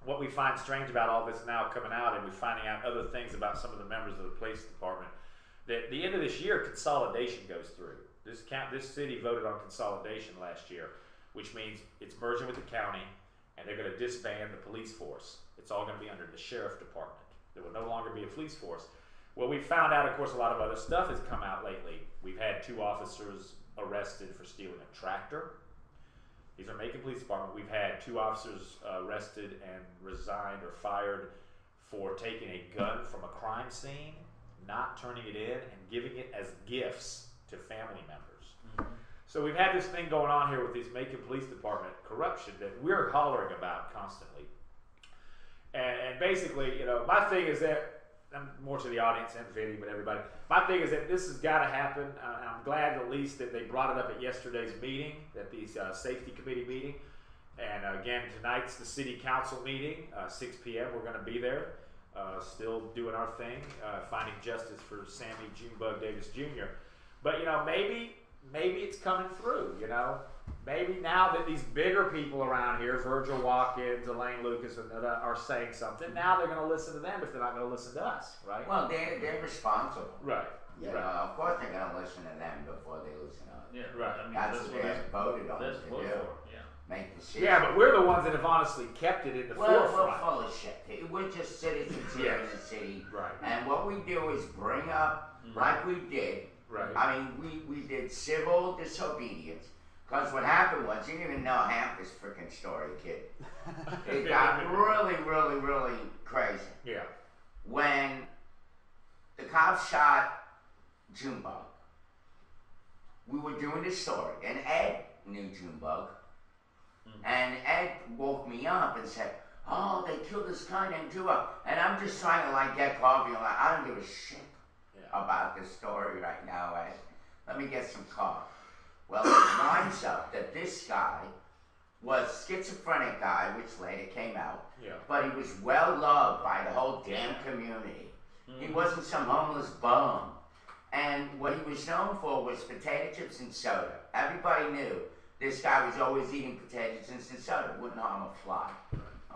[SPEAKER 3] what we find strange about all this now coming out, and we're finding out other things about some of the members of the police department, that at the end of this year, consolidation goes through. This city voted on consolidation last year, which means it's merging with the county, and they're going to disband the police force. It's all going to be under the sheriff department. There will no longer be a police force. Well, we found out, of course, a lot of other stuff has come out lately. We've had 2 officers arrested for stealing a tractor. These are Macon Police Department. We've had 2 officers arrested and resigned or fired for taking a gun from a crime scene, not turning it in, and giving it as gifts to family members. So we've had this thing going on here with this Macon Police Department corruption that we're hollering about constantly. And basically, you know, my thing is that, I'm more to the audience and Vinny, but everybody, my thing is that this has got to happen. I'm glad at least that they brought it up at yesterday's meeting, at the safety committee meeting. And again, tonight's the city council meeting, 6 p.m. We're going to be there, still doing our thing, finding justice for Sammy Junebug Davis Jr. But, you know, maybe it's coming through, you know. Maybe now that these bigger people around here, Virgil Watkins, Elaine Lucas, and are saying something, now they're going to listen to them if they're not going to listen to us, right?
[SPEAKER 4] Well, they're responsible.
[SPEAKER 3] Right.
[SPEAKER 4] You know, of course they're gonna listen to them before they listen to us.
[SPEAKER 1] Yeah, right. I mean,
[SPEAKER 4] That's what they voted on
[SPEAKER 1] that's
[SPEAKER 4] to
[SPEAKER 1] what
[SPEAKER 4] do.
[SPEAKER 1] for. Yeah.
[SPEAKER 4] Make the shit.
[SPEAKER 3] Yeah, but we're the ones that have honestly kept it in the
[SPEAKER 4] We're
[SPEAKER 3] forefront.
[SPEAKER 4] full of shit. We're just citizens here in the city.
[SPEAKER 3] Right.
[SPEAKER 4] And what we do is bring up, like we did.
[SPEAKER 3] Right.
[SPEAKER 4] I mean, we did civil disobedience. Because what happened was, you didn't even know half this freaking story, kid. It got really, really, really crazy.
[SPEAKER 3] Yeah.
[SPEAKER 4] When the cops shot Junebug, we were doing this story, and Ed knew Junebug. And Ed woke me up and said, oh, they killed this guy named Junebug. And I'm just trying to like get coffee. I'm like, I don't give a shit about this story right now, Ed. Let me get some coffee. Well, it winds up that this guy was schizophrenic guy, which later came out.
[SPEAKER 3] Yeah.
[SPEAKER 4] But he was well loved by the whole damn community. He wasn't some homeless bum. And what he was known for was potato chips and soda. Everybody knew this guy was always eating potato chips and soda. Wouldn't harm a fly.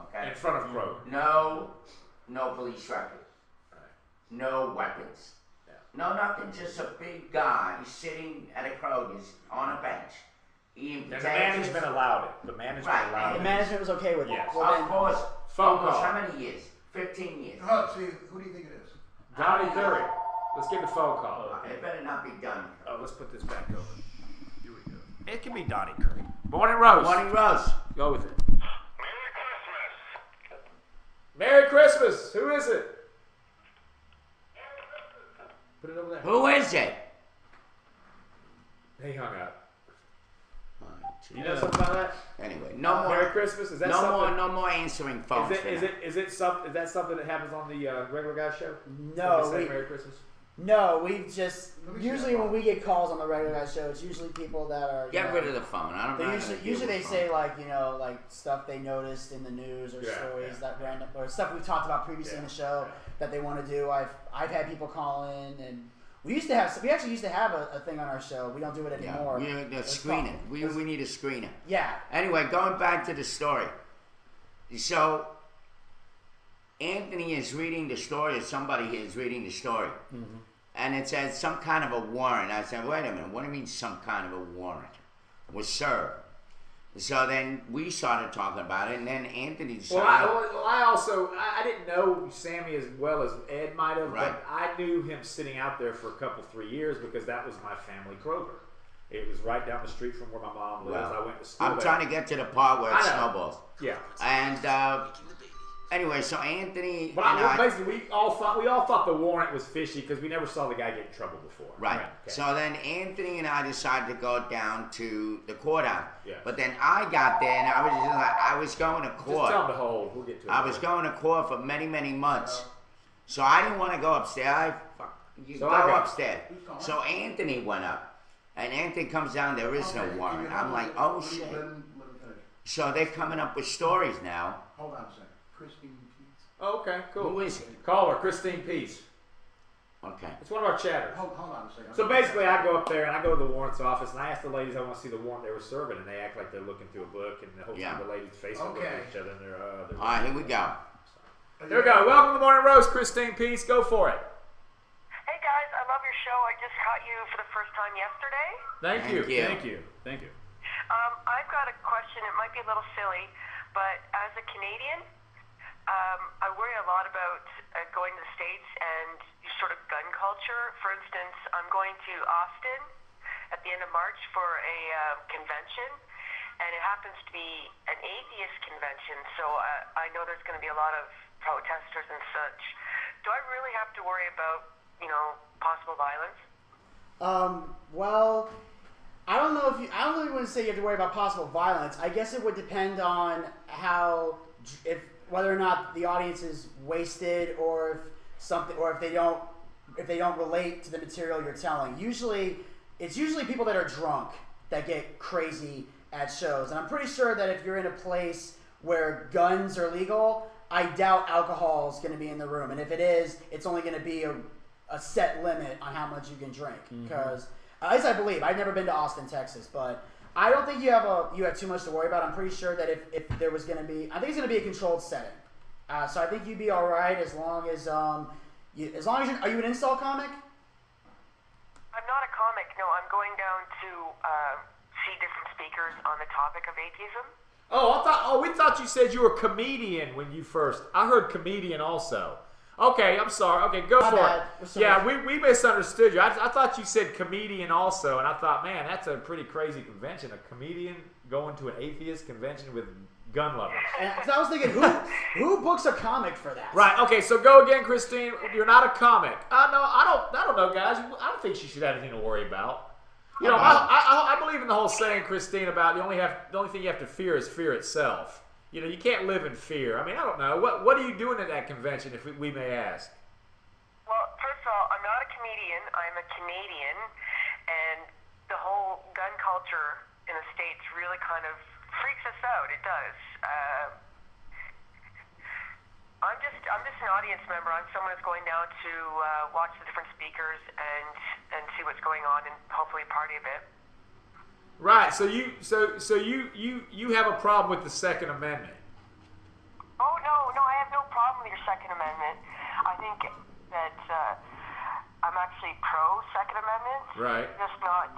[SPEAKER 4] Okay.
[SPEAKER 3] In front of Kroger.
[SPEAKER 4] No police record. No weapons. No nothing. Just a big guy sitting at a Kroger's on a bench eating
[SPEAKER 3] And
[SPEAKER 4] potatoes.
[SPEAKER 3] the management allowed it. The management allowed it.
[SPEAKER 2] The management was okay with it.
[SPEAKER 3] Yes.
[SPEAKER 2] Well,
[SPEAKER 4] Of course.
[SPEAKER 3] Phone call.
[SPEAKER 4] How many years? 15 years.
[SPEAKER 5] Oh, see, who do you think it is?
[SPEAKER 3] Donnie Curry. Let's get the phone call.
[SPEAKER 4] It better not be done.
[SPEAKER 3] Oh, let's put this back over. Here we go. It can be Donnie Curry. Morning, Rose.
[SPEAKER 4] Morning, Rose.
[SPEAKER 3] Go with it. Merry Christmas. Who is it? Put it over there.
[SPEAKER 4] Who is it?
[SPEAKER 3] He hung up. You
[SPEAKER 1] Yeah.
[SPEAKER 3] know something about that?
[SPEAKER 4] Anyway, no more.
[SPEAKER 3] Merry Christmas. Is that something?
[SPEAKER 4] No more answering phones.
[SPEAKER 3] Is that something that happens on the regular guy show?
[SPEAKER 2] No,
[SPEAKER 3] Somebody say
[SPEAKER 2] we-
[SPEAKER 3] Merry Christmas.
[SPEAKER 2] No, we just usually when we get calls on the regular guy show, it's usually people that are
[SPEAKER 4] Get rid of the phone. I don't
[SPEAKER 2] They
[SPEAKER 4] know.
[SPEAKER 2] usually they say like like stuff they noticed in the news or stories that random or stuff we've talked about previously in the show that they want to do. I've had people call in and we actually used to have a thing on our show. We don't do it anymore.
[SPEAKER 4] Yeah, we screen it. We need a screener.
[SPEAKER 2] Yeah.
[SPEAKER 4] Anyway, going back to the story. So Anthony is reading the story, or somebody is reading the story. And it says some kind of a warrant. I said, wait a minute, what do you mean some kind of a warrant was served? So then we started talking about it, and then Anthony decided...
[SPEAKER 3] I didn't know Sammy as well as Ed might have, but I knew him sitting out there for a couple, 3 years because that was my family Kroger. It was right down the street from where my mom lives. I went to school
[SPEAKER 4] I'm
[SPEAKER 3] there.
[SPEAKER 4] trying to get to the part where it snowballs.
[SPEAKER 3] Yeah.
[SPEAKER 4] And anyway, so Anthony...
[SPEAKER 3] But basically, we all thought the warrant was fishy because we never saw the guy get in trouble before.
[SPEAKER 4] Right.
[SPEAKER 3] Okay.
[SPEAKER 4] So then Anthony and I decided to go down to the courthouse.
[SPEAKER 3] Yeah.
[SPEAKER 4] But then I got there and I was going to court.
[SPEAKER 3] Just tell him to hold. We'll get to it.
[SPEAKER 4] I was going to court for many, many months. So I didn't want to go upstairs. Go upstairs. So Anthony went up. And Anthony comes down, there is no warrant. I'm like, oh shit.
[SPEAKER 5] Let him finish.
[SPEAKER 4] So they're coming up with stories now.
[SPEAKER 5] Hold on a second. Christine Peets.
[SPEAKER 3] Oh, okay, cool.
[SPEAKER 4] Who is it?
[SPEAKER 3] Call her, Christine Peace.
[SPEAKER 4] Okay.
[SPEAKER 3] It's one of our chatters.
[SPEAKER 5] Hold on a second.
[SPEAKER 3] So basically, I go up there and I go to the warrant's office and I ask the ladies I want to see the warrant they were serving, and they act like they're looking through a book, and the whole time the ladies Facebook look at each other and they're
[SPEAKER 4] All right, here we go.
[SPEAKER 3] There we go. Welcome to the Morning Roast, Christine Peace. Go for it.
[SPEAKER 12] Hey guys, I love your show. I just caught you for the first time yesterday.
[SPEAKER 3] Thank you.
[SPEAKER 1] Thank you.
[SPEAKER 12] I've got a question. It might be a little silly, but as a Canadian, I worry a lot about going to the States and sort of gun culture. For instance, I'm going to Austin at the end of March for a convention, and it happens to be an atheist convention, so I know there's going to be a lot of protesters and such. Do I really have to worry about, possible violence?
[SPEAKER 2] Well, I don't really want to say you have to worry about possible violence. I guess it would depend on whether or not the audience is wasted or if they don't relate to the material you're telling. It's usually people that are drunk that get crazy at shows. And I'm pretty sure that if you're in a place where guns are legal, I doubt alcohol is going to be in the room. And if it is, it's only going to be a set limit on how much you can drink. Because, at least I believe, I've never been to Austin, Texas, but I don't think you have too much to worry about. I'm pretty sure that if there was going to be, I think it's going to be a controlled setting. So I think you'd be all right as long as are you an install comic?
[SPEAKER 12] I'm not a comic. No, I'm going down to see different speakers on the topic of atheism.
[SPEAKER 3] Oh, we thought you said you were a comedian when you first. I heard comedian also. Okay, I'm sorry. Okay, go for it. Yeah, we misunderstood you. I thought you said comedian also, and I thought, man, that's a pretty crazy convention. A comedian going to an atheist convention with gun lovers.
[SPEAKER 2] Because I was thinking, who books a comic for that?
[SPEAKER 3] Right. Okay. So go again, Christine. You're not a comic. No, I don't know, guys. I don't think she should have anything to worry about. You know, I believe in the whole saying, Christine, about the only thing you have to fear is fear itself. You know, you can't live in fear. I mean, I don't know. What are you doing at that convention, if we may ask?
[SPEAKER 12] Well, first of all, I'm not a comedian. I'm a Canadian, and the whole gun culture in the States really kind of freaks us out. It does. I'm just an audience member. I'm someone who's going down to watch the different speakers and see what's going on and hopefully party a bit.
[SPEAKER 3] Right. So you have a problem with the Second Amendment?
[SPEAKER 12] Oh no, I have no problem with your Second Amendment. I think that I'm actually pro Second Amendment.
[SPEAKER 3] Right.
[SPEAKER 12] Just not.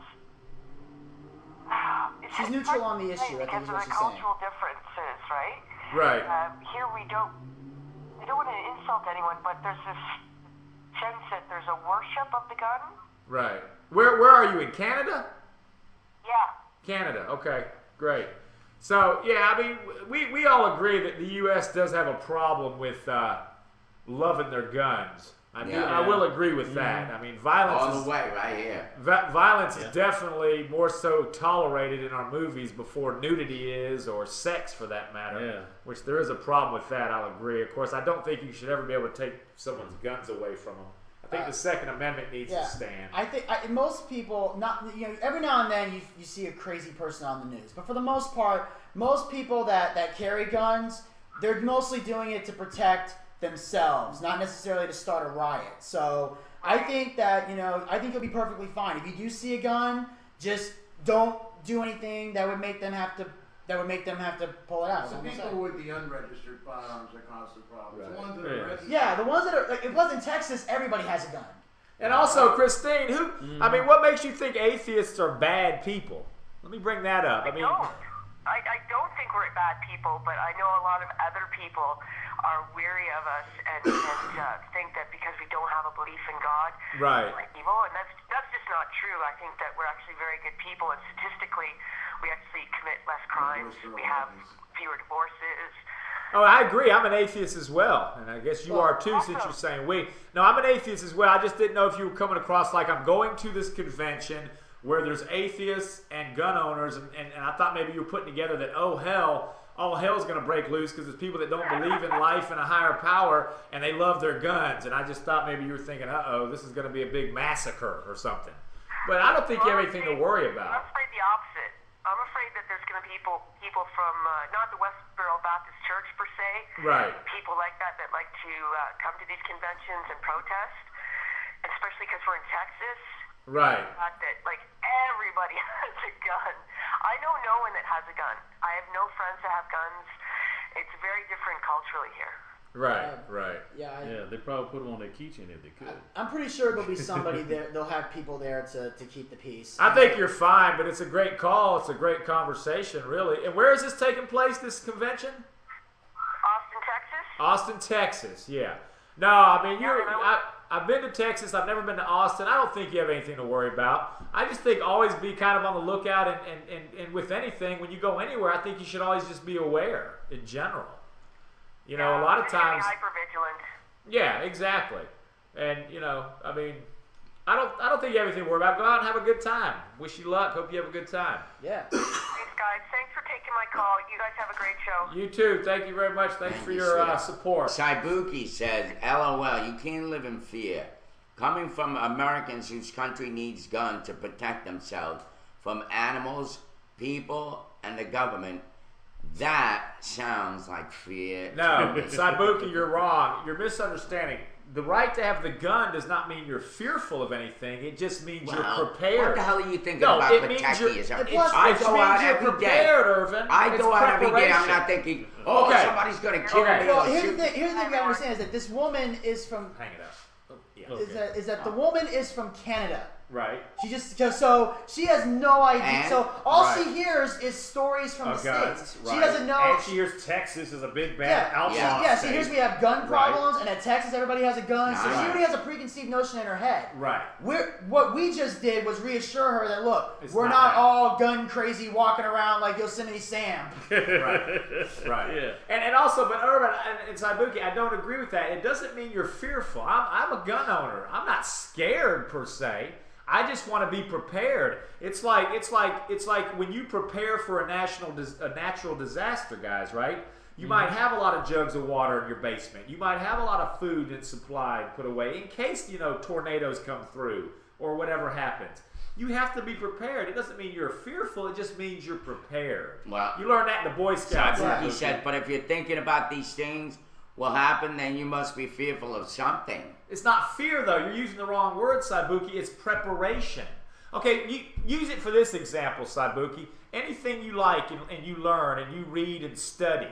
[SPEAKER 2] She's neutral on the issue, I think
[SPEAKER 12] because
[SPEAKER 2] is
[SPEAKER 12] of
[SPEAKER 2] what
[SPEAKER 12] the
[SPEAKER 2] she's saying.
[SPEAKER 12] cultural differences, right?
[SPEAKER 3] Right.
[SPEAKER 12] Here we don't want to insult anyone, but there's this sense that there's a worship of the gun.
[SPEAKER 3] Right. Where are you, in Canada?
[SPEAKER 12] Yeah.
[SPEAKER 3] Canada. Okay. Great. So yeah, I mean, we all agree that the U.S. does have a problem with loving their guns. I will agree with that. I mean, violence
[SPEAKER 4] all the way right here.
[SPEAKER 3] Violence is definitely more so tolerated in our movies before nudity is, or sex for that matter.
[SPEAKER 1] Yeah.
[SPEAKER 3] Which there is a problem with that. I'll agree. Of course, I don't think you should ever be able to take someone's guns away from them. I think the Second Amendment needs to stand.
[SPEAKER 2] I think most people, every now and then you see a crazy person on the news, but for the most part, most people that carry guns, they're mostly doing it to protect themselves, not necessarily to start a riot. So I think that I think you'll be perfectly fine if you do see a gun. Just don't do anything that would make them have to pull it out.
[SPEAKER 5] Some people with the unregistered firearms that cause the problem.
[SPEAKER 3] Right.
[SPEAKER 5] The ones that are registered.
[SPEAKER 2] Yeah, the ones that are like, it was in Texas. Everybody has a gun.
[SPEAKER 3] And also, Christine, I mean, what makes you think atheists are bad people? Let me bring that up. I
[SPEAKER 12] don't think we're bad people, but I know a lot of other people are weary of us and think that because we don't have a belief in God,
[SPEAKER 3] right,
[SPEAKER 12] we're evil, and that's just not true. I think that we're actually very good people, and statistically, we actually commit less crimes. We have fewer divorces.
[SPEAKER 3] Oh, I agree. I'm an atheist as well, and I guess you are too, since you're saying we. No, I'm an atheist as well. I just didn't know if you were coming across like I'm going to this convention where there's atheists and gun owners, and I thought maybe you were putting together that, all hell's going to break loose because there's people that don't believe in life and a higher power, and they love their guns. And I just thought maybe you were thinking, this is going to be a big massacre or something. But I don't think you have anything to worry about.
[SPEAKER 12] I'm afraid the opposite. I'm afraid that there's going to be people from, not the Westboro Baptist Church per se,
[SPEAKER 3] right?
[SPEAKER 12] People like that like to come to these conventions and protest, especially because we're in Texas.
[SPEAKER 3] Right.
[SPEAKER 12] That like everybody has a gun. I know no one that has a gun. I have no friends that have guns. It's very different culturally here.
[SPEAKER 3] Right.
[SPEAKER 2] Yeah,
[SPEAKER 1] they probably put them on their keychain if they could.
[SPEAKER 2] I'm pretty sure there'll be somebody there. They'll have people there to keep the peace.
[SPEAKER 3] I think you're fine, but it's a great call. It's a great conversation, really. And where is this taking place, this convention?
[SPEAKER 12] Austin, Texas.
[SPEAKER 3] Austin, Texas, yeah. No, I mean, I've been to Texas. I've never been to Austin. I don't think you have anything to worry about. I just think always be kind of on the lookout, and with anything, when you go anywhere, I think you should always just be aware in general. A lot of times.
[SPEAKER 12] Hyper-vigilant.
[SPEAKER 3] Yeah, exactly. And I mean, I don't think you have anything to worry about. Go out and have a good time. Wish you luck. Hope you have a good time.
[SPEAKER 2] Yeah.
[SPEAKER 12] Thanks, guys. Thanks for taking my call. You guys have a great show.
[SPEAKER 3] You too. Thank you very much. Thanks for your support.
[SPEAKER 4] Saibuki says, LOL, you can't live in fear. Coming from Americans whose country needs guns to protect themselves from animals, people, and the government, that sounds like fear.
[SPEAKER 3] No, Saibuki, you're wrong. You're misunderstanding. The right to have the gun does not mean you're fearful of anything. It just means you're prepared.
[SPEAKER 4] What the hell are you thinking about protecting yourself? I go out every day.
[SPEAKER 3] Irvin.
[SPEAKER 4] I go out every day. I'm not thinking, somebody's going to kill me.
[SPEAKER 2] Well, here's the thing you gotta understand is that this woman is from.
[SPEAKER 3] Hang it up.
[SPEAKER 2] Is that the woman is from Canada,
[SPEAKER 3] Right.
[SPEAKER 2] She just so she has no idea.
[SPEAKER 4] And-
[SPEAKER 2] so all
[SPEAKER 3] Right.
[SPEAKER 2] she hears is stories from the
[SPEAKER 3] guns,
[SPEAKER 2] States.
[SPEAKER 3] right.
[SPEAKER 2] She doesn't know.
[SPEAKER 3] And she hears Texas is a big bad outlaw
[SPEAKER 2] Yeah,
[SPEAKER 3] state.
[SPEAKER 2] she hears we have gun problems, and at Texas everybody has a gun. So she
[SPEAKER 4] Right.
[SPEAKER 2] already has a preconceived notion in her head.
[SPEAKER 3] Right.
[SPEAKER 2] What we just did was reassure her that look,
[SPEAKER 3] It's
[SPEAKER 2] we're
[SPEAKER 3] not
[SPEAKER 2] not
[SPEAKER 3] that.
[SPEAKER 2] all gun crazy walking around like Yosemite Sam.
[SPEAKER 3] Right.
[SPEAKER 1] Yeah.
[SPEAKER 3] And also, but Urban and Saibuki, I don't agree with that. It doesn't mean you're fearful. I'm a gun owner. I'm not scared per se. I just want to be prepared. It's like when you prepare for a natural disaster, guys. Right? You might have a lot of jugs of water in your basement. You might have a lot of food and supply put away in case tornadoes come through or whatever happens. You have to be prepared. It doesn't mean you're fearful. It just means you're prepared.
[SPEAKER 4] Well,
[SPEAKER 3] you learn that in the Boy Scouts.
[SPEAKER 4] He said, but if you're thinking about these things will happen, then you must be fearful of something.
[SPEAKER 3] It's not fear, though. You're using the wrong word, Saibuki. It's preparation. Okay, use it for this example, Saibuki. Anything you like and you learn and you read and study,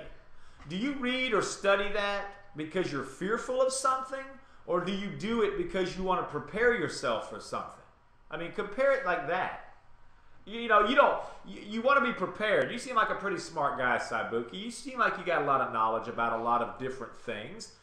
[SPEAKER 3] do you read or study that because you're fearful of something, or do you do it because you want to prepare yourself for something? I mean, compare it like that. You want to be prepared. You seem like a pretty smart guy, Saibuki. You seem like you got a lot of knowledge about a lot of different things.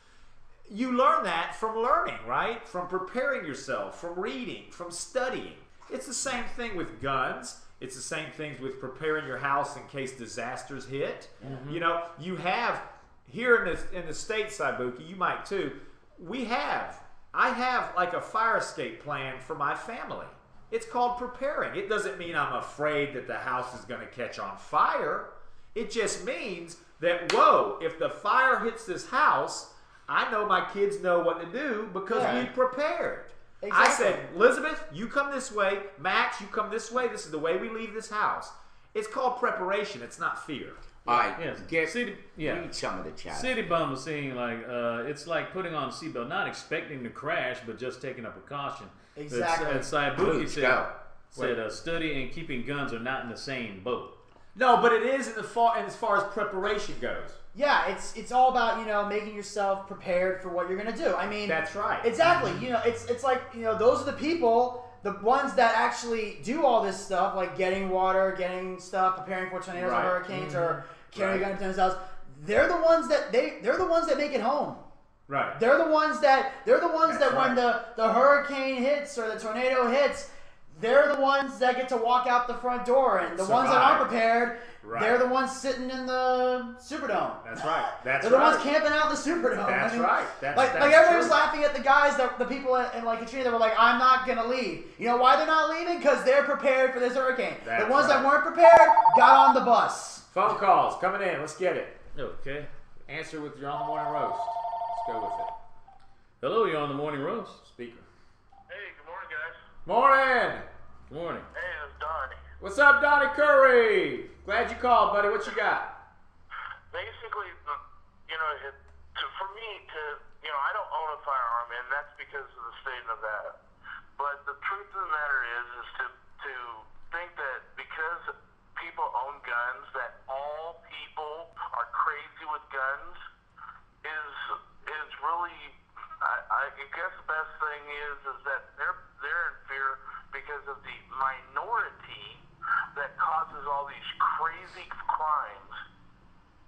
[SPEAKER 3] You learn that from learning, right? From preparing yourself, from reading, from studying. It's the same thing with guns. It's the same thing with preparing your house in case disasters hit. Mm-hmm. You have, here in the States, Saibuki, you might too, I have like a fire escape plan for my family. It's called preparing. It doesn't mean I'm afraid that the house is going to catch on fire. It just means that, whoa, if the fire hits this house, I know my kids know what to do because we prepared. Exactly. I said, Elizabeth, you come this way. Max, you come this way. This is the way we leave this house. It's called preparation. It's not fear.
[SPEAKER 4] All right,
[SPEAKER 1] yes.
[SPEAKER 4] read some of the chat.
[SPEAKER 1] City Bum was saying it's like putting on a seatbelt, not expecting to crash, but just taking a precaution.
[SPEAKER 2] Exactly.
[SPEAKER 1] And Saibuki said study and keeping guns are not in the same boat.
[SPEAKER 3] No, but it is as far as preparation goes.
[SPEAKER 2] Yeah, it's all about making yourself prepared for what you're gonna do. I mean,
[SPEAKER 3] that's right.
[SPEAKER 2] Exactly. It's like those are the people. The ones that actually do all this stuff, like getting water, getting stuff, preparing for tornadoes or hurricanes, or carrying a gun to themselves, they're the ones that make it home.
[SPEAKER 3] Right.
[SPEAKER 2] They're the ones that
[SPEAKER 3] That's
[SPEAKER 2] when the hurricane hits or the tornado hits, they're the ones that get to walk out the front door, and the ones that aren't prepared, they're the ones sitting in the Superdome.
[SPEAKER 3] That's right.
[SPEAKER 2] They're the ones camping out in the Superdome.
[SPEAKER 3] That's right.
[SPEAKER 2] Like everybody was laughing at the guys, the people in like Katrina that were like, "I'm not gonna leave." You know why they're not leaving? Because they're prepared for this hurricane. The ones that weren't prepared got on the bus.
[SPEAKER 3] Phone calls coming in. Let's get it.
[SPEAKER 1] Okay.
[SPEAKER 3] Answer with your on the morning roast. Let's go with it.
[SPEAKER 1] Hello, you're on the morning roast.
[SPEAKER 3] Speaker.
[SPEAKER 13] Hey, good morning, guys.
[SPEAKER 3] Morning.
[SPEAKER 1] Good morning.
[SPEAKER 13] Hey, it's Donnie.
[SPEAKER 3] What's up, Donnie Curry? Glad you called, buddy. What you got?
[SPEAKER 13] Basically, for me, I don't own a firearm, and that's because of the state of Nevada. But the truth of the matter is to think that because people own guns, that all people are crazy with guns is really. I guess the best thing is that they're in fear because of the minority that causes all these crazy crimes.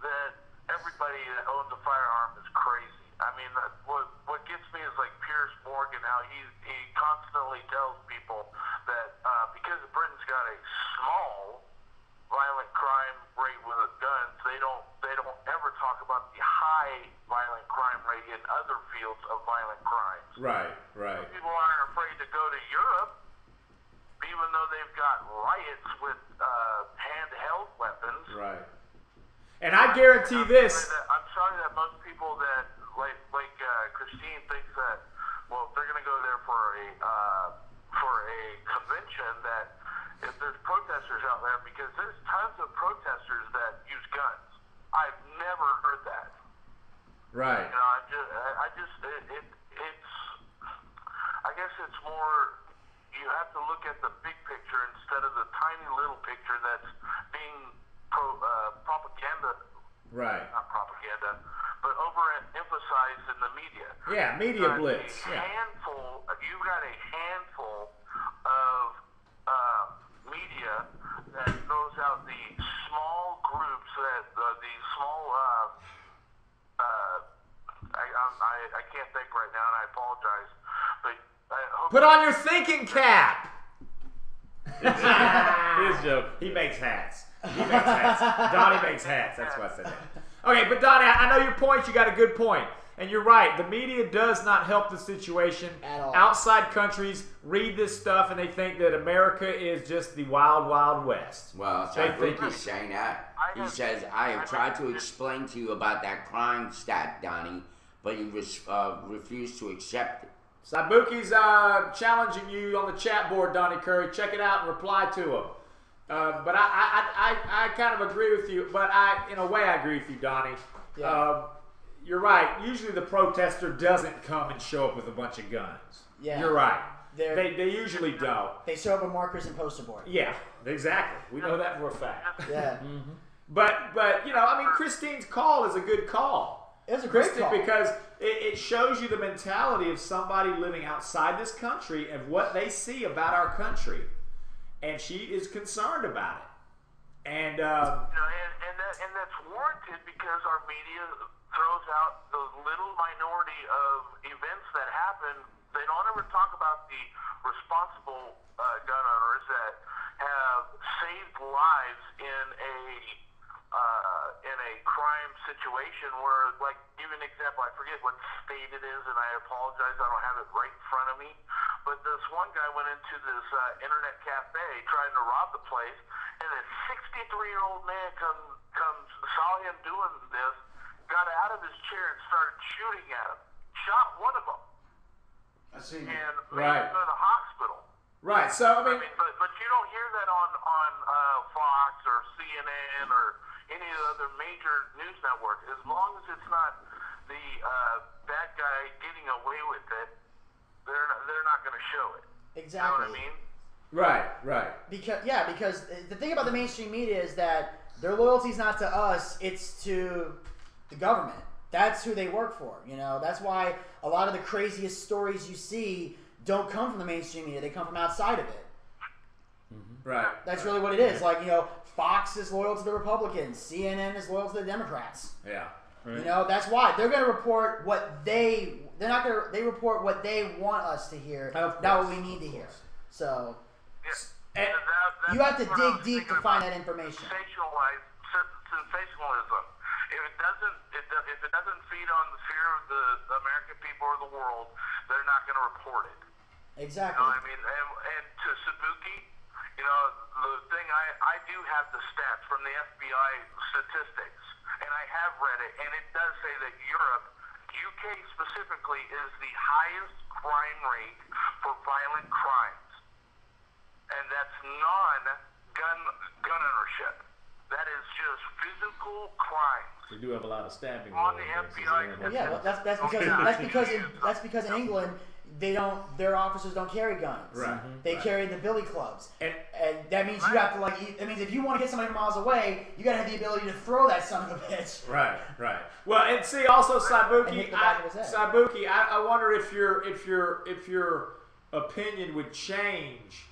[SPEAKER 13] That everybody that owns a firearm is crazy. I mean, what gets me is like Piers Morgan, how he constantly tells people that because Britain's got a small violent crime rate with guns, they don't ever talk about the high violent crime rate in other fields of violent crimes.
[SPEAKER 3] Right.
[SPEAKER 13] People aren't afraid to go to Europe, even though they've got riots with handheld weapons.
[SPEAKER 3] Right. And I guarantee this.
[SPEAKER 13] I'm sorry that most people that like Christine thinks that if they're going to go there for a convention, that if there's protesters out there, because there's tons of protesters that use guns. I've never heard that.
[SPEAKER 3] Right.
[SPEAKER 13] I guess it's more, you have to look at the big picture instead of the tiny little picture that's being propaganda.
[SPEAKER 3] Right.
[SPEAKER 13] Not propaganda, but overemphasized in the media.
[SPEAKER 3] Yeah, media blitz.
[SPEAKER 13] You've got a handful of
[SPEAKER 3] Put on your thinking cap.
[SPEAKER 1] His joke.
[SPEAKER 3] He makes hats. Donnie makes hats. That's why I said that. Okay, but Donnie, I know your point. You got a good point. And you're right. The media does not help the situation.
[SPEAKER 2] At all.
[SPEAKER 3] Outside countries read this stuff and they think that America is just the wild, wild west.
[SPEAKER 4] Well, Sabuki's saying that. He says, I have tried to explain to you about that crime stat, Donnie, but you refuse to accept it.
[SPEAKER 3] Sabuki's challenging you on the chat board, Donnie Curry. Check it out and reply to him. But I kind of agree with you. But in a way, I agree with you, Donnie.
[SPEAKER 2] Yeah.
[SPEAKER 3] You're right. Usually the protester doesn't come and show up with a bunch of guns.
[SPEAKER 2] Yeah.
[SPEAKER 3] You're right. They usually don't.
[SPEAKER 2] They show up with markers and poster board.
[SPEAKER 3] Yeah, exactly. We know that for a fact.
[SPEAKER 2] Yeah.
[SPEAKER 3] Mm-hmm. But you know, I mean, Christine's call is a good call.
[SPEAKER 2] It was a great call.
[SPEAKER 3] Because it shows you the mentality of somebody living outside this country and what they see about our country, and she is concerned about it. And
[SPEAKER 13] and that's warranted because our media throws out the little minority of events that happen. They don't ever talk about the responsible gun owners that have saved lives in a crime situation where, like, give an example, I forget what state it is, and I apologize, I don't have it right in front of me, but this one guy went into this internet cafe trying to rob the place, and a 63-year-old man saw him doing this, got out of his chair and started shooting at him, shot one of them, and made him go to the hospital.
[SPEAKER 3] Right, so I mean,
[SPEAKER 13] but you don't hear that on Fox or CNN or any of the other major news networks. As long as it's not the bad guy getting away with it, they're not going to show it.
[SPEAKER 2] Exactly.
[SPEAKER 13] You know what I mean?
[SPEAKER 3] Right.
[SPEAKER 2] Because the thing about the mainstream media is that their loyalty is not to us; it's to the government. That's who they work for. You know, that's why a lot of the craziest stories you see don't come from the mainstream media. They come from outside of it.
[SPEAKER 3] Mm-hmm. Right.
[SPEAKER 2] That's really what it is. Like, you know, Fox is loyal to the Republicans. CNN is loyal to the Democrats.
[SPEAKER 3] Yeah.
[SPEAKER 2] Right. You know, that's why they're going to report what they report what they want us to hear, not what we need to hear. So
[SPEAKER 13] and
[SPEAKER 2] you have to dig deep to find that information.
[SPEAKER 13] Sensationalism. If it doesn't feed on the fear of the American people or the world, they're not going to report it.
[SPEAKER 2] Exactly.
[SPEAKER 13] You know what I mean? And to Sabuki, you know, the thing I do have the stats from the FBI statistics, and I have read it, and it does say that Europe, UK specifically, is the highest crime rate for violent crimes, and that's non-gun ownership. That is just physical crimes.
[SPEAKER 1] We do have a lot of stabbing.
[SPEAKER 13] On the FBI.
[SPEAKER 2] Well, yeah, that's because in England their officers don't carry guns.
[SPEAKER 3] Right.
[SPEAKER 2] They carry the billy clubs, and that means you have to that means if you want to get somebody miles away, you got to have the ability to throw that son of a bitch.
[SPEAKER 3] Right. Well, and see also Sabuki, I wonder if your opinion would change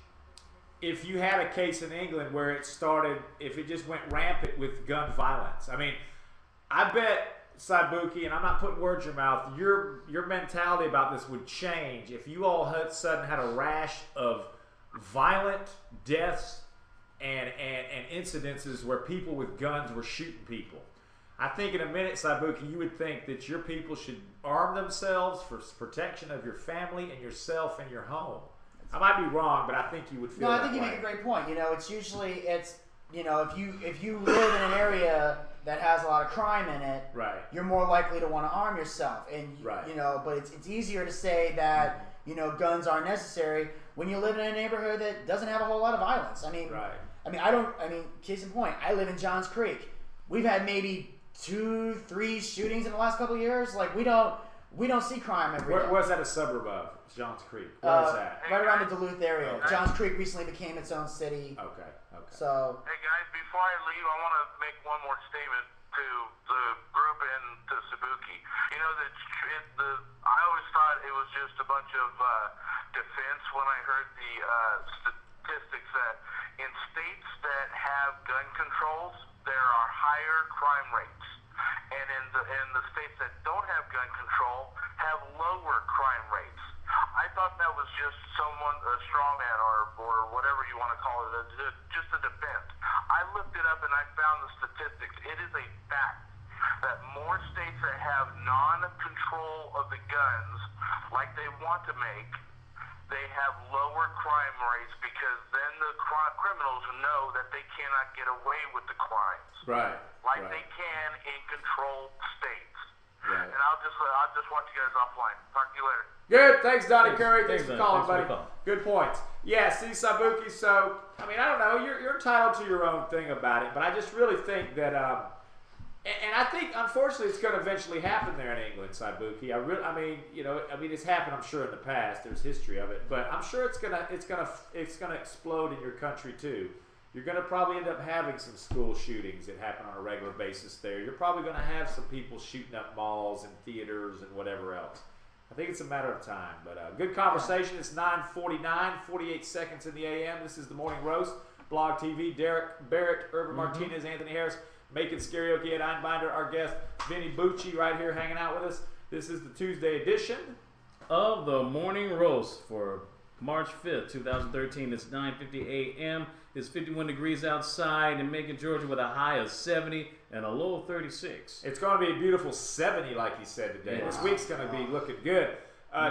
[SPEAKER 3] if you had a case in England where it started, if it just went rampant with gun violence. I mean, I bet, Sabuki, and I'm not putting words in your mouth, your mentality about this would change if you all of a sudden had a rash of violent deaths and incidences where people with guns were shooting people. I think in a minute, Sabuki, you would think that your people should arm themselves for protection of your family and yourself and your home. I might be wrong, but I think you would feel that
[SPEAKER 2] I think you
[SPEAKER 3] way.
[SPEAKER 2] make a great point. You know, it's you know, if you live in an area that has a lot of crime in it,
[SPEAKER 3] right,
[SPEAKER 2] you're more likely to want to arm yourself. And you know, but it's easier to say that you know guns aren't necessary when you live in a neighborhood that doesn't have a whole lot of violence. I mean, case in point, I live in Johns Creek. We've had maybe 2-3 shootings in the last couple of years. Like we don't see crime every day.
[SPEAKER 3] Where's that a suburb of? Johns Creek. Where's that?
[SPEAKER 2] Right around the Duluth area.
[SPEAKER 3] Okay.
[SPEAKER 2] Johns Creek recently became its own city.
[SPEAKER 3] Okay.
[SPEAKER 2] So.
[SPEAKER 13] Hey guys, before I leave, I want to make one more statement to the group and to Sabuki. You know I always thought it was just a bunch of defense when I heard the statistics that in states that have gun controls, there are higher crime rates, and in the states that don't have gun control have lower crime rates. I thought that that was just someone, a straw man or whatever you want to call it, just a defense. I looked it up and I found the statistics. It is a fact that more states that have non-control of the guns like they want to make, they have lower crime rates because then the criminals know that they cannot get away with the crimes.
[SPEAKER 3] Right.
[SPEAKER 13] Like they can in controlled states.
[SPEAKER 3] Right.
[SPEAKER 13] And I'll just watch you guys offline. Talk to you later.
[SPEAKER 3] Good. Thanks, Donnie Curry. Thanks for calling,
[SPEAKER 1] Thanks
[SPEAKER 3] buddy.
[SPEAKER 1] for
[SPEAKER 3] Good points. Yeah, see, Sabuki, so, I mean, I don't know. You're entitled to your own thing about it, but I just really think that, and I think, unfortunately, it's going to eventually happen there in England, Sabuki. I mean, it's happened, I'm sure, in the past. There's history of it, but I'm sure it's gonna explode in your country too. You're going to probably end up having some school shootings that happen on a regular basis there. You're probably going to have some people shooting up malls and theaters and whatever else. I think it's a matter of time. But good conversation. It's 9:49, 48 seconds in the a.m. This is the Morning Roast. Blog TV, Derek Barrett, Urban Martinez, Anthony Harris, Macon Scarioki, Ed Einbinder, our guest, Vinny Bucci, right here hanging out with us. This is the Tuesday edition
[SPEAKER 1] of the Morning Roast for March 5th, 2013. It's 9:50 a.m. It's 51 degrees outside in Macon, Georgia, with a high of 70 and a low of 36.
[SPEAKER 3] It's going to be a beautiful 70, like he said today.
[SPEAKER 1] Wow.
[SPEAKER 3] This week's going to be looking good.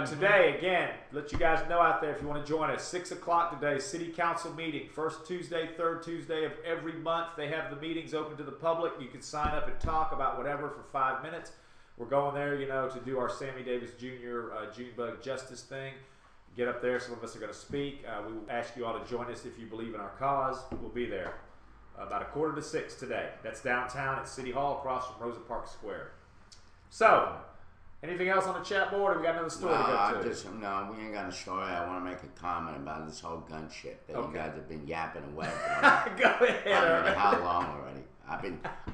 [SPEAKER 3] Today, again, let you guys know out there if you want to join us, 6 o'clock today, City Council meeting. First Tuesday, third Tuesday of every month. They have the meetings open to the public. You can sign up and talk about whatever for 5 minutes. We're going there, to do our Sammy Davis Jr. Junebug Justice thing. Get up there. Some of us are going to speak. We will ask you all to join us if you believe in our cause. We'll be there about 5:45 today. That's downtown at City Hall across from Rosa Parks Square. So, anything else on the chat board, or we got another story to go to?
[SPEAKER 4] No, we ain't got a story. I want to make a comment about this whole gun shit that you guys have been yapping away for.
[SPEAKER 3] Go ahead.
[SPEAKER 4] I don't know how long already.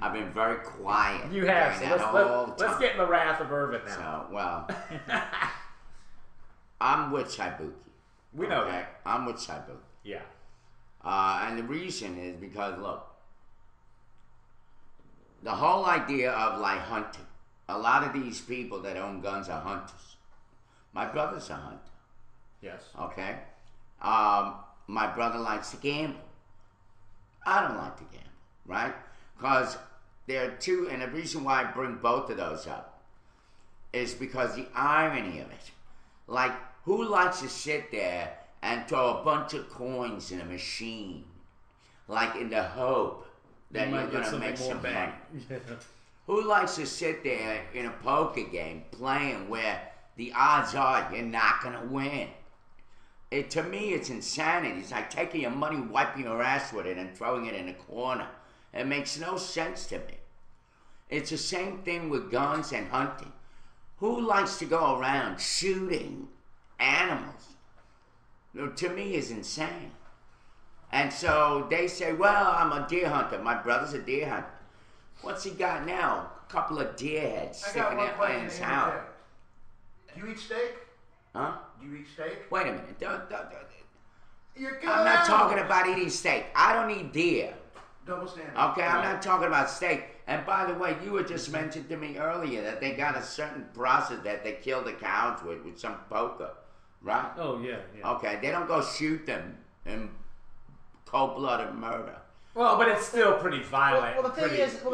[SPEAKER 4] I've been very quiet.
[SPEAKER 3] You have. So let's get in the wrath of Irvin now.
[SPEAKER 4] So, well, I'm with Sabuki.
[SPEAKER 3] We know that.
[SPEAKER 4] I'm with Sabuki.
[SPEAKER 3] Yeah.
[SPEAKER 4] And the reason is because, look, the whole idea of like hunting, a lot of these people that own guns are hunters. My brother's a hunter.
[SPEAKER 3] Yes.
[SPEAKER 4] Okay? My brother likes to gamble. I don't like to gamble, right? Because there are two, and the reason why I bring both of those up is because the irony of it. Like, who likes to sit there and throw a bunch of coins in a machine, like in the hope that you're going to make some money?
[SPEAKER 1] Yeah.
[SPEAKER 4] Who likes to sit there in a poker game playing where the odds are you're not going to win? To me, it's insanity. It's like taking your money, wiping your ass with it, and throwing it in a corner. It makes no sense to me. It's the same thing with guns and hunting. Who likes to go around shooting animals? To me, is insane. And so they say, well, I'm a deer hunter. My brother's a deer hunter. What's he got now? A couple of deer heads sticking in his house.
[SPEAKER 5] Do you eat steak?
[SPEAKER 4] Huh?
[SPEAKER 5] Do you eat steak?
[SPEAKER 4] Wait a minute.
[SPEAKER 5] You're
[SPEAKER 4] I'm not talking about eating steak. I don't eat deer.
[SPEAKER 5] Double standard.
[SPEAKER 4] Okay, I'm not talking about steak. And by the way, you had just mentioned to me earlier that they got a certain process that they kill the cows with some poker, right?
[SPEAKER 1] Oh, yeah.
[SPEAKER 4] Okay, they don't go shoot them in cold-blooded murder.
[SPEAKER 3] Well, but it's still pretty violent.
[SPEAKER 2] Well, the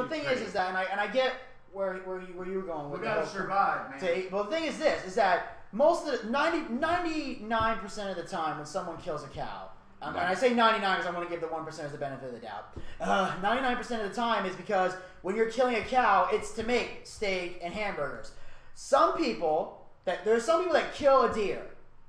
[SPEAKER 2] thing is that, and I get where you were going with.
[SPEAKER 5] We gotta survive, man.
[SPEAKER 2] Well, the thing is this: is that most of the 99% of the time when someone kills a cow, and I say 99 because I want to give the 1% as the benefit of the doubt. 99% of the time is because when you're killing a cow, it's to make steak and hamburgers. There are some people that kill a deer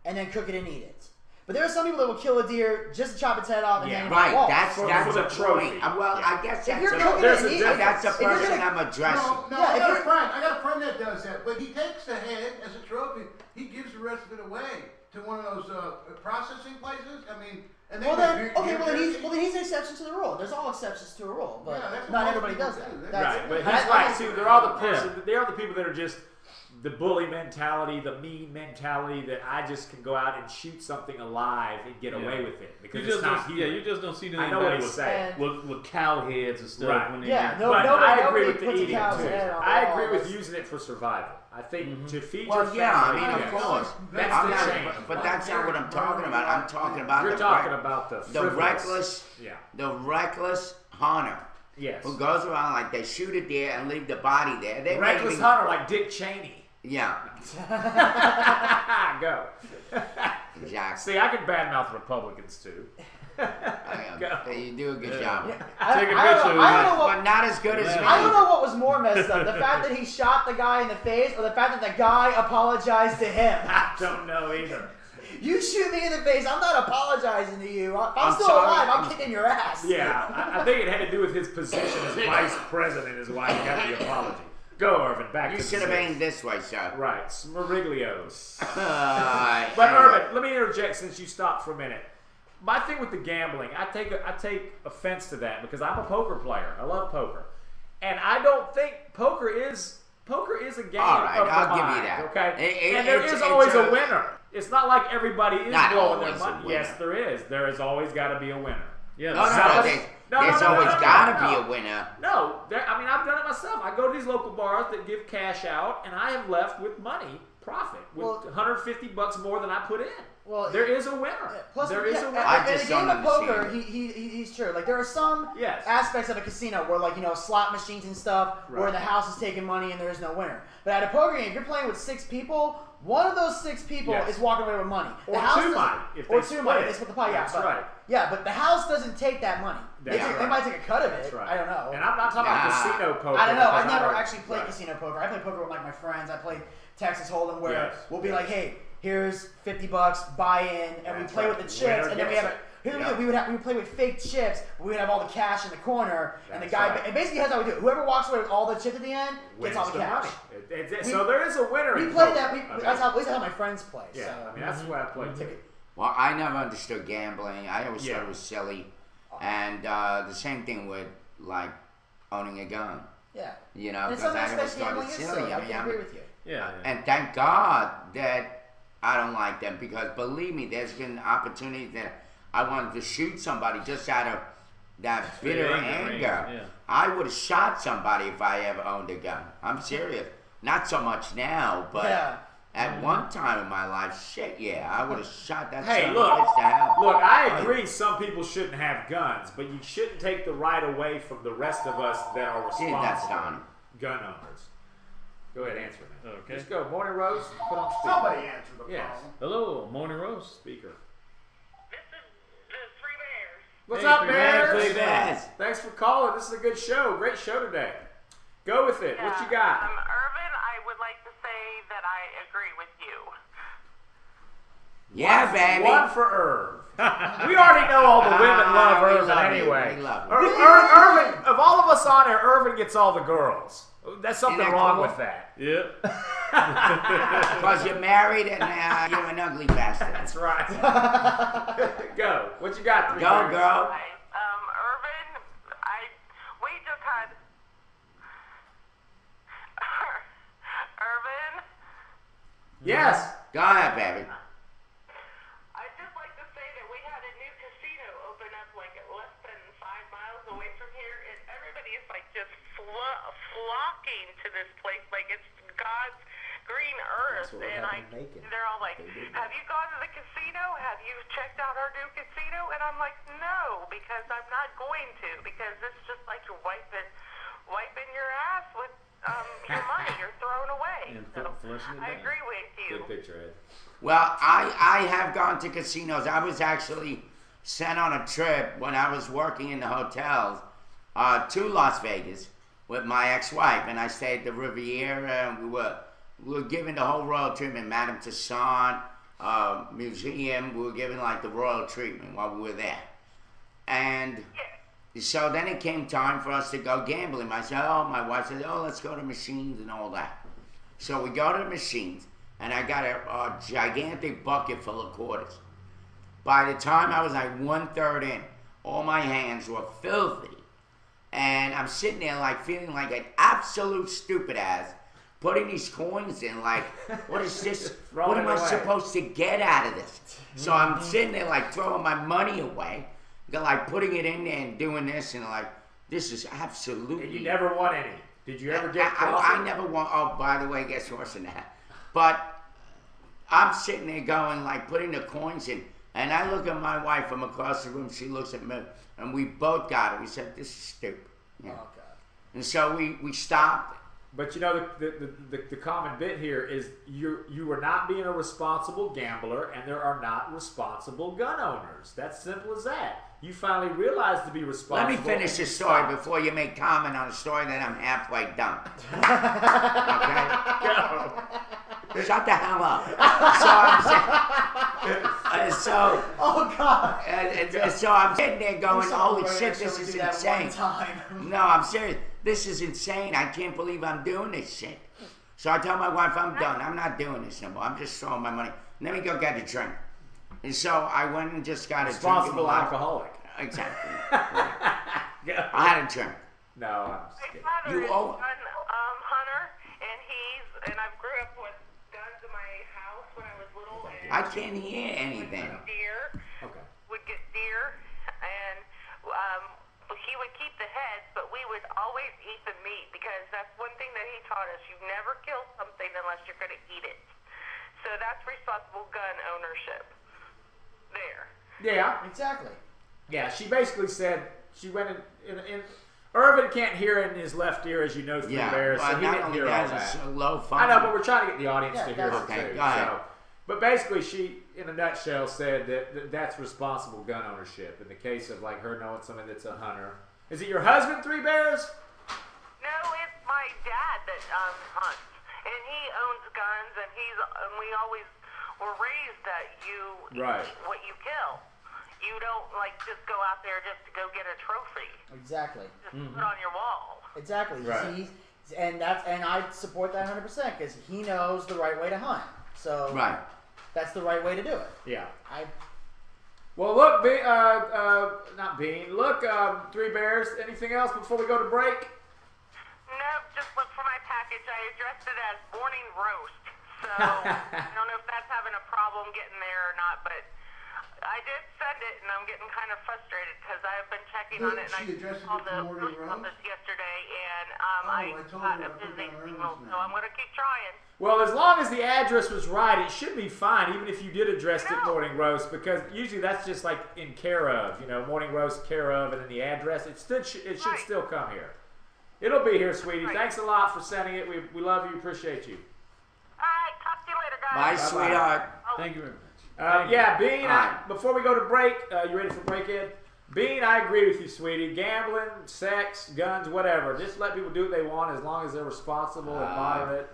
[SPEAKER 2] and then cook it and eat it. But there are some people that will kill a deer just to chop its head off and hang it on the wall.
[SPEAKER 4] That's
[SPEAKER 3] for
[SPEAKER 4] a
[SPEAKER 3] trophy.
[SPEAKER 4] Point. Well, I guess that's
[SPEAKER 5] a
[SPEAKER 4] person I'm addressing.
[SPEAKER 5] No, I got a friend that does that. But he takes the head as a trophy. He gives the rest of it away to one of those processing places. I mean, and
[SPEAKER 2] then he's an exception to the rule. There's all exceptions to a rule, but not everybody does that.
[SPEAKER 3] Right, but he's right. See, there are the people that are just the bully mentality, the mean mentality that I just can go out and shoot something alive and get away with it because it's not human.
[SPEAKER 1] You just don't see
[SPEAKER 3] I know what he's
[SPEAKER 1] with,
[SPEAKER 3] saying.
[SPEAKER 1] With cow heads and stuff.
[SPEAKER 3] Right.
[SPEAKER 1] When they
[SPEAKER 3] But I agree with the eating too. I agree with using it for survival. I think to feed your family.
[SPEAKER 4] I mean, of course.
[SPEAKER 3] That's the change.
[SPEAKER 4] But that's not I'm talking about. I'm talking about.
[SPEAKER 3] You're talking about the
[SPEAKER 4] reckless.
[SPEAKER 3] Yeah.
[SPEAKER 4] The reckless hunter.
[SPEAKER 3] Yes.
[SPEAKER 4] Who goes around like they shoot a deer and leave the body there. They
[SPEAKER 3] reckless hunter like Dick Cheney.
[SPEAKER 4] Yeah.
[SPEAKER 3] Go.
[SPEAKER 4] Exactly.
[SPEAKER 3] See, I can badmouth Republicans too.
[SPEAKER 4] You do a good job.
[SPEAKER 1] Take a picture,
[SPEAKER 4] but not as good as me.
[SPEAKER 2] I don't know what was more messed up: the fact that he shot the guy in the face, or the fact that the guy apologized to him.
[SPEAKER 3] I don't know either.
[SPEAKER 2] You shoot me in the face, I'm not apologizing to you. If I'm still
[SPEAKER 4] sorry.
[SPEAKER 2] alive, I'm kicking your ass.
[SPEAKER 3] Yeah, I think it had to do with his position as vice president is why he got the apology. Go, Irvin, back to the
[SPEAKER 4] You should have aimed this way, sir.
[SPEAKER 3] Right, Smeriglios.
[SPEAKER 4] But
[SPEAKER 3] Irvin, let me interject since you stopped for a minute. My thing with the gambling, I take offense to that because I'm a poker player. I love poker. And I don't think poker is a game
[SPEAKER 4] All right,
[SPEAKER 3] of the
[SPEAKER 4] I'll
[SPEAKER 3] mind,
[SPEAKER 4] give you that.
[SPEAKER 3] Okay? And there is always a winner. It's not like everybody is
[SPEAKER 4] Not
[SPEAKER 3] blowing their
[SPEAKER 4] always a
[SPEAKER 3] money.
[SPEAKER 4] winner.
[SPEAKER 3] Yes, there is. There has always got to be a winner.
[SPEAKER 1] Yeah,
[SPEAKER 4] there's always got to be a winner.
[SPEAKER 3] No, I've done it myself. I go to these local bars that give cash out, and I have left with money, profit, with $150 more than I put in.
[SPEAKER 2] Well,
[SPEAKER 3] there is a winner.
[SPEAKER 2] Plus,
[SPEAKER 3] there is a winner.
[SPEAKER 2] In a game of poker, he's true. Like there are some aspects of a casino where, like slot machines and stuff, where the house is taking money and there is no winner. But at a poker game, if you're playing with 6 people, one of those 6 people is walking away with money.
[SPEAKER 3] Or two might. If they split
[SPEAKER 2] the pie. Yeah,
[SPEAKER 3] that's right.
[SPEAKER 2] Yeah, but the house doesn't take that money. They might take a cut of it.
[SPEAKER 3] That's right.
[SPEAKER 2] I don't know.
[SPEAKER 3] And I'm not talking about casino poker.
[SPEAKER 2] I don't know. I've never actually played casino poker. I play poker with like my friends. I played Texas Hold'em where we'll be like, hey, here's $50, buy in, and we play with the chips, and then we have we would play with fake chips. But we would have all the cash in the corner, and the guy. And basically, that's how we do it. Whoever walks away with all the chips at the end gets all the cash.
[SPEAKER 3] So there is a winner.
[SPEAKER 2] We played that. That's at least how my friends play.
[SPEAKER 3] Yeah,
[SPEAKER 2] so.
[SPEAKER 3] that's the way I play too.
[SPEAKER 4] Well, I never understood gambling. I always thought it was silly, and the same thing with like owning a gun.
[SPEAKER 2] Yeah.
[SPEAKER 4] Because I always thought it was silly.
[SPEAKER 2] I agree with you.
[SPEAKER 1] Yeah.
[SPEAKER 4] And thank God that I don't like them, because believe me, there's been opportunities that I wanted to shoot somebody just out of that bitter anger.
[SPEAKER 1] Yeah.
[SPEAKER 4] I would have shot somebody if I ever owned a gun. I'm serious. Not so much now, but at one time in my life, I would have shot that son of a bitch to hell.
[SPEAKER 3] Look, I agree some people shouldn't have guns, but you shouldn't take the right away from the rest of us that are responsible gun owners. Go ahead, answer that.
[SPEAKER 1] Okay.
[SPEAKER 3] Let's go. Morning, Rose. Put on speaker.
[SPEAKER 5] Somebody answer the phone.
[SPEAKER 1] Hello, Morning Rose speaker.
[SPEAKER 12] This is the Three Bears.
[SPEAKER 3] What's
[SPEAKER 1] Hey,
[SPEAKER 3] up,
[SPEAKER 1] Three
[SPEAKER 3] Bears?
[SPEAKER 1] Bears.
[SPEAKER 4] Hey, Bears.
[SPEAKER 3] Thanks for calling. This is a good show. Great show today. Go with it. What you got?
[SPEAKER 12] Irvin, I would like to say that I agree with you.
[SPEAKER 4] Yeah, baby.
[SPEAKER 3] One for Irv. We already know all the women love
[SPEAKER 4] we
[SPEAKER 3] Irvin
[SPEAKER 4] love you.
[SPEAKER 3] anyway.
[SPEAKER 4] We love you.
[SPEAKER 3] Irvin, of all of us on there, Irvin gets all the girls. There's something
[SPEAKER 4] Isn't that
[SPEAKER 3] wrong
[SPEAKER 4] cool?
[SPEAKER 3] with that.
[SPEAKER 1] Yeah.
[SPEAKER 4] Because you're married and you're an ugly bastard.
[SPEAKER 3] That's right. Go. What you got?
[SPEAKER 4] Go, girl.
[SPEAKER 12] Irvin, we just had Irvin.
[SPEAKER 3] Yes.
[SPEAKER 4] Go ahead, baby.
[SPEAKER 12] I'd just like to say that we had a new casino open up like less than 5 miles away from here, and everybody is like just flocking to this place like it's God's green earth. And they're all like, "Have you gone to the casino? Have you checked out our new casino?" And I'm like, "No, because I'm not going to, because it's just like you're wiping your ass with your money you're throwing away." So I agree with you.
[SPEAKER 3] Good picture, Ed.
[SPEAKER 4] Well, I have gone to casinos. I was actually sent on a trip when I was working in the hotels to Las Vegas with my ex-wife, and I stayed at the Riviera, and we were given the whole royal treatment, Madame Tussauds Museum. We were given like the royal treatment while we were there, and so then it came time for us to go gambling. My wife said, "Oh, let's go to machines and all that." So we go to the machines, and I got a gigantic bucket full of quarters. By the time I was like 1/3 in, all my hands were filthy. And I'm sitting there like feeling like an absolute stupid ass, putting these coins in like, what is this? What am I supposed to get out of this? So I'm sitting there like throwing my money away, like putting it in there and doing this, and like, this is absolutely...
[SPEAKER 3] And you never won any. Did you ever get
[SPEAKER 4] I never won. Oh, by the way, it gets worse than that. But I'm sitting there going, like, putting the coins in. And I look at my wife from across the room. She looks at me. And we both got it. We said, this is stupid. Yeah.
[SPEAKER 2] Oh, God.
[SPEAKER 4] And so we stopped.
[SPEAKER 3] But you know, the common bit here is you are not being a responsible gambler, and there are not responsible gun owners. That's simple as that. You finally realize to be responsible.
[SPEAKER 4] Let me finish this story before you make comment on a story that I'm halfway done. Okay? Shut the hell up. So
[SPEAKER 2] oh God.
[SPEAKER 4] So I'm sitting there going, holy shit, this is insane. No, I'm serious. This is insane. I can't believe I'm doing this shit. So I tell my wife, I'm done. I'm not doing this no more. I'm just throwing my money. Let me go get a drink. And so I went and just got a drink.
[SPEAKER 3] Responsible alcoholic.
[SPEAKER 4] Exactly. I had a drink.
[SPEAKER 3] No, I'm just kidding.
[SPEAKER 12] My father
[SPEAKER 4] You
[SPEAKER 12] is
[SPEAKER 4] owe-
[SPEAKER 12] a gun hunter, and I've grew up with guns in my house when I was little. And
[SPEAKER 4] I can't hear anything.
[SPEAKER 12] Deer.
[SPEAKER 3] Okay.
[SPEAKER 12] Would get deer, and he would keep the heads, but we would always eat the meat because that's one thing that he taught us. You never kill something unless you're going to eat it. So that's responsible gun ownership. There.
[SPEAKER 3] Yeah.
[SPEAKER 2] Exactly.
[SPEAKER 3] Yeah, she basically said she went in Irvin can't hear in his left ear, as you know, through Bears, so he didn't hear all that.
[SPEAKER 4] So low
[SPEAKER 3] I know, but we're trying to get the audience to hear her
[SPEAKER 4] okay,
[SPEAKER 3] too.
[SPEAKER 4] go ahead.
[SPEAKER 3] So, but basically, she, in a nutshell, said that that's responsible gun ownership. In the case of like her knowing somebody that's a hunter, is it your husband, Three Bears?
[SPEAKER 12] No, it's my dad that hunts, and he owns guns, and we always were raised that you
[SPEAKER 3] Right.
[SPEAKER 12] eat what you kill. You don't like just go out there just to go get a trophy.
[SPEAKER 2] Exactly.
[SPEAKER 12] Just put it on your wall.
[SPEAKER 2] Exactly.
[SPEAKER 3] Right.
[SPEAKER 2] And I support that 100% because he knows the right way to hunt. So
[SPEAKER 4] Right.
[SPEAKER 2] that's the right way to do it.
[SPEAKER 3] Yeah.
[SPEAKER 2] Well,
[SPEAKER 3] look, not Bean. Look, Three Bears. Anything else before we go to break?
[SPEAKER 12] Nope, just look for my package. I addressed it as morning roast. So I don't know if that's having a problem getting there or not, but I did send it, and I'm getting kind of frustrated because I've been checking on it, and I called the post office yesterday, and I got a busy signal, so I'm going to keep trying.
[SPEAKER 3] Well, as long as the address was right, it should be fine, even if you did address it morning roast, because usually that's just like in care of, morning roast, care of, and then the address. It should still come here. It'll be here, sweetie.
[SPEAKER 12] Right.
[SPEAKER 3] Thanks a lot for sending it. We love you. Appreciate you.
[SPEAKER 12] All right, talk to you later, guys.
[SPEAKER 4] Bye, sweetheart.
[SPEAKER 1] Thank you very much.
[SPEAKER 3] Yeah, Bean, before we go to break, you ready for break in? Bean, I agree with you, sweetie. Gambling, sex, guns, whatever. Just let people do what they want as long as they're responsible and moderate.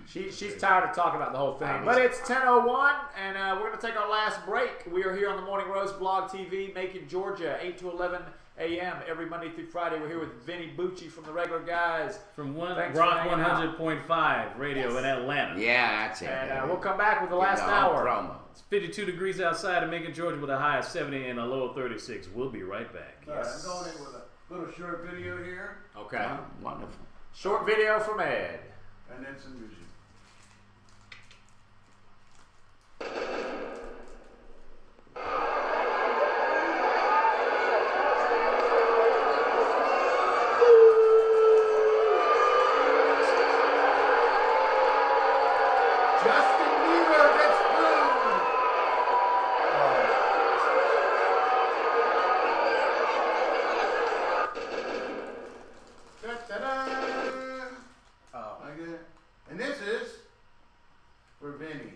[SPEAKER 3] She's tired of talking about the whole thing. But it's 10:01, and we're going to take our last break. We are here on the Morning Roast Blog TV, Macon, Georgia, 8 to 11 a.m. every Monday through Friday. We're here with Vinny Bucci from the Regular Guys.
[SPEAKER 1] From Rock 100.5 radio in Atlanta.
[SPEAKER 4] Yeah, that's it.
[SPEAKER 3] And we'll come back with the last hour.
[SPEAKER 4] Promo.
[SPEAKER 1] It's 52 degrees outside of Macon, Georgia with a high of 70 and a low of 36. We'll be right back.
[SPEAKER 5] All right, I'm going in with a little short video here.
[SPEAKER 3] Okay.
[SPEAKER 4] Wonderful.
[SPEAKER 3] Short video from Ed.
[SPEAKER 5] And then some music. Justin Bieber gets booed. Da-da-da. Okay. And this is for Vinny.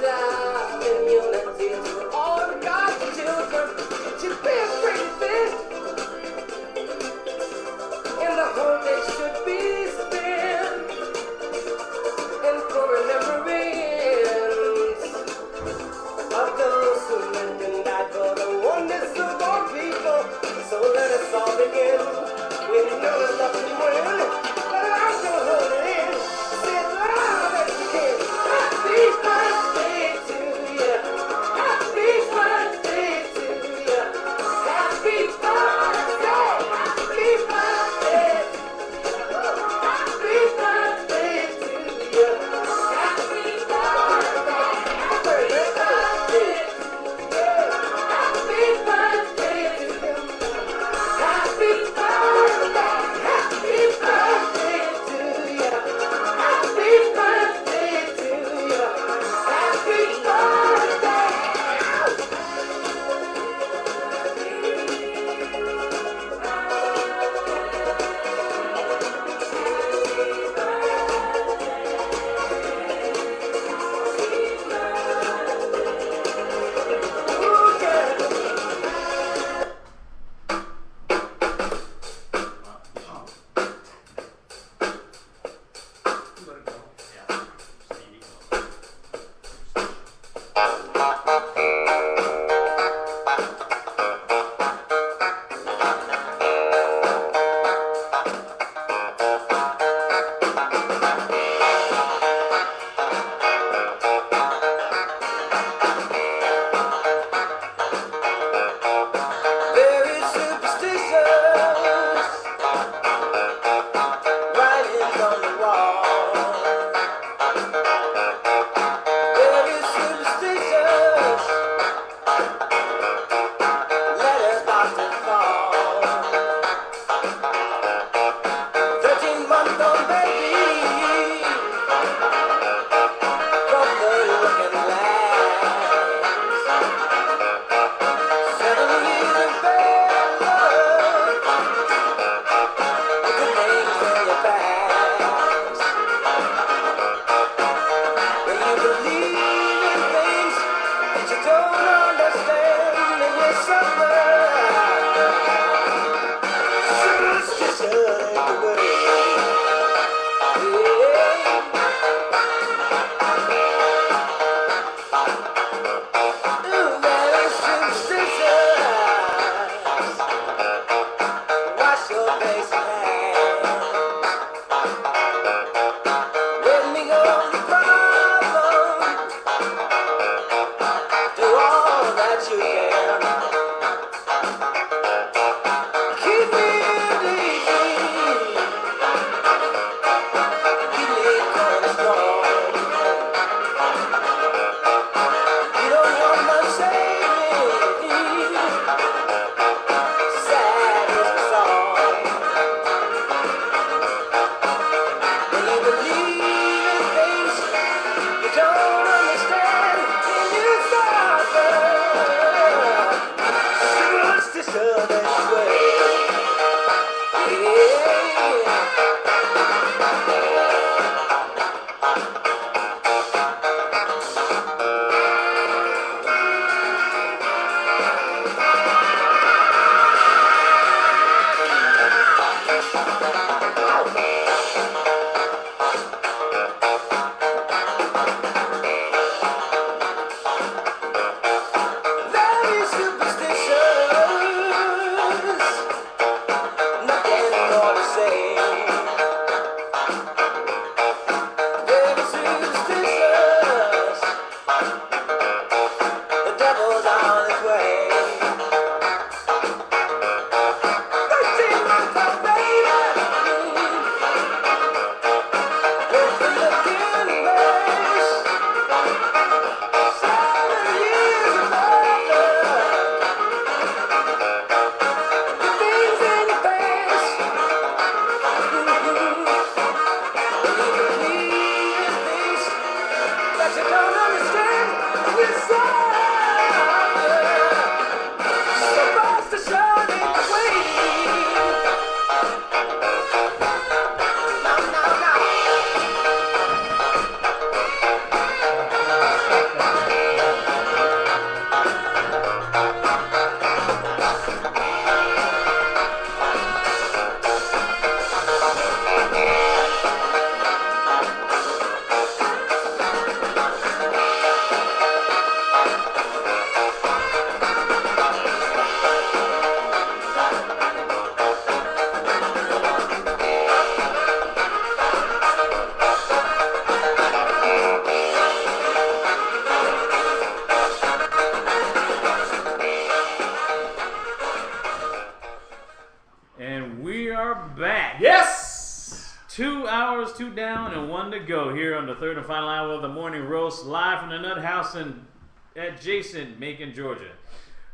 [SPEAKER 7] love and unity to all of God's children. To be a great fit in the home they should be spent and for remembrance of those who lived and died for the oneness of all people. So let us all begin. We know there's nothing win. Let our go hold it in. Say it loud as you can. Happy birthday to you. Happy birthday to you. Happy birthday. Happy birthday. Happy birthday to you. Happy birthday. Happy birthday. Happy birthday to you. Happy birthday. Happy birthday to you. Happy birthday to you. Happy birthday. Very superstitious writings on the wall. Very superstitious letters about to fall. 13-month-old baby from the looking glass. 7 years of bad luck with the names on your past. When you believe in things that you don't understand and you suffer, superstition ain't the way. Ooh, very superstitious. Wash your face and hands. Let me go the problem. Do all that you can. Keep me easy. Keep me going strong. You don't want much saving. Sad is the song. When you believe in things you don't understand, and you suffer. Superstition is the way. Very superstitious. Nothing more to say. Very superstitious. The devil's on his way. 13-month-old baby with the looking glass.
[SPEAKER 1] Fellas, 2 down and 1 to go here on the third and final hour of the morning roast, live from the Nut House in adjacent Macon, Georgia.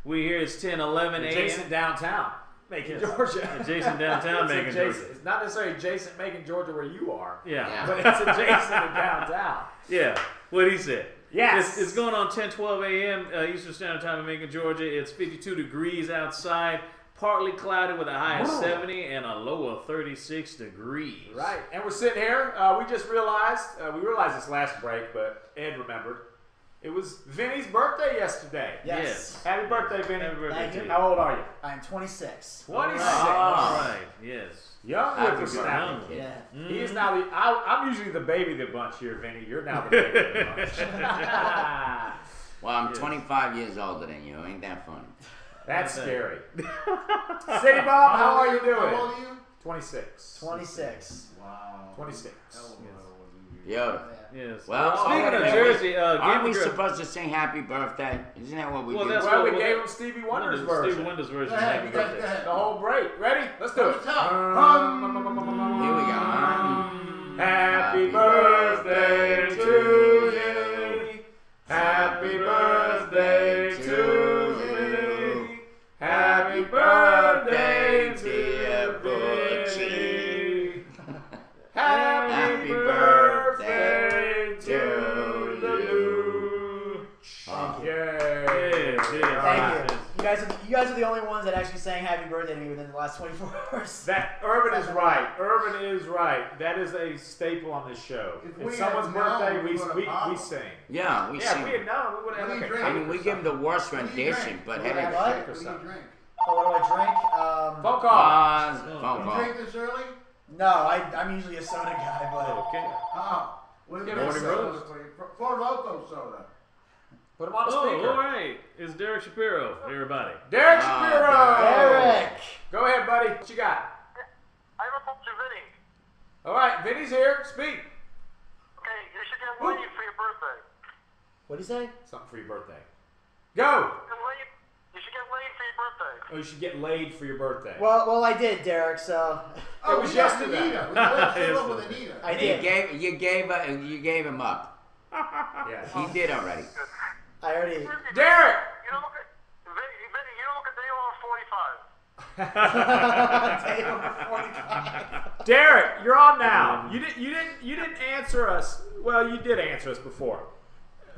[SPEAKER 1] We here it's 10:11 a.m.
[SPEAKER 3] Adjacent downtown, Macon, Georgia.
[SPEAKER 1] Adjacent downtown, Macon, Georgia.
[SPEAKER 3] It's not necessarily adjacent Macon, Georgia, where you are.
[SPEAKER 1] Yeah.
[SPEAKER 3] But it's adjacent to downtown.
[SPEAKER 1] Yeah, what he said.
[SPEAKER 3] Yes.
[SPEAKER 1] It's going on 10:12 a.m. Eastern Standard Time in Macon, Georgia. It's 52 degrees outside. Partly cloudy with a high of 70 and a low of 36 degrees.
[SPEAKER 3] Right, and we're sitting here. We just realized, we realized this last break, but Ed remembered. It was Vinny's birthday yesterday.
[SPEAKER 2] Yes.
[SPEAKER 3] Happy birthday, Vinny.
[SPEAKER 1] Happy birthday
[SPEAKER 2] Thank
[SPEAKER 1] to
[SPEAKER 2] you.
[SPEAKER 1] you.
[SPEAKER 3] How old are you?
[SPEAKER 2] I'm 26.
[SPEAKER 3] 26.
[SPEAKER 1] All right, yes.
[SPEAKER 3] Young
[SPEAKER 4] Happy
[SPEAKER 3] whippersnapper.
[SPEAKER 4] birthday.
[SPEAKER 2] Yeah.
[SPEAKER 3] He is now the. I'm usually the baby of the bunch here, Vinny. You're now the baby of the bunch.
[SPEAKER 4] Well, I'm 25 years older than you. Ain't that funny?
[SPEAKER 3] That's scary. City Bob, how are you doing?
[SPEAKER 5] How old are you?
[SPEAKER 3] 26.
[SPEAKER 2] 26.
[SPEAKER 5] Wow.
[SPEAKER 3] 26.
[SPEAKER 4] Beautiful.
[SPEAKER 1] Yes.
[SPEAKER 4] Well,
[SPEAKER 1] speaking of
[SPEAKER 3] already-
[SPEAKER 1] Jersey,
[SPEAKER 4] aren't we
[SPEAKER 1] Gabriel-
[SPEAKER 4] supposed to sing happy birthday? Isn't that what we
[SPEAKER 1] Well,
[SPEAKER 4] do?
[SPEAKER 1] that's
[SPEAKER 3] Well,
[SPEAKER 1] what
[SPEAKER 3] we gave him Stevie Wonder's version.
[SPEAKER 1] Stevie Wonder's version.
[SPEAKER 5] Go ahead,
[SPEAKER 1] Happy
[SPEAKER 5] you guys,
[SPEAKER 1] birthday.
[SPEAKER 5] go ahead.
[SPEAKER 3] The whole break. Ready? Let's do it.
[SPEAKER 5] Let's go.
[SPEAKER 4] Here we go.
[SPEAKER 3] Happy birthday to you. Happy birthday to you. Happy birthday, dear Bucci. Happy birthday to you.
[SPEAKER 2] Thank you.
[SPEAKER 3] Yay.
[SPEAKER 2] Thank you. You guys are the only ones that actually sang happy birthday to me within the last 24 hours.
[SPEAKER 3] That Urban is right. Urban is right. That is a staple on this show.
[SPEAKER 5] If
[SPEAKER 3] If
[SPEAKER 5] we
[SPEAKER 3] someone's
[SPEAKER 5] had known,
[SPEAKER 3] birthday,
[SPEAKER 5] we
[SPEAKER 3] we
[SPEAKER 5] would've
[SPEAKER 3] we
[SPEAKER 5] followed.
[SPEAKER 3] sing.
[SPEAKER 4] Yeah, we
[SPEAKER 3] Yeah, if
[SPEAKER 4] sing.
[SPEAKER 3] we had known, we would have
[SPEAKER 5] What do
[SPEAKER 3] had
[SPEAKER 5] you
[SPEAKER 3] like
[SPEAKER 5] drink?
[SPEAKER 4] I mean, we give them the worst
[SPEAKER 5] What do you
[SPEAKER 4] rendition,
[SPEAKER 5] drink?
[SPEAKER 4] but
[SPEAKER 5] What do
[SPEAKER 4] hey,
[SPEAKER 5] you
[SPEAKER 2] What?
[SPEAKER 5] drink? What do you drink?
[SPEAKER 2] Oh, what do I drink?
[SPEAKER 3] Phone call.
[SPEAKER 4] phone
[SPEAKER 5] You
[SPEAKER 4] call.
[SPEAKER 5] drink this early?
[SPEAKER 2] No, I'm usually a soda guy, but
[SPEAKER 1] Okay.
[SPEAKER 5] What
[SPEAKER 3] Yeah,
[SPEAKER 5] is
[SPEAKER 3] Morning
[SPEAKER 5] soda
[SPEAKER 1] roast.
[SPEAKER 5] for you? Four Loko soda.
[SPEAKER 3] Put him on the
[SPEAKER 1] Oh,
[SPEAKER 3] speaker.
[SPEAKER 1] all right. It's Derek Shapiro, everybody.
[SPEAKER 3] Derek Shapiro.
[SPEAKER 2] Derek.
[SPEAKER 3] Go ahead, buddy. What you got?
[SPEAKER 13] I have a book to Vinny.
[SPEAKER 3] All right, Vinny's here. Speak.
[SPEAKER 13] Okay, you should get laid for your birthday.
[SPEAKER 2] What'd he say?
[SPEAKER 3] Something for your birthday. Go.
[SPEAKER 13] You should get laid for your birthday.
[SPEAKER 3] Oh, you should get laid for your birthday.
[SPEAKER 2] Well, I did, Derek. So
[SPEAKER 5] Oh,
[SPEAKER 3] It was
[SPEAKER 5] we got
[SPEAKER 3] yesterday.
[SPEAKER 5] Anita. We got to up with Anita.
[SPEAKER 2] I
[SPEAKER 4] You
[SPEAKER 2] did.
[SPEAKER 4] gave him up.
[SPEAKER 3] yeah.
[SPEAKER 4] He did already.
[SPEAKER 2] I already.
[SPEAKER 3] Derek.
[SPEAKER 13] You don't look at Vinny. You don't look a day over 45.
[SPEAKER 2] Day over 45.
[SPEAKER 3] Derek, you're on now. You didn't answer us. Well, you did answer us before.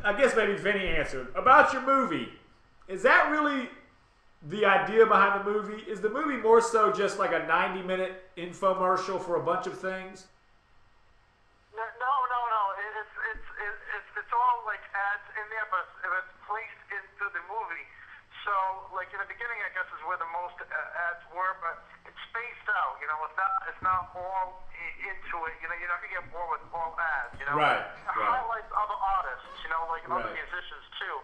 [SPEAKER 3] I guess maybe Vinny answered about your movie. Is that really the idea behind the movie? Is the movie more so just like a 90-minute infomercial for a bunch of things?
[SPEAKER 13] No. It's all like ads in there, but it's placed into the movie. So, like in the beginning, I guess is where the most ads were, but it's spaced out. You know, it's not all into it. You know, you're not gonna get bored with all ads. You know,
[SPEAKER 3] Right,
[SPEAKER 13] It
[SPEAKER 3] right.
[SPEAKER 13] highlights other artists. You know, like other
[SPEAKER 3] Right.
[SPEAKER 13] musicians too.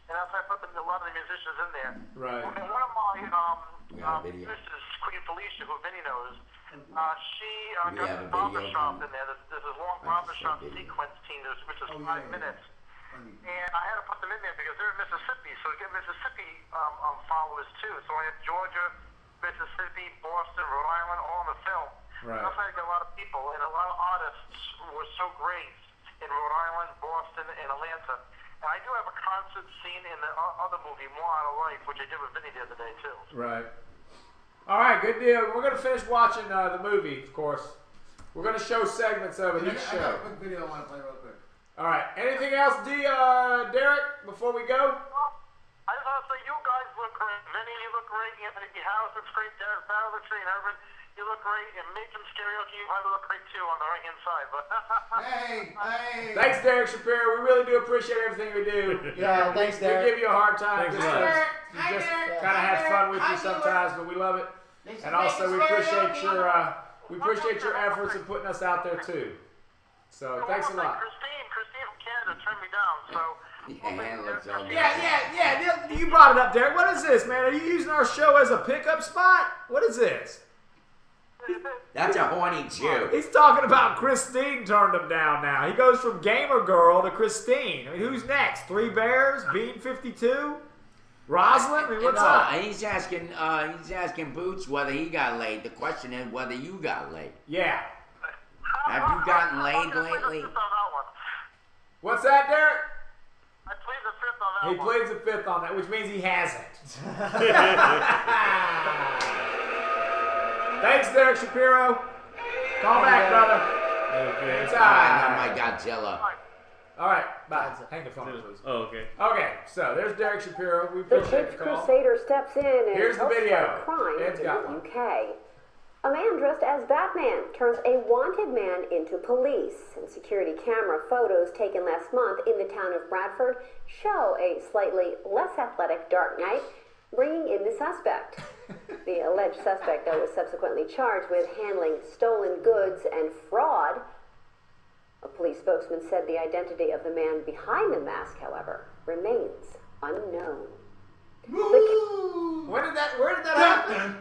[SPEAKER 13] And that's why I put a lot of the musicians in there.
[SPEAKER 3] Right.
[SPEAKER 13] And one of my
[SPEAKER 4] got a video.
[SPEAKER 13] Mrs. Queen Felicia, who Vinny knows, she
[SPEAKER 4] We
[SPEAKER 13] got
[SPEAKER 4] have
[SPEAKER 13] the
[SPEAKER 4] a video
[SPEAKER 13] barbershop
[SPEAKER 4] coming.
[SPEAKER 13] in there. There's a long
[SPEAKER 4] Right,
[SPEAKER 13] barbershop
[SPEAKER 4] video.
[SPEAKER 13] sequence scene, which is
[SPEAKER 5] Oh,
[SPEAKER 13] 5
[SPEAKER 5] yeah.
[SPEAKER 13] minutes. And I had to put them in there because they're in Mississippi, so we get Mississippi followers too. So I have Georgia, Mississippi, Boston, Rhode Island, all in the film.
[SPEAKER 3] Right.
[SPEAKER 13] That's why I get a lot of people, and a lot of artists were so great in Rhode Island, Boston, and Atlanta. And I do have a concert scene in the other movie, More Out of Life, which I did with Vinny the other day too.
[SPEAKER 3] Right. All right, good deal. We're going to finish watching the movie, of course. We're going to show segments of it each
[SPEAKER 5] I got a
[SPEAKER 3] show.
[SPEAKER 5] quick video I want to play real quick.
[SPEAKER 3] All right. Anything else, Derek, before we go?
[SPEAKER 13] I just want to say, you guys look great. Vinny, you look great. Anthony Harris looks great. Derek Farrell looks great. And Urban, you look great. And Macon Karaoke, you probably look great too on the right-hand side. But
[SPEAKER 5] Hey.
[SPEAKER 3] Thanks, Derek Shapiro. We really do appreciate everything we do.
[SPEAKER 2] Yeah, thanks,
[SPEAKER 3] We
[SPEAKER 2] Derek.
[SPEAKER 3] give you a hard time.
[SPEAKER 1] Thanks
[SPEAKER 3] just
[SPEAKER 1] a lot.
[SPEAKER 3] just kind of have fun with you sometimes, but we love it. And also, we appreciate your efforts in putting us out there too. So thanks a lot.
[SPEAKER 13] Christine from Canada turned me down. So
[SPEAKER 4] Yeah, looks all good.
[SPEAKER 3] Yeah. You brought it up, Derek. What is this, man? Are you using our show as a pickup spot? What is this?
[SPEAKER 4] That's a horny Jew.
[SPEAKER 3] He's talking about Christine turned him down now. He goes from gamer girl to Christine. I mean, who's next? Three Bears? Bean 52? Rosalind? I mean, what's
[SPEAKER 4] No,
[SPEAKER 3] up?
[SPEAKER 4] he's asking Boots whether he got laid. The question is whether you got laid.
[SPEAKER 3] Yeah.
[SPEAKER 4] Have you gotten laid lately?
[SPEAKER 3] What's that, Derek?
[SPEAKER 13] I plead the fifth on that
[SPEAKER 3] He
[SPEAKER 13] one.
[SPEAKER 3] pleads the fifth on that, which means he hasn't. Thanks, Derek Shapiro. Call back, brother.
[SPEAKER 1] Okay.
[SPEAKER 3] It's
[SPEAKER 4] Oh,
[SPEAKER 3] all right.
[SPEAKER 4] my Godzilla.
[SPEAKER 3] All right, bye. Hang the phone, please.
[SPEAKER 1] Oh, okay.
[SPEAKER 3] Okay, so there's Derek Shapiro. We
[SPEAKER 14] The
[SPEAKER 3] appreciate
[SPEAKER 14] Caped
[SPEAKER 3] the call.
[SPEAKER 14] Crusader steps in and
[SPEAKER 3] Here's the
[SPEAKER 14] helps
[SPEAKER 3] video.
[SPEAKER 14] fight crime
[SPEAKER 3] Ed's
[SPEAKER 14] in
[SPEAKER 3] got
[SPEAKER 14] the
[SPEAKER 3] one.
[SPEAKER 14] UK. A man dressed as Batman turns a wanted man into police, and security camera photos taken last month in the town of Bradford show a slightly less athletic Dark Knight bringing in the suspect. The alleged suspect, though, was subsequently charged with handling stolen goods and fraud. A police spokesman said the identity of the man behind the mask, however, remains unknown.
[SPEAKER 3] Where did that happen?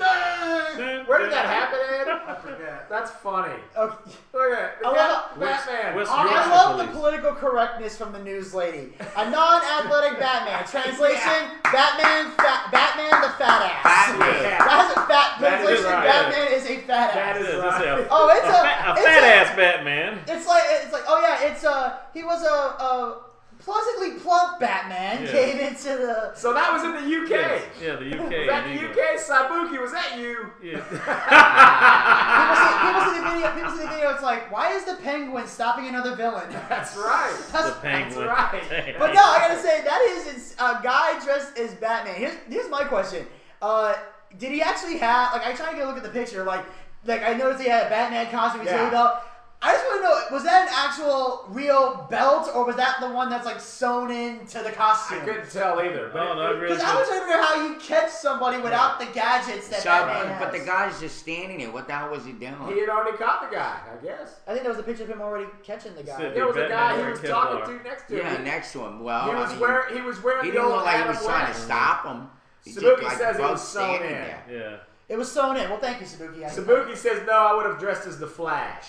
[SPEAKER 3] Where did that happen, Ed?
[SPEAKER 5] I forgot.
[SPEAKER 3] That's funny.
[SPEAKER 2] Okay.
[SPEAKER 3] Look at it.
[SPEAKER 2] I love-
[SPEAKER 3] Batman.
[SPEAKER 1] What's
[SPEAKER 2] I
[SPEAKER 1] Yorkshire
[SPEAKER 2] love the
[SPEAKER 1] police?
[SPEAKER 2] political correctness from the news lady. A non-athletic Batman. Translation: Batman the fat ass.
[SPEAKER 3] Yeah.
[SPEAKER 2] That's a fat
[SPEAKER 3] That is
[SPEAKER 2] translation.
[SPEAKER 3] right.
[SPEAKER 2] Batman is a fat ass.
[SPEAKER 3] That is
[SPEAKER 1] Let's
[SPEAKER 3] right.
[SPEAKER 1] say a
[SPEAKER 2] Oh, it's a
[SPEAKER 1] fat ass Batman.
[SPEAKER 2] It's like oh yeah, he was a pleasantly plump Batman
[SPEAKER 1] Yeah.
[SPEAKER 2] came into the.
[SPEAKER 3] So that was in the UK.
[SPEAKER 1] Yes. Yeah, the UK.
[SPEAKER 3] Was that the UK? Sabuki, was that you?
[SPEAKER 1] Yeah.
[SPEAKER 2] People see the video. It's like, why is the Penguin stopping another villain?
[SPEAKER 3] That's right.
[SPEAKER 1] The Penguin.
[SPEAKER 3] That's right.
[SPEAKER 2] But no, I gotta say that is a guy dressed as Batman. Here's my question. Did he actually have like? I tried to get a look at the picture. Like I noticed he had a Batman costume. He
[SPEAKER 3] Yeah.
[SPEAKER 2] belt. I just want to know, was that an actual real belt, or was that the one that's like sewn into the costume?
[SPEAKER 3] I couldn't tell either.
[SPEAKER 1] No, no,
[SPEAKER 2] Because I was trying to figure out how you catch somebody without the gadgets that
[SPEAKER 4] So,
[SPEAKER 2] Batman has.
[SPEAKER 4] but the guy's just standing there. What the hell was he doing?
[SPEAKER 3] He had already caught the guy, I guess.
[SPEAKER 2] I think there was a picture of him already catching the guy.
[SPEAKER 1] Sid.
[SPEAKER 3] There was a
[SPEAKER 1] Batman
[SPEAKER 3] guy he
[SPEAKER 1] wearing
[SPEAKER 3] was
[SPEAKER 1] Kevlar.
[SPEAKER 3] talking to next to
[SPEAKER 4] Yeah,
[SPEAKER 3] him.
[SPEAKER 4] next to him. Well,
[SPEAKER 3] He was wearing
[SPEAKER 4] he
[SPEAKER 3] the
[SPEAKER 4] didn't
[SPEAKER 3] old
[SPEAKER 4] look like he
[SPEAKER 3] Adam
[SPEAKER 4] was trying to
[SPEAKER 3] West.
[SPEAKER 4] stop him. He just,
[SPEAKER 3] Sabuki
[SPEAKER 4] like,
[SPEAKER 3] says it
[SPEAKER 4] both
[SPEAKER 3] was sewn
[SPEAKER 4] standing
[SPEAKER 3] in.
[SPEAKER 4] there.
[SPEAKER 1] Yeah.
[SPEAKER 2] It was sewn in. Well, thank you, Sabuki.
[SPEAKER 3] Sabuki says, no, I would have dressed as the Flash.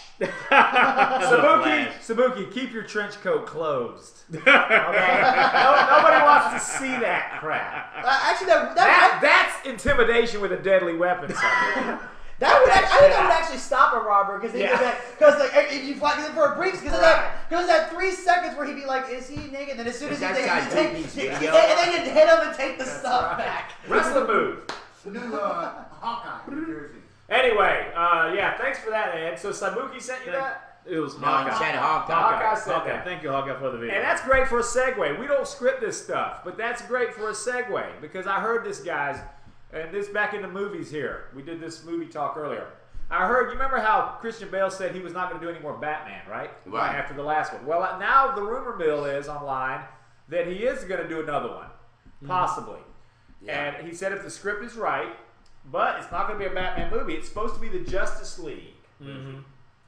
[SPEAKER 3] Sabuki, keep your trench coat closed. Okay? Nobody wants to see that crap.
[SPEAKER 2] Actually,
[SPEAKER 3] That's intimidation with a deadly weapon.
[SPEAKER 2] I think that would actually stop a robber because like if you flag him for a brief because that 3 seconds where he'd be like, is he naked? And then as soon as he and then you hit him and take the stuff back.
[SPEAKER 3] Wrestling move.
[SPEAKER 5] New Hawkeye, New Jersey.
[SPEAKER 3] Anyway, yeah, thanks for that, Ed. So Sabuki sent you that?
[SPEAKER 1] It was
[SPEAKER 4] No,
[SPEAKER 1] Hawkeye.
[SPEAKER 4] he said Hawkeye.
[SPEAKER 3] Hawkeye said
[SPEAKER 1] Hawkeye.
[SPEAKER 3] that.
[SPEAKER 1] Thank you, Hawkeye, for the video.
[SPEAKER 3] And that's great for a segue. We don't script this stuff, but that's great for a segue because I heard this, guys, and this back in the movies here. We did this movie talk earlier. I heard, you remember how Christian Bale said he was not going to do any more Batman, right?
[SPEAKER 4] Right.
[SPEAKER 3] After the last one. Well, now the rumor mill is online that he is going to do another one, possibly.
[SPEAKER 4] Yeah.
[SPEAKER 3] And he said if the script is right, but it's not going to be a Batman movie. It's supposed to be the Justice League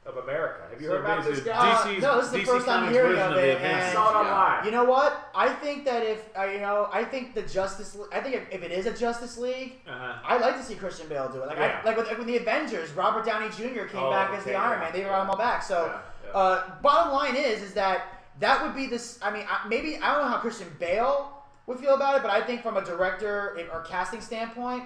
[SPEAKER 3] of America. Have you heard about this guy?
[SPEAKER 2] No, this is the first time hearing of it.
[SPEAKER 3] I saw it online.
[SPEAKER 2] You know what? I think that I think the Justice League. I think if it is a Justice League, I'd like to see Christian Bale do it. Like when the Avengers, Robert Downey Jr. came back as the Iron Man. They were on my back. So, bottom line is that would be this. I mean, maybe I don't know how Christian Bale would feel about it, but I think from a director or casting standpoint,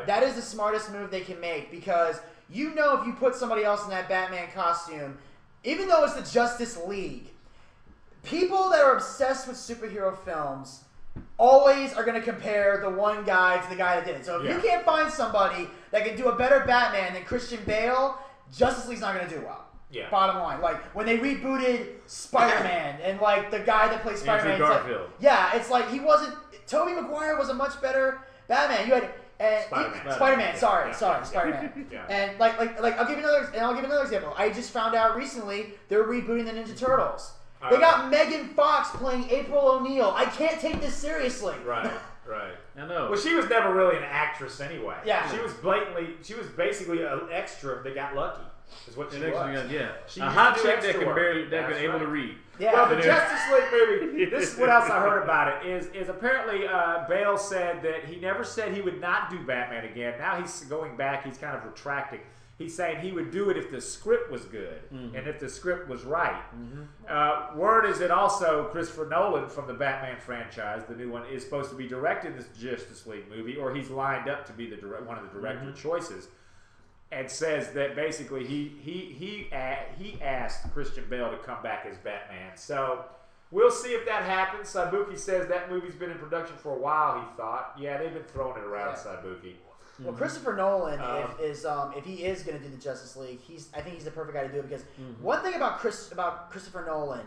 [SPEAKER 2] that is the smartest move they can make because you know if you put somebody else in that Batman costume, even though it's the Justice League, people that are obsessed with superhero films always are going to compare the one guy to the guy that did it. So if you can't find somebody that can do a better Batman than Christian Bale, Justice League's not going to do well.
[SPEAKER 3] Yeah.
[SPEAKER 2] Bottom line, like when they rebooted Spider-Man and like the guy that plays Spider-Man,
[SPEAKER 1] Andrew Garfield.
[SPEAKER 2] it's like he wasn't. Tobey Maguire was a much better Batman. You had Spider-Man. Spider-Man.
[SPEAKER 3] Yeah.
[SPEAKER 2] And like I'll give you another example. I just found out recently they're rebooting the Ninja Turtles. They got Megan Fox playing April O'Neil. I can't take this seriously.
[SPEAKER 3] Right.
[SPEAKER 1] I know.
[SPEAKER 3] Well, she was never really an actress anyway.
[SPEAKER 2] Yeah.
[SPEAKER 3] She was basically an extra that got lucky. Is what she was.
[SPEAKER 1] She a hot chick that can able to read.
[SPEAKER 2] Yeah.
[SPEAKER 3] Well, the Justice League movie. This is what else I heard about it. Is apparently Bale said that he never said he would not do Batman again. Now he's going back. He's kind of retracting. He's saying he would do it if the script was good and if the script was right. Word is that also Christopher Nolan from the Batman franchise, the new one, is supposed to be directing this Justice League movie, or he's lined up to be one of the director choices. and says that basically he asked Christian Bale to come back as Batman. So we'll see if that happens. Sabuki says that movie's been in production for a while. He thought, they've been throwing it around. Sabuki.
[SPEAKER 2] Well, Christopher Nolan, if he is going to do the Justice League, I think he's the perfect guy to do it because one thing about Christopher Nolan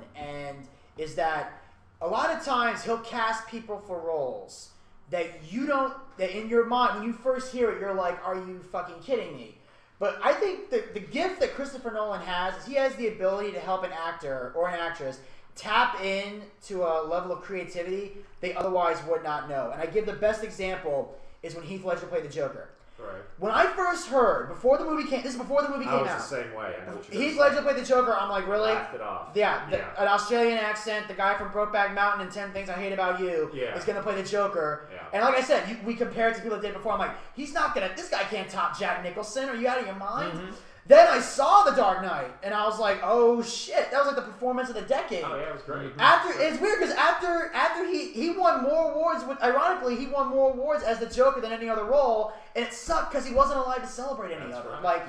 [SPEAKER 2] is that a lot of times he'll cast people for roles that in your mind when you first hear it you're like, are you fucking kidding me? But I think the gift that Christopher Nolan has is he has the ability to help an actor or an actress tap into a level of creativity they otherwise would not know. And I give the best example is when Heath Ledger played the Joker.
[SPEAKER 3] Right.
[SPEAKER 2] When I first heard, before the movie came out.
[SPEAKER 3] I was the same way. I know what
[SPEAKER 2] Heath Ledger played the Joker. I'm like, really?
[SPEAKER 3] Laughed it off.
[SPEAKER 2] An Australian accent, the guy from Brokeback Mountain and 10 Things I Hate About You is going to play the Joker. Yeah. And like I said, we compared to people that did before. I'm like, this guy can't top Jack Nicholson. Are you out of your mind? Mm-hmm. Then I saw The Dark Knight, and I was like, "Oh shit!" That was like the performance of the decade.
[SPEAKER 3] Oh yeah, it was great.
[SPEAKER 2] It's weird because after he won more awards. Ironically, he won more awards as the Joker than any other role, and it sucked because he wasn't allowed to celebrate any other.
[SPEAKER 4] Right.
[SPEAKER 2] Like,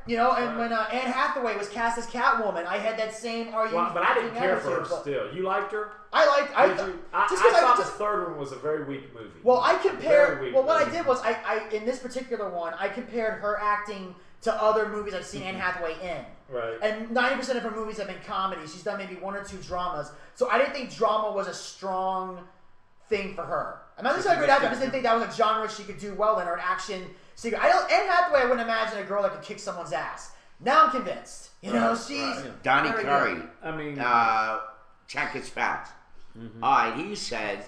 [SPEAKER 2] when Anne Hathaway was cast as Catwoman, I had that same argument.
[SPEAKER 3] But I didn't care for her still. You liked her?
[SPEAKER 2] I
[SPEAKER 3] thought the third one was a very weak movie.
[SPEAKER 2] Well, I compared. Well, what I did was I in this particular one, I compared her acting to other movies I've seen Anne Hathaway in.
[SPEAKER 3] Right.
[SPEAKER 2] And 90% of her movies have been comedies. She's done maybe one or two dramas. So I didn't think drama was a strong thing for her. I'm not just a great actor. I just didn't think that was a genre she could do well in or an action secret. Anne Hathaway, I wouldn't imagine a girl that could kick someone's ass. Now I'm convinced. She's
[SPEAKER 4] Donnie Curry.
[SPEAKER 1] Good. I mean,
[SPEAKER 4] check his facts. Mm-hmm. All right, he says,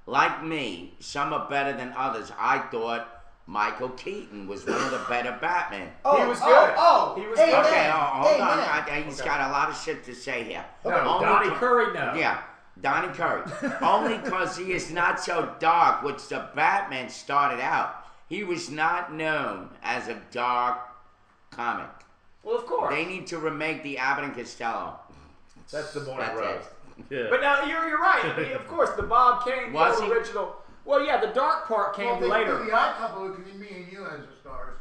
[SPEAKER 4] like me, some are better than others. I thought Michael Keaton was one of the better Batman.
[SPEAKER 3] He was good.
[SPEAKER 2] He was good.
[SPEAKER 4] Okay, hold on. He's got a lot of shit to say here.
[SPEAKER 3] No, Donnie Curry, no.
[SPEAKER 4] Yeah, Donnie Curry. Only because he is not so dark, which the Batman started out. He was not known as a dark comic.
[SPEAKER 3] Well, of course.
[SPEAKER 4] They need to remake the Abbott and Costello.
[SPEAKER 3] That's the morning roast.
[SPEAKER 1] Yeah.
[SPEAKER 3] But now, you're right. I mean, of course, the Bob Kane, the original... Well, yeah, the dark part came later.
[SPEAKER 5] The Odd Couple, it could be me and you as the stars.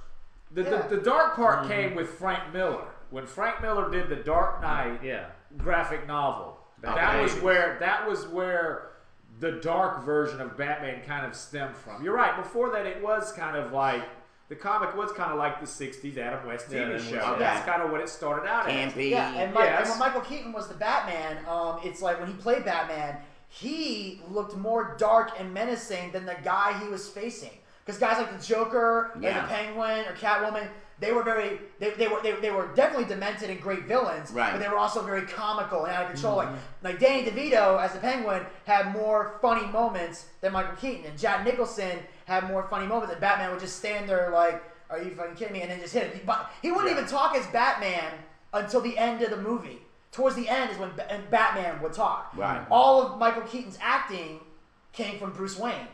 [SPEAKER 3] The dark part came with Frank Miller. When Frank Miller did the Dark Knight graphic novel, that was where the dark version of Batman kind of stemmed from. You're right. Before that, it was kind of like the comic was kind of like the '60s Adam West TV show.
[SPEAKER 4] Okay.
[SPEAKER 3] That's kind of what it started out as.
[SPEAKER 2] And when Michael Keaton was the Batman, it's like when he played Batman, he looked more dark and menacing than the guy he was facing. Because guys like the Joker, or the Penguin, or Catwoman, they were they were definitely demented and great villains, but they were also very comical and out of control. Mm-hmm. Like Danny DeVito as the Penguin had more funny moments than Michael Keaton, and Jack Nicholson had more funny moments. And Batman would just stand there like, "Are you fucking kidding me?" and then just hit it. He wouldn't even talk as Batman until the end of the movie. Towards the end is when Batman would talk.
[SPEAKER 4] Right.
[SPEAKER 2] All of Michael Keaton's acting came from Bruce Wayne.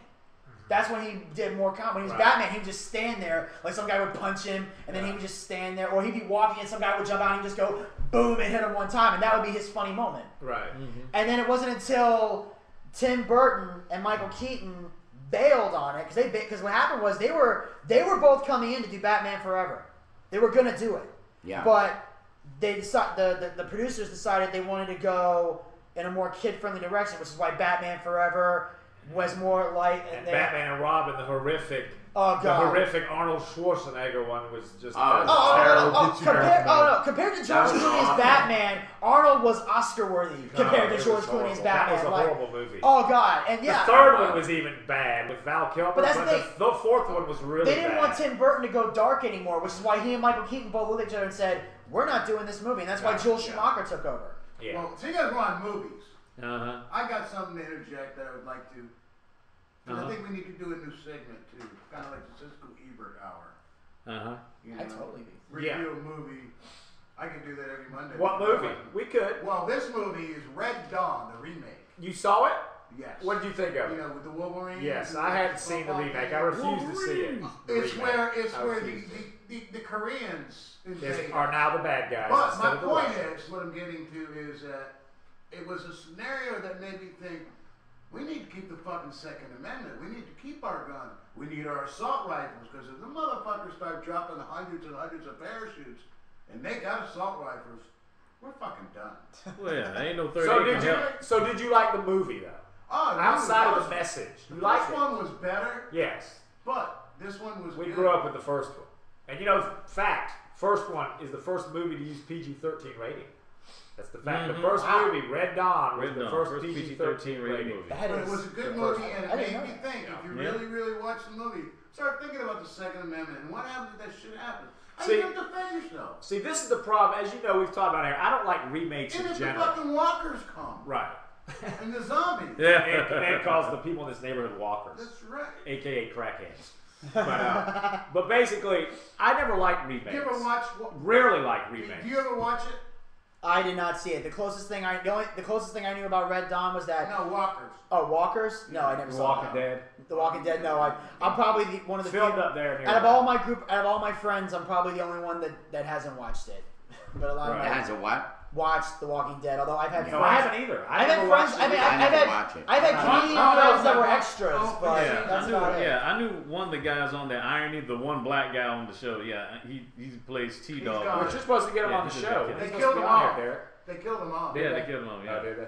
[SPEAKER 2] That's when he did more comedy. When he was Batman, he would just stand there, like some guy would punch him, and then he would just stand there, or he'd be walking and some guy would jump out and he'd just go boom and hit him one time, and that would be his funny moment.
[SPEAKER 3] Right. Mm-hmm.
[SPEAKER 2] And then it wasn't until Tim Burton and Michael Keaton bailed on it because what happened was they were both coming in to do Batman Forever. They were gonna do it.
[SPEAKER 4] Yeah.
[SPEAKER 2] But they the producers decided they wanted to go in a more kid-friendly direction, which is why Batman Forever was more light.
[SPEAKER 3] And Batman and Robin, the horrific Arnold Schwarzenegger one was just terrible.
[SPEAKER 2] Compared to George Clooney's Batman, Arnold was Oscar-worthy compared to George Clooney's Batman.
[SPEAKER 3] That was a horrible movie.
[SPEAKER 2] Oh God, and
[SPEAKER 3] the third one was even bad with Val Kilmer, but the fourth one was really bad.
[SPEAKER 2] They didn't want Tim Burton to go dark anymore, which is why he and Michael Keaton both looked at each other and said, "We're not doing this movie," and that's why Joel Schumacher took over.
[SPEAKER 5] Yeah. Well, so you guys were on movies.
[SPEAKER 1] Uh-huh.
[SPEAKER 5] I got something to interject that I would like to. I think we need to do a new segment too, kind of like the Cisco Ebert Hour.
[SPEAKER 2] I'd totally be.
[SPEAKER 5] Review a movie. I could do that every Monday.
[SPEAKER 3] What movie? We could.
[SPEAKER 5] Well, this movie is Red Dawn, the remake.
[SPEAKER 3] You saw it?
[SPEAKER 5] Yes.
[SPEAKER 3] What did you think of it?
[SPEAKER 5] You know, with the Wolverine.
[SPEAKER 3] Yes, I hadn't seen the remake. I refuse to see it.
[SPEAKER 5] It's where the Koreans
[SPEAKER 3] are now the bad guys.
[SPEAKER 5] But my point is, what I'm getting to is that it was a scenario that made me think, We need to keep the fucking Second Amendment. We need to keep our gun. We need our assault rifles, because if the motherfuckers start dropping hundreds and hundreds of parachutes, and they got assault rifles, we're fucking done.
[SPEAKER 1] Well, yeah, ain't no 38.
[SPEAKER 3] So did you like the movie though?
[SPEAKER 5] Oh,
[SPEAKER 3] outside of the message,
[SPEAKER 5] the
[SPEAKER 3] you liked
[SPEAKER 5] first
[SPEAKER 3] it?
[SPEAKER 5] one was better.
[SPEAKER 3] Yes,
[SPEAKER 5] but this one was.
[SPEAKER 3] We
[SPEAKER 5] good.
[SPEAKER 3] grew up with the first one, and you know, fact, first one is the first movie to use PG-13 rating. That's the fact. The first movie, Red Dawn, was the first PG-13 rating movie.
[SPEAKER 5] But it was a good movie, and it made me think. If you really watch the movie, start thinking about the Second Amendment and what happens if that shit happens. How you gonna defend yourself?
[SPEAKER 3] See, this is the problem. As you know, we've talked about here. I don't like remakes
[SPEAKER 5] And
[SPEAKER 3] in
[SPEAKER 5] if
[SPEAKER 3] general.
[SPEAKER 5] the fucking walkers come.
[SPEAKER 3] Right.
[SPEAKER 5] And the zombies.
[SPEAKER 3] And calls the people in this neighborhood walkers.
[SPEAKER 5] That's right.
[SPEAKER 3] AKA crackheads. But basically, I never liked remakes.
[SPEAKER 5] You ever watch?
[SPEAKER 3] Rarely like remakes.
[SPEAKER 5] Do you ever watch it?
[SPEAKER 2] I did not see it. The closest thing I knew about Red Dawn was that.
[SPEAKER 5] No, Walkers.
[SPEAKER 2] Oh, Walkers? No, I never saw
[SPEAKER 3] Walking Dead.
[SPEAKER 2] The Walking Dead. No, I'm probably one of the
[SPEAKER 3] filmed
[SPEAKER 2] few,
[SPEAKER 3] up there.
[SPEAKER 2] Out of all my friends, I'm probably the only one that hasn't watched it. But a lot of
[SPEAKER 4] hasn't what?
[SPEAKER 2] Watched The Walking Dead. Although I've had
[SPEAKER 3] No, I haven't either.
[SPEAKER 2] I've had friends. I've had comedian friends that were extras, but that's about it.
[SPEAKER 1] Yeah, I knew one of the guys on there, Irony, the one black guy on the show. Yeah, he plays T-Dog.
[SPEAKER 3] We're just supposed to get him on the show.
[SPEAKER 5] They killed him off. They killed him off.
[SPEAKER 1] Yeah, they killed him off. Yeah,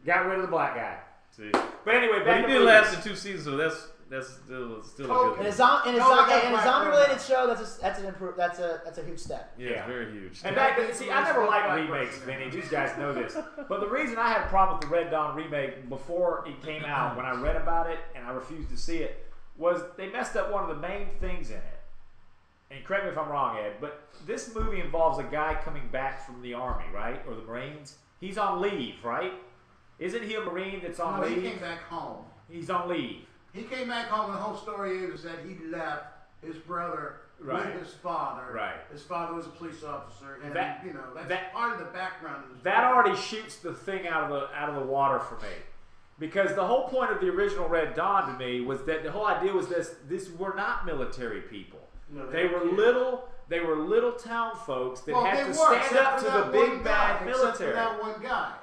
[SPEAKER 3] got rid of the black guy.
[SPEAKER 1] See,
[SPEAKER 3] but anyway,
[SPEAKER 1] but he did last in 2 seasons, so that's still a good.
[SPEAKER 2] In a zombie-related show, that's a huge step.
[SPEAKER 1] Yeah, it's very huge.
[SPEAKER 3] And back then, see, I never liked remakes, Vinny. These guys know this. But the reason I had a problem with the Red Dawn remake before it came out, when I read about it and I refused to see it, was they messed up one of the main things in it. And correct me if I'm wrong, Ed, but this movie involves a guy coming back from the Army, right? Or the Marines. He's on leave, right? Isn't he a Marine that's on leave?
[SPEAKER 5] He came back home.
[SPEAKER 3] He's on leave.
[SPEAKER 5] He came back home, and the whole story is that he left his brother with his father.
[SPEAKER 3] Right.
[SPEAKER 5] His father was a police officer, and
[SPEAKER 3] that's
[SPEAKER 5] part of the background of the story.
[SPEAKER 3] That already shoots the thing out of the water for me. Because the whole point of the original Red Dawn to me was that the whole idea was this were not military people.
[SPEAKER 5] No,
[SPEAKER 3] they were little town folks that had to stand up to the big bad military.
[SPEAKER 5] Except for that one guy.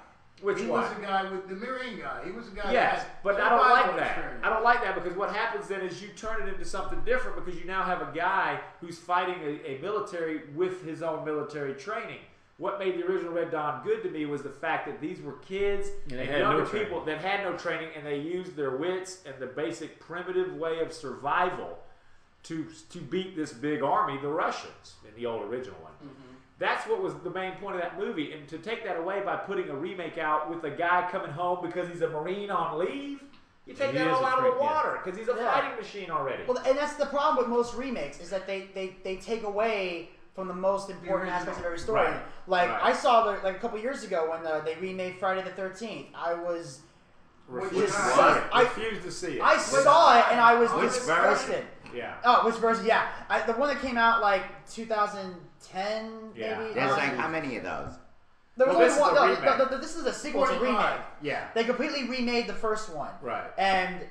[SPEAKER 3] Which
[SPEAKER 5] he
[SPEAKER 3] one?
[SPEAKER 5] was the guy with the Marine guy. He was the guy.
[SPEAKER 3] Yes,
[SPEAKER 5] that
[SPEAKER 3] but I don't like
[SPEAKER 5] survival
[SPEAKER 3] that.
[SPEAKER 5] experience.
[SPEAKER 3] I don't like that because what happens then is you turn it into something different because you now have a guy who's fighting a military with his own military training. What made the original Red Dawn good to me was the fact that these were kids and younger people that had no training, and they used their wits and the basic primitive way of survival to beat this big army, the Russians, in the old original one. Mm-hmm. That's what was the main point of that movie. And to take that away by putting a remake out with a guy coming home because he's a Marine on leave, you take that all out of the water because he's a fighting machine already.
[SPEAKER 2] Well, and that's the problem with most remakes is that they take away from the most important aspects of every story.
[SPEAKER 3] Right.
[SPEAKER 2] Like I saw a couple years ago when they remade Friday the 13th. I was
[SPEAKER 3] refused to see it.
[SPEAKER 2] I saw it and I was disgusted.
[SPEAKER 3] Yeah.
[SPEAKER 2] Oh, which version? Yeah, the one that came out like 2010, maybe.
[SPEAKER 4] There's like how many of those?
[SPEAKER 2] There was only one. This is a sequel to remake.
[SPEAKER 3] Yeah.
[SPEAKER 2] They completely remade the first one.
[SPEAKER 3] Right.
[SPEAKER 2] And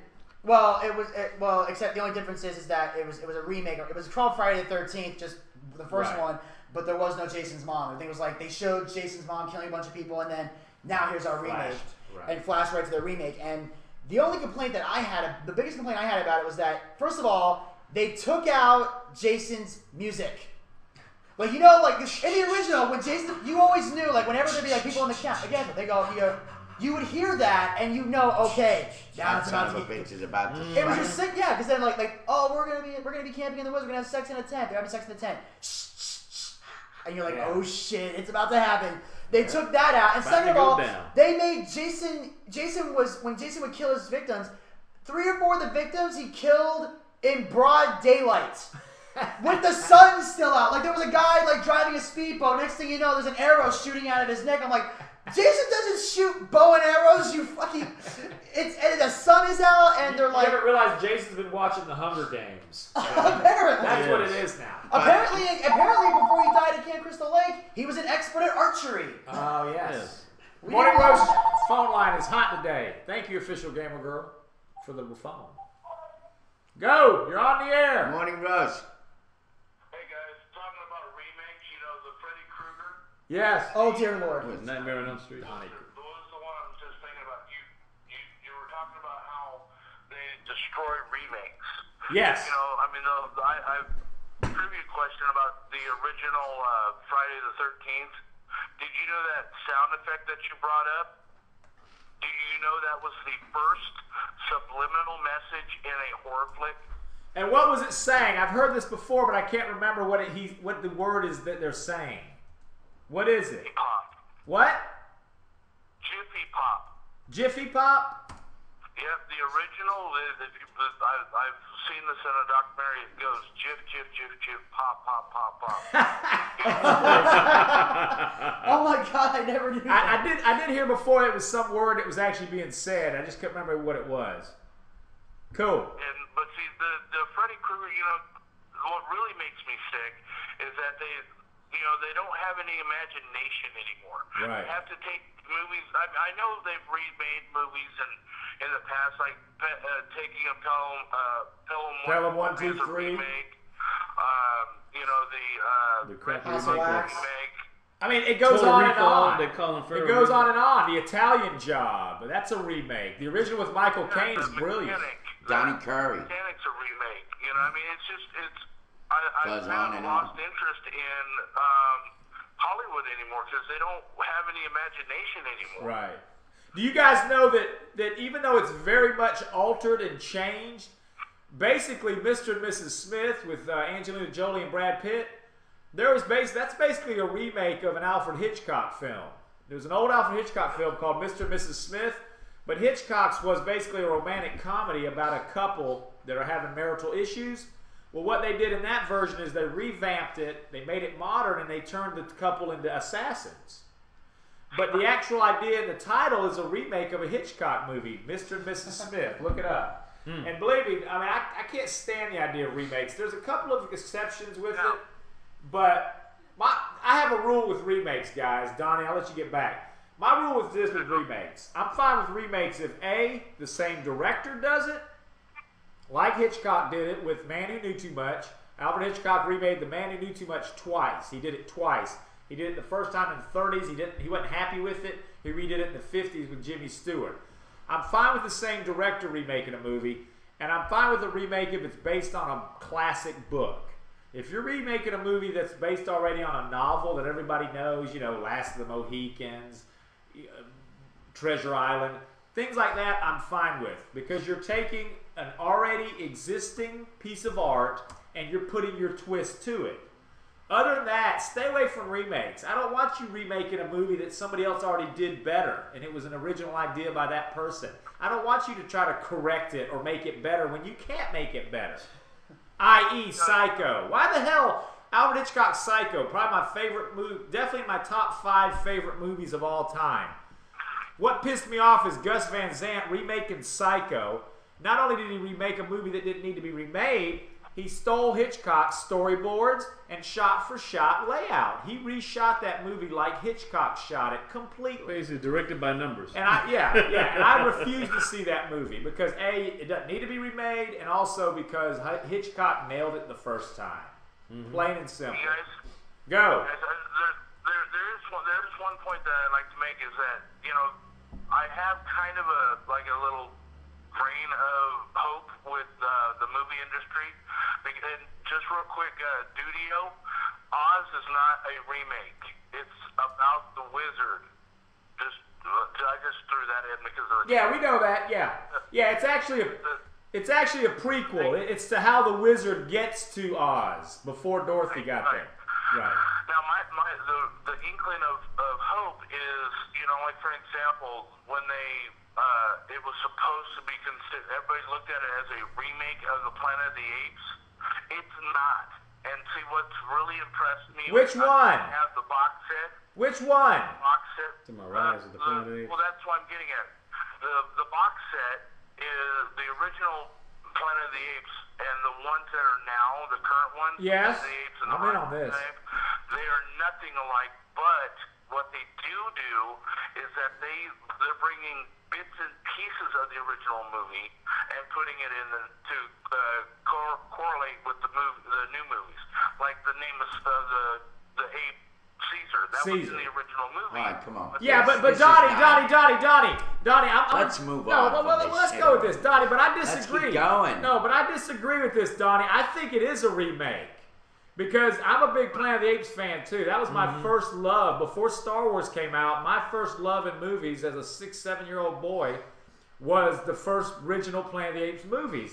[SPEAKER 2] except the only difference is that it was a remake. It was called Friday the 13th, just the first one, but there was no Jason's mom. I think it was like they showed Jason's mom killing a bunch of people, and then now here's our remake, and flashed right to their remake. And the only complaint that I had, the biggest complaint I had about it was that, first of all, they took out Jason's music. Like, you know, like in the original, when Jason, you always knew, like, whenever there'd be like people in the camp, again, they go, you would hear that and you know, okay, now it's about to get. It was just sick, yeah, because then like, oh, we're gonna be camping in the woods, we're gonna have sex in a tent, they're having sex in a tent, and you're like, oh shit, it's about to happen. They took that out, and second of all, they made Jason was when Jason would kill his victims, 3 or 4 of the victims he killed in broad daylight. With the sun still out. Like there was a guy like driving a speedboat. Next thing you know, there's an arrow shooting out of his neck. I'm like, Jason doesn't shoot bow and arrows, you fucking and the sun is out and they're like,
[SPEAKER 3] you haven't realized Jason's been watching the Hunger Games.
[SPEAKER 2] Apparently.
[SPEAKER 3] That's what it is now.
[SPEAKER 2] Apparently before he died at Camp Crystal Lake, he was an expert at archery.
[SPEAKER 3] Oh yes. Morning Roast phone line is hot today. Thank you, official gamer girl, for the phone. Go! You're on the air.
[SPEAKER 4] Morning Roast.
[SPEAKER 3] Yes.
[SPEAKER 2] Oh dear Lord.
[SPEAKER 1] Nightmare on Elm Street.
[SPEAKER 13] Those are the ones just thinking about. You were talking about destroy remakes.
[SPEAKER 1] Yes.
[SPEAKER 13] You know, I mean, I trivia question about the original Friday the 13th. Did you know that sound effect that you brought up? Do you know that was the first subliminal message in a horror flick?
[SPEAKER 3] And what was it saying? I've heard this before, but I can't remember what the word is that they're saying. What is it?
[SPEAKER 13] Pop.
[SPEAKER 3] What?
[SPEAKER 13] Jiffy Pop.
[SPEAKER 3] Jiffy Pop?
[SPEAKER 13] Yep, the original. I've seen this in a documentary. It goes jiff, jiff, jiff, jiff, pop, pop, pop, pop.
[SPEAKER 2] Oh my God, I never knew that.
[SPEAKER 3] I did hear before it was some word that was actually being said. I just couldn't remember what it was. Cool.
[SPEAKER 13] But see, the Freddy Krueger, you know, what really makes me sick is that they don't have any imagination anymore.
[SPEAKER 3] Right.
[SPEAKER 13] They have to take movies. I know they've remade movies in the past, like taking a Pelham 1, 2, 3 remake. You know, the remake.
[SPEAKER 3] I mean, it goes on and on.
[SPEAKER 1] They call him
[SPEAKER 3] it goes on and on. The Italian Job, that's a remake. The original with Michael Caine is brilliant.
[SPEAKER 4] Donnie Curry.
[SPEAKER 13] Mechanic's a remake. You know, I mean, I've lost interest in Hollywood anymore because they don't have any imagination anymore.
[SPEAKER 3] Right. Do you guys know that even though it's very much altered and changed, basically Mr. and Mrs. Smith with Angelina Jolie and Brad Pitt, that's basically a remake of an Alfred Hitchcock film. There was an old Alfred Hitchcock film called Mr. and Mrs. Smith, but Hitchcock's was basically a romantic comedy about a couple that are having marital issues. Well, what they did in that version is they revamped it, they made it modern, and they turned the couple into assassins. But the actual idea in the title is a remake of a Hitchcock movie, Mr. and Mrs. Smith. Look it up. And believe me, I mean, I can't stand the idea of remakes. There's a couple of exceptions with it, but I have a rule with remakes, guys. Donnie, I'll let you get back. My rule with this with remakes, I'm fine with remakes if A, the same director does it, like Hitchcock did it with Man Who Knew Too Much. Alfred Hitchcock remade The Man Who Knew Too Much twice. He did it twice. He did it the first time in the 30s. He wasn't happy with it. He redid it in the 50s with Jimmy Stewart. I'm fine with the same director remaking a movie, and I'm fine with a remake if it's based on a classic book. If you're remaking a movie that's based already on a novel that everybody knows, you know, Last of the Mohicans, Treasure Island, things like that, I'm fine with, because you're taking an already existing piece of art and you're putting your twist to it. Other than that, stay away from remakes. I don't want you remaking a movie that somebody else already did better and it was an original idea by that person. I don't want you to try to correct it or make it better when you can't make it better. I.e. Psycho. Why the hell? Alfred Hitchcock's Psycho, probably my favorite movie, definitely my top 5 favorite movies of all time. What pissed me off is Gus Van Sant remaking Psycho. Not only did he remake a movie that didn't need to be remade, he stole Hitchcock's storyboards and shot-for-shot layout. He reshot that movie like Hitchcock shot it completely.
[SPEAKER 1] Basically directed by numbers.
[SPEAKER 3] And I refuse to see that movie because A, it doesn't need to be remade, and also because Hitchcock nailed it the first time. Plain and simple. Go.
[SPEAKER 13] There's one point that I'd like to make is that, you know, I have kind of a little grain of hope with the movie industry. And just real quick, Dudio, Oz is not a remake. It's about the wizard. I just threw that in because of the...
[SPEAKER 3] Yeah, we know that. Yeah, it's actually a prequel. It's to how the wizard gets to Oz before Dorothy got there. Right.
[SPEAKER 13] Now, the inkling of hope is, you know, like for example, when it was supposed to be considered, everybody looked at it as a remake of the Planet of the Apes. It's not. And see, what's really impressed me.
[SPEAKER 3] Which one?
[SPEAKER 13] I have the box set.
[SPEAKER 3] Which one?
[SPEAKER 13] Box set.
[SPEAKER 1] To my Rise of the Planet of the Apes.
[SPEAKER 13] Well, that's what I'm getting at. The box set is the original Planet of the Apes, and the ones that are now, the current ones,
[SPEAKER 3] yes,
[SPEAKER 13] the apes and
[SPEAKER 3] I'm in on this.
[SPEAKER 13] They are nothing alike, but what they do is that they're bringing bits and pieces of the original movie and putting it in to correlate with the new movies, like the name of the ape Caesar. That was in
[SPEAKER 3] Caesar.
[SPEAKER 13] the original movie.
[SPEAKER 4] All right, come on.
[SPEAKER 3] Yeah, but
[SPEAKER 4] This is
[SPEAKER 3] Donnie,
[SPEAKER 4] not- Let's move on from this
[SPEAKER 3] let's
[SPEAKER 4] shit.
[SPEAKER 3] go with this, Donnie. But I
[SPEAKER 4] Let's
[SPEAKER 3] disagree.
[SPEAKER 4] keep going.
[SPEAKER 3] No, but I disagree with this, Donnie. I think it is a remake because I'm a big Planet of the Apes fan too. That was my first love before Star Wars came out. My first love in movies as a 6, 7-year-old boy was the first original Planet of the Apes movies.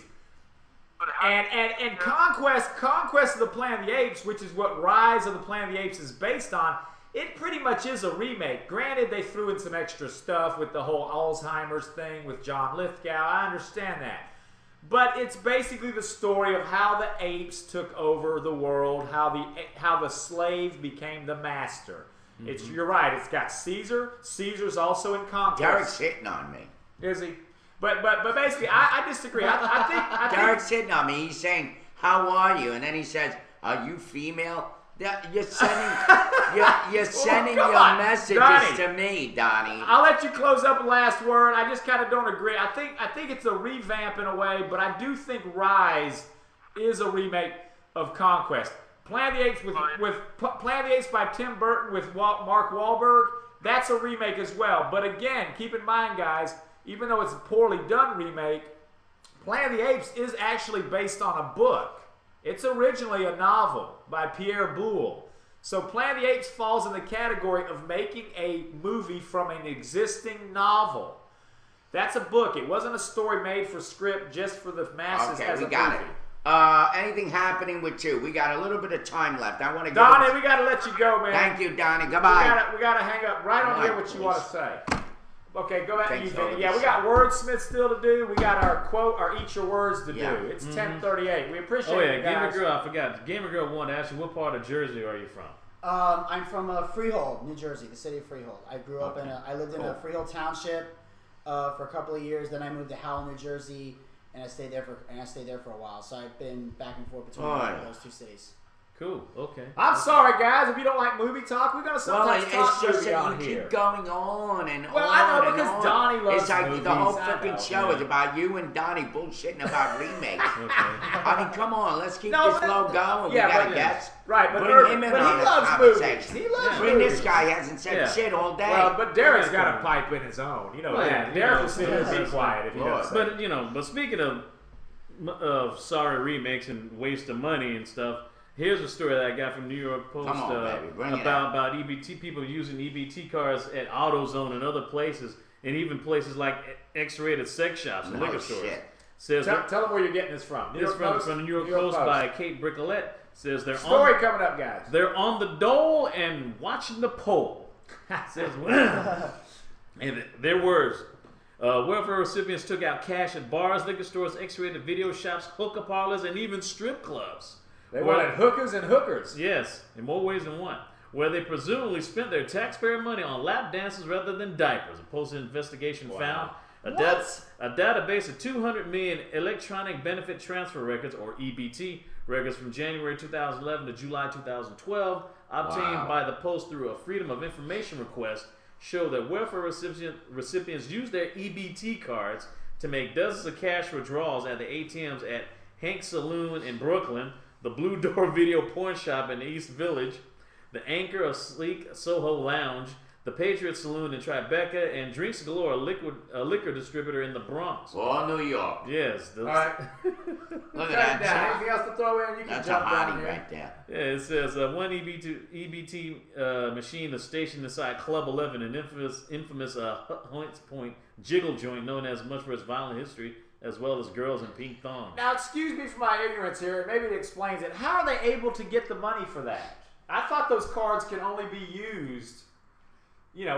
[SPEAKER 3] And Conquest of the Planet of the Apes, which is what Rise of the Planet of the Apes is based on, it pretty much is a remake. Granted, they threw in some extra stuff with the whole Alzheimer's thing with John Lithgow. I understand that. But it's basically the story of how the apes took over the world, how the slave became the master. You're right. It's got Caesar. Caesar's also in Conquest.
[SPEAKER 4] Derek's hitting on me.
[SPEAKER 3] Is he? But basically, I disagree. I think
[SPEAKER 4] Derek's hitting on me. He's saying, "How are you?" And then he says, "Are you female?" You're sending your messages
[SPEAKER 3] Donnie,
[SPEAKER 4] to me, Donnie.
[SPEAKER 3] I'll let you close up the last word. I just kind of don't agree. I think it's a revamp in a way, but I do think Rise is a remake of Conquest. Planet of the Apes with Planet of the Apes by Tim Burton with Mark Wahlberg. That's a remake as well. But again, keep in mind, guys, even though it's a poorly done remake, Planet of the Apes is actually based on a book. It's originally a novel by Pierre Boulle. So Planet of the Apes falls in the category of making a movie from an existing novel. That's a book. It wasn't a story made for script just for the masses as a movie.
[SPEAKER 4] Got it. Anything happening with you? We got a little bit of time left. I want to
[SPEAKER 3] Donnie, we got to let you go, man.
[SPEAKER 4] Thank you, Donnie. Goodbye.
[SPEAKER 3] We got to hang up right on here what you want to say. Okay, go back to you, Vinny. Yeah, we got wordsmith still to do. We got our quote, our eat your words to do. It's 10:38. We appreciate it, guys.
[SPEAKER 1] Gamer Girl, I forgot. Gamer Girl wanted to ask you, what part of Jersey are you from?
[SPEAKER 2] I'm from Freehold, New Jersey, the city of Freehold. I grew up I lived in a Freehold township for a couple of years. Then I moved to Howell, New Jersey, and I stayed there for a while. So I've been back and forth between those two cities.
[SPEAKER 1] Cool. Okay.
[SPEAKER 3] I'm sorry, guys. If you don't like movie talk, we're gonna sometimes talk
[SPEAKER 4] it's just
[SPEAKER 3] movie
[SPEAKER 4] that
[SPEAKER 3] on
[SPEAKER 4] you
[SPEAKER 3] here.
[SPEAKER 4] keep going on and
[SPEAKER 3] well,
[SPEAKER 4] on.
[SPEAKER 3] I know
[SPEAKER 4] and
[SPEAKER 3] because
[SPEAKER 4] on.
[SPEAKER 3] Donnie loves
[SPEAKER 4] It's like
[SPEAKER 3] movies.
[SPEAKER 4] the whole
[SPEAKER 3] I
[SPEAKER 4] fucking
[SPEAKER 3] know,
[SPEAKER 4] show is about you and Donnie bullshitting about remakes.
[SPEAKER 1] Okay.
[SPEAKER 4] I mean, come on, let's keep this flow going.
[SPEAKER 3] Yeah,
[SPEAKER 4] we got a guest.
[SPEAKER 3] Right, but
[SPEAKER 4] Bring him in
[SPEAKER 3] but
[SPEAKER 4] on
[SPEAKER 3] he
[SPEAKER 4] this
[SPEAKER 3] loves movies.
[SPEAKER 4] conversation.
[SPEAKER 3] He loves
[SPEAKER 4] Bring
[SPEAKER 3] movies.
[SPEAKER 4] this guy hasn't said shit all day.
[SPEAKER 3] Well, but Derek's got a pipe in his own. You know that. Derek will sit here and be quiet if he does.
[SPEAKER 1] But speaking of sorry remakes and waste of money and stuff. Here's a story that I got from New York Post about EBT people using EBT cards at AutoZone and other places, and even places like X-rated sex shops and liquor stores. Says
[SPEAKER 3] tell them where you're getting this from.
[SPEAKER 1] This from the New York Post by Kate Bricolette. Says they're
[SPEAKER 3] story coming up, guys.
[SPEAKER 1] They're on the dole and watching the poll. Says and their words. Welfare recipients took out cash at bars, liquor stores, X-rated video shops, hookah parlors, and even strip clubs.
[SPEAKER 3] They wanted hookers and hookers.
[SPEAKER 1] Yes, in more ways than one. Where they presumably spent their taxpayer money on lap dances rather than diapers. A post investigation found a database of 200 million electronic benefit transfer records, or EBT records, from January 2011 to July 2012, obtained by the Post through a Freedom of Information request, show that welfare recipients used their EBT cards to make dozens of cash withdrawals at the ATMs at Hank's Saloon in Brooklyn, the Blue Door Video Porn Shop in the East Village, the Anchor of Sleek Soho Lounge, the Patriot Saloon in Tribeca, and Drinks Galore, a liquor distributor in the Bronx.
[SPEAKER 4] All New York.
[SPEAKER 1] Yes.
[SPEAKER 3] All right.
[SPEAKER 4] Look at that.
[SPEAKER 3] Anything else to throw in? You can jump down here.
[SPEAKER 4] Right there.
[SPEAKER 1] Yeah, it says one EBT machine is stationed inside Club 11, an infamous Hoyts Point jiggle joint known as much for its violent history, as well as girls in pink thongs.
[SPEAKER 3] Now, excuse me for my ignorance here. Maybe it explains it. How are they able to get the money for that? I thought those cards can only be used,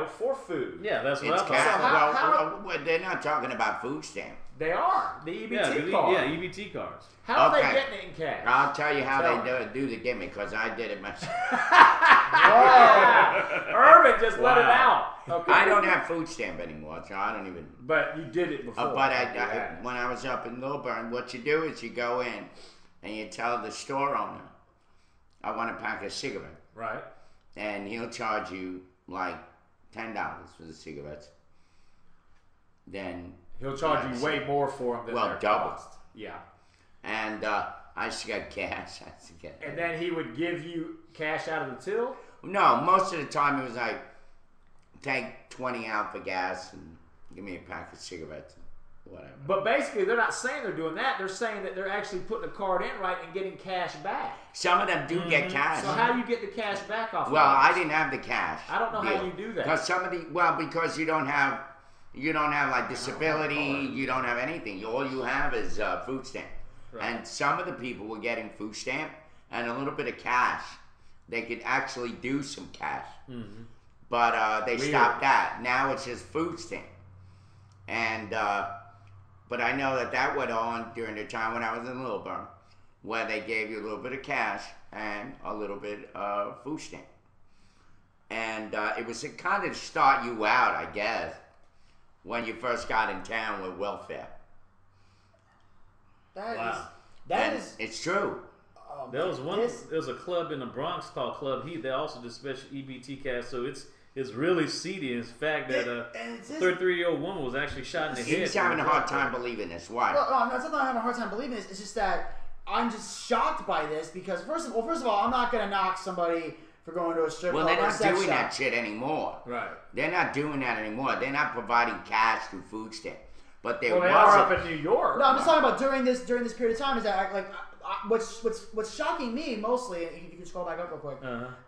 [SPEAKER 3] for food.
[SPEAKER 1] Yeah, that's what
[SPEAKER 4] it's
[SPEAKER 1] I thought.
[SPEAKER 4] Well, they're not talking about food stamp.
[SPEAKER 3] They are. The EBT cards.
[SPEAKER 1] Yeah, EBT cards.
[SPEAKER 3] How are they getting it in cash?
[SPEAKER 4] I'll tell you how they do the gimmick, because I did it myself.
[SPEAKER 3] Urban just let it out. Okay.
[SPEAKER 4] I don't have food stamp anymore, so I don't even.
[SPEAKER 3] But you did it before.
[SPEAKER 4] But when I was up in Lilburn, what you do is you go in and you tell the store owner, I want a pack of cigarettes.
[SPEAKER 3] Right.
[SPEAKER 4] And he'll charge you like $10 for the cigarettes. Then
[SPEAKER 3] he'll charge you way more for them than their
[SPEAKER 4] double.
[SPEAKER 3] cost. Yeah.
[SPEAKER 4] And I used to get cash.
[SPEAKER 3] And then he would give you cash out of the till?
[SPEAKER 4] No, most of the time it was like, take 20 out for gas and give me a pack of cigarettes. Whatever.
[SPEAKER 3] But basically, they're not saying they're doing that. They're saying that they're actually putting the card in right and getting cash back.
[SPEAKER 4] Some of them do get cash.
[SPEAKER 3] So how do you get the cash back off?
[SPEAKER 4] Well,
[SPEAKER 3] of
[SPEAKER 4] I didn't have the cash.
[SPEAKER 3] I don't know how you do that.
[SPEAKER 4] Because you don't have like disability. You don't have anything. All you have is food stamp. Right. And some of the people were getting food stamp and a little bit of cash. They could actually do some cash, but they stopped that. Now it's just food stamp, and. But I know that went on during the time when I was in Lilburn, where they gave you a little bit of cash and a little bit of food stamp. And it was to kind of start you out, I guess, when you first got in town with welfare.
[SPEAKER 2] That is.
[SPEAKER 4] It's true.
[SPEAKER 1] There was a club in the Bronx called Club Heat. They also did special EBT cash, so it's really seedy. In fact, that a 33-year-old woman was actually shot in the head.
[SPEAKER 4] He's having a hard time believing this. Why?
[SPEAKER 2] No, it's not that I'm having a hard time believing this. It's just that I'm just shocked by this because first of all, I'm not gonna knock somebody for going to a strip club.
[SPEAKER 4] Well, they're not doing
[SPEAKER 2] shop.
[SPEAKER 4] that shit anymore.
[SPEAKER 1] Right.
[SPEAKER 4] They're not doing that anymore. They're not providing cash through food stamp. But they
[SPEAKER 3] are up in New York.
[SPEAKER 2] No, I'm just talking about during this period of time. Is that what's shocking me mostly? If you can scroll back up real quick.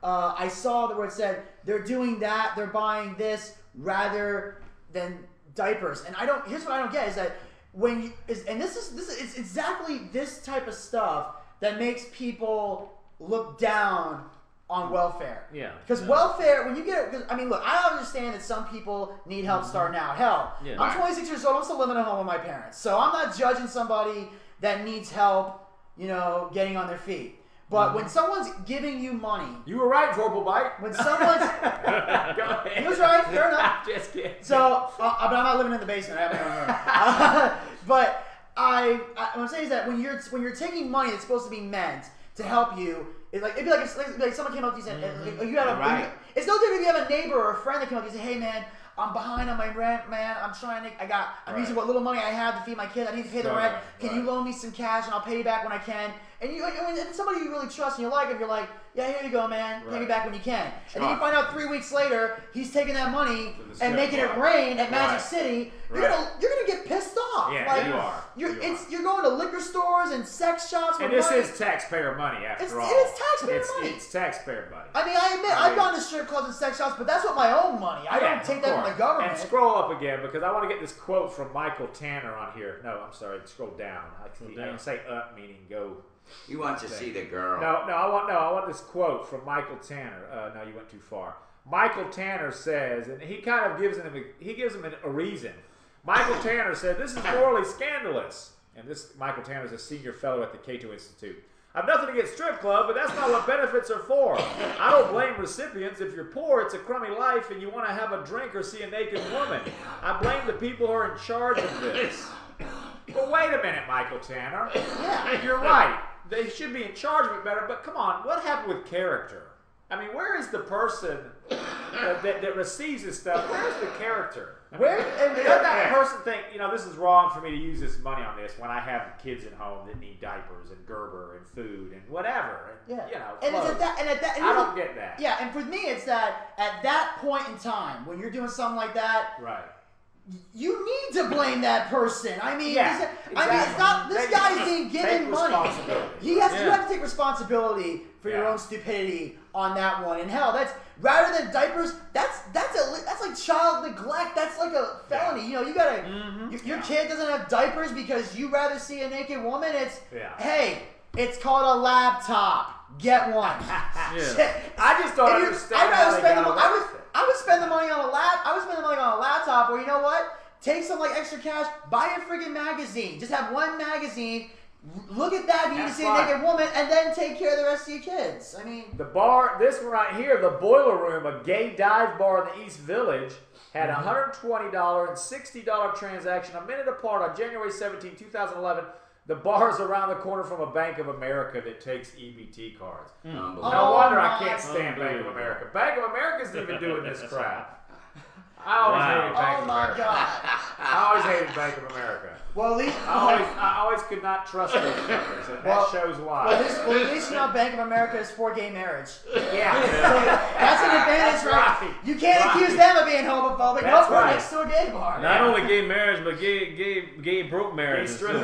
[SPEAKER 2] I saw where it said they're doing that. They're buying this rather than diapers. And here's what I don't get is that it's exactly this type of stuff that makes people look down on welfare.
[SPEAKER 1] Yeah.
[SPEAKER 2] Because welfare, when you get it, I mean, look, I understand that some people need help starting out. Hell,
[SPEAKER 1] Yeah.
[SPEAKER 2] I'm 26 years old. I'm still living at home with my parents. So I'm not judging somebody that needs help, getting on their feet. But when someone's giving you money.
[SPEAKER 3] You were right, Verbal Bite.
[SPEAKER 2] When someone's.
[SPEAKER 3] Go ahead.
[SPEAKER 2] He was right, fair enough.
[SPEAKER 3] Just kidding.
[SPEAKER 2] So, but I'm not living in the basement. I have my own room. But what I'm saying is that when you're taking money that's supposed to be meant to help you, it'd be like someone came up to you and said, you have it's no different if you have a neighbor or a friend that came up to you and say, hey man, I'm behind on my rent, man. I'm using what little money I have to feed my kids. I need to pay the rent. Can you loan me some cash and I'll pay you back when I can? And and somebody you really trust and you like, if you're like, yeah, here you go, man. Pay me back when you can. Sure. And then you find out 3 weeks later he's taking that money and making it rain at Magic City. You're gonna get pissed off.
[SPEAKER 3] Yeah,
[SPEAKER 2] like,
[SPEAKER 3] you are.
[SPEAKER 2] You're going to liquor stores and sex shops.
[SPEAKER 3] And this is taxpayer money after all.
[SPEAKER 2] It's taxpayer money.
[SPEAKER 3] It's taxpayer money.
[SPEAKER 2] I mean, I admit I've gone to strip clubs and sex shops, but that's with my own money. I don't take that from the government.
[SPEAKER 3] And scroll up again because I want to get this quote from Michael Tanner on here. No, I'm sorry. Scroll down. I say up meaning go.
[SPEAKER 4] You want to see the girl?
[SPEAKER 3] No. I want this quote from Michael Tanner. No, you went too far. Michael Tanner says, and he kind of gives him a reason. Michael Tanner said, "This is morally scandalous." And this Michael Tanner is a senior fellow at the Cato Institute. I've nothing against strip club, but that's not what benefits are for. I don't blame recipients. If you're poor, it's a crummy life, and you want to have a drink or see a naked woman. I blame the people who are in charge of this. Well, wait a minute, Michael Tanner. Yeah, you're right. They should be in charge of it better, but come on, what happened with character? I mean, where is the person that receives this stuff? Where's the character? Does that person think, this is wrong for me to use this money on this when I have kids at home that need diapers and Gerber and food and whatever? And, I don't get that.
[SPEAKER 2] Yeah, and for me, it's that at that point in time, when you're doing something like that,
[SPEAKER 3] right?
[SPEAKER 2] You need to blame that person. I mean,
[SPEAKER 3] exactly.
[SPEAKER 2] It's not. This guy's being given money. You have to take responsibility for your own stupidity on that one. And hell, that's rather than diapers. That's like child neglect. That's like a felony. You gotta. Your kid doesn't have diapers because you rather see a naked woman. Hey, it's called a laptop. Get one.
[SPEAKER 3] I just don't understand.
[SPEAKER 2] I would spend the money on a laptop, or you know what? Take some extra cash, buy a freaking magazine. Just have one magazine. Look at that. You need to see a naked woman, and then take care of the rest of your kids. I mean,
[SPEAKER 3] the bar. This one right here, the Boiler Room, a gay dive bar in the East Village, had a $120 and $60 transaction a minute apart on January 17, 2011. The bar's around the corner from a Bank of America that takes EBT cards. No wonder I can't stand Bank of America. Bank of America's even doing this crap. I always hated Bank
[SPEAKER 2] Oh
[SPEAKER 3] of
[SPEAKER 2] my
[SPEAKER 3] America.
[SPEAKER 2] God.
[SPEAKER 3] I always hated Bank of America.
[SPEAKER 2] Well, at least
[SPEAKER 3] I always could not trust those fuckers, and that shows why.
[SPEAKER 2] Well, at least you know Bank of America is for gay marriage.
[SPEAKER 3] Yeah.
[SPEAKER 2] That's an advantage, right? You can't accuse them of being homophobic.
[SPEAKER 3] That's
[SPEAKER 2] Nope, we're
[SPEAKER 3] right.
[SPEAKER 2] next to a gay bar.
[SPEAKER 1] Not only gay marriage, but gay broke marriages.
[SPEAKER 3] Gay
[SPEAKER 1] too.
[SPEAKER 3] Gay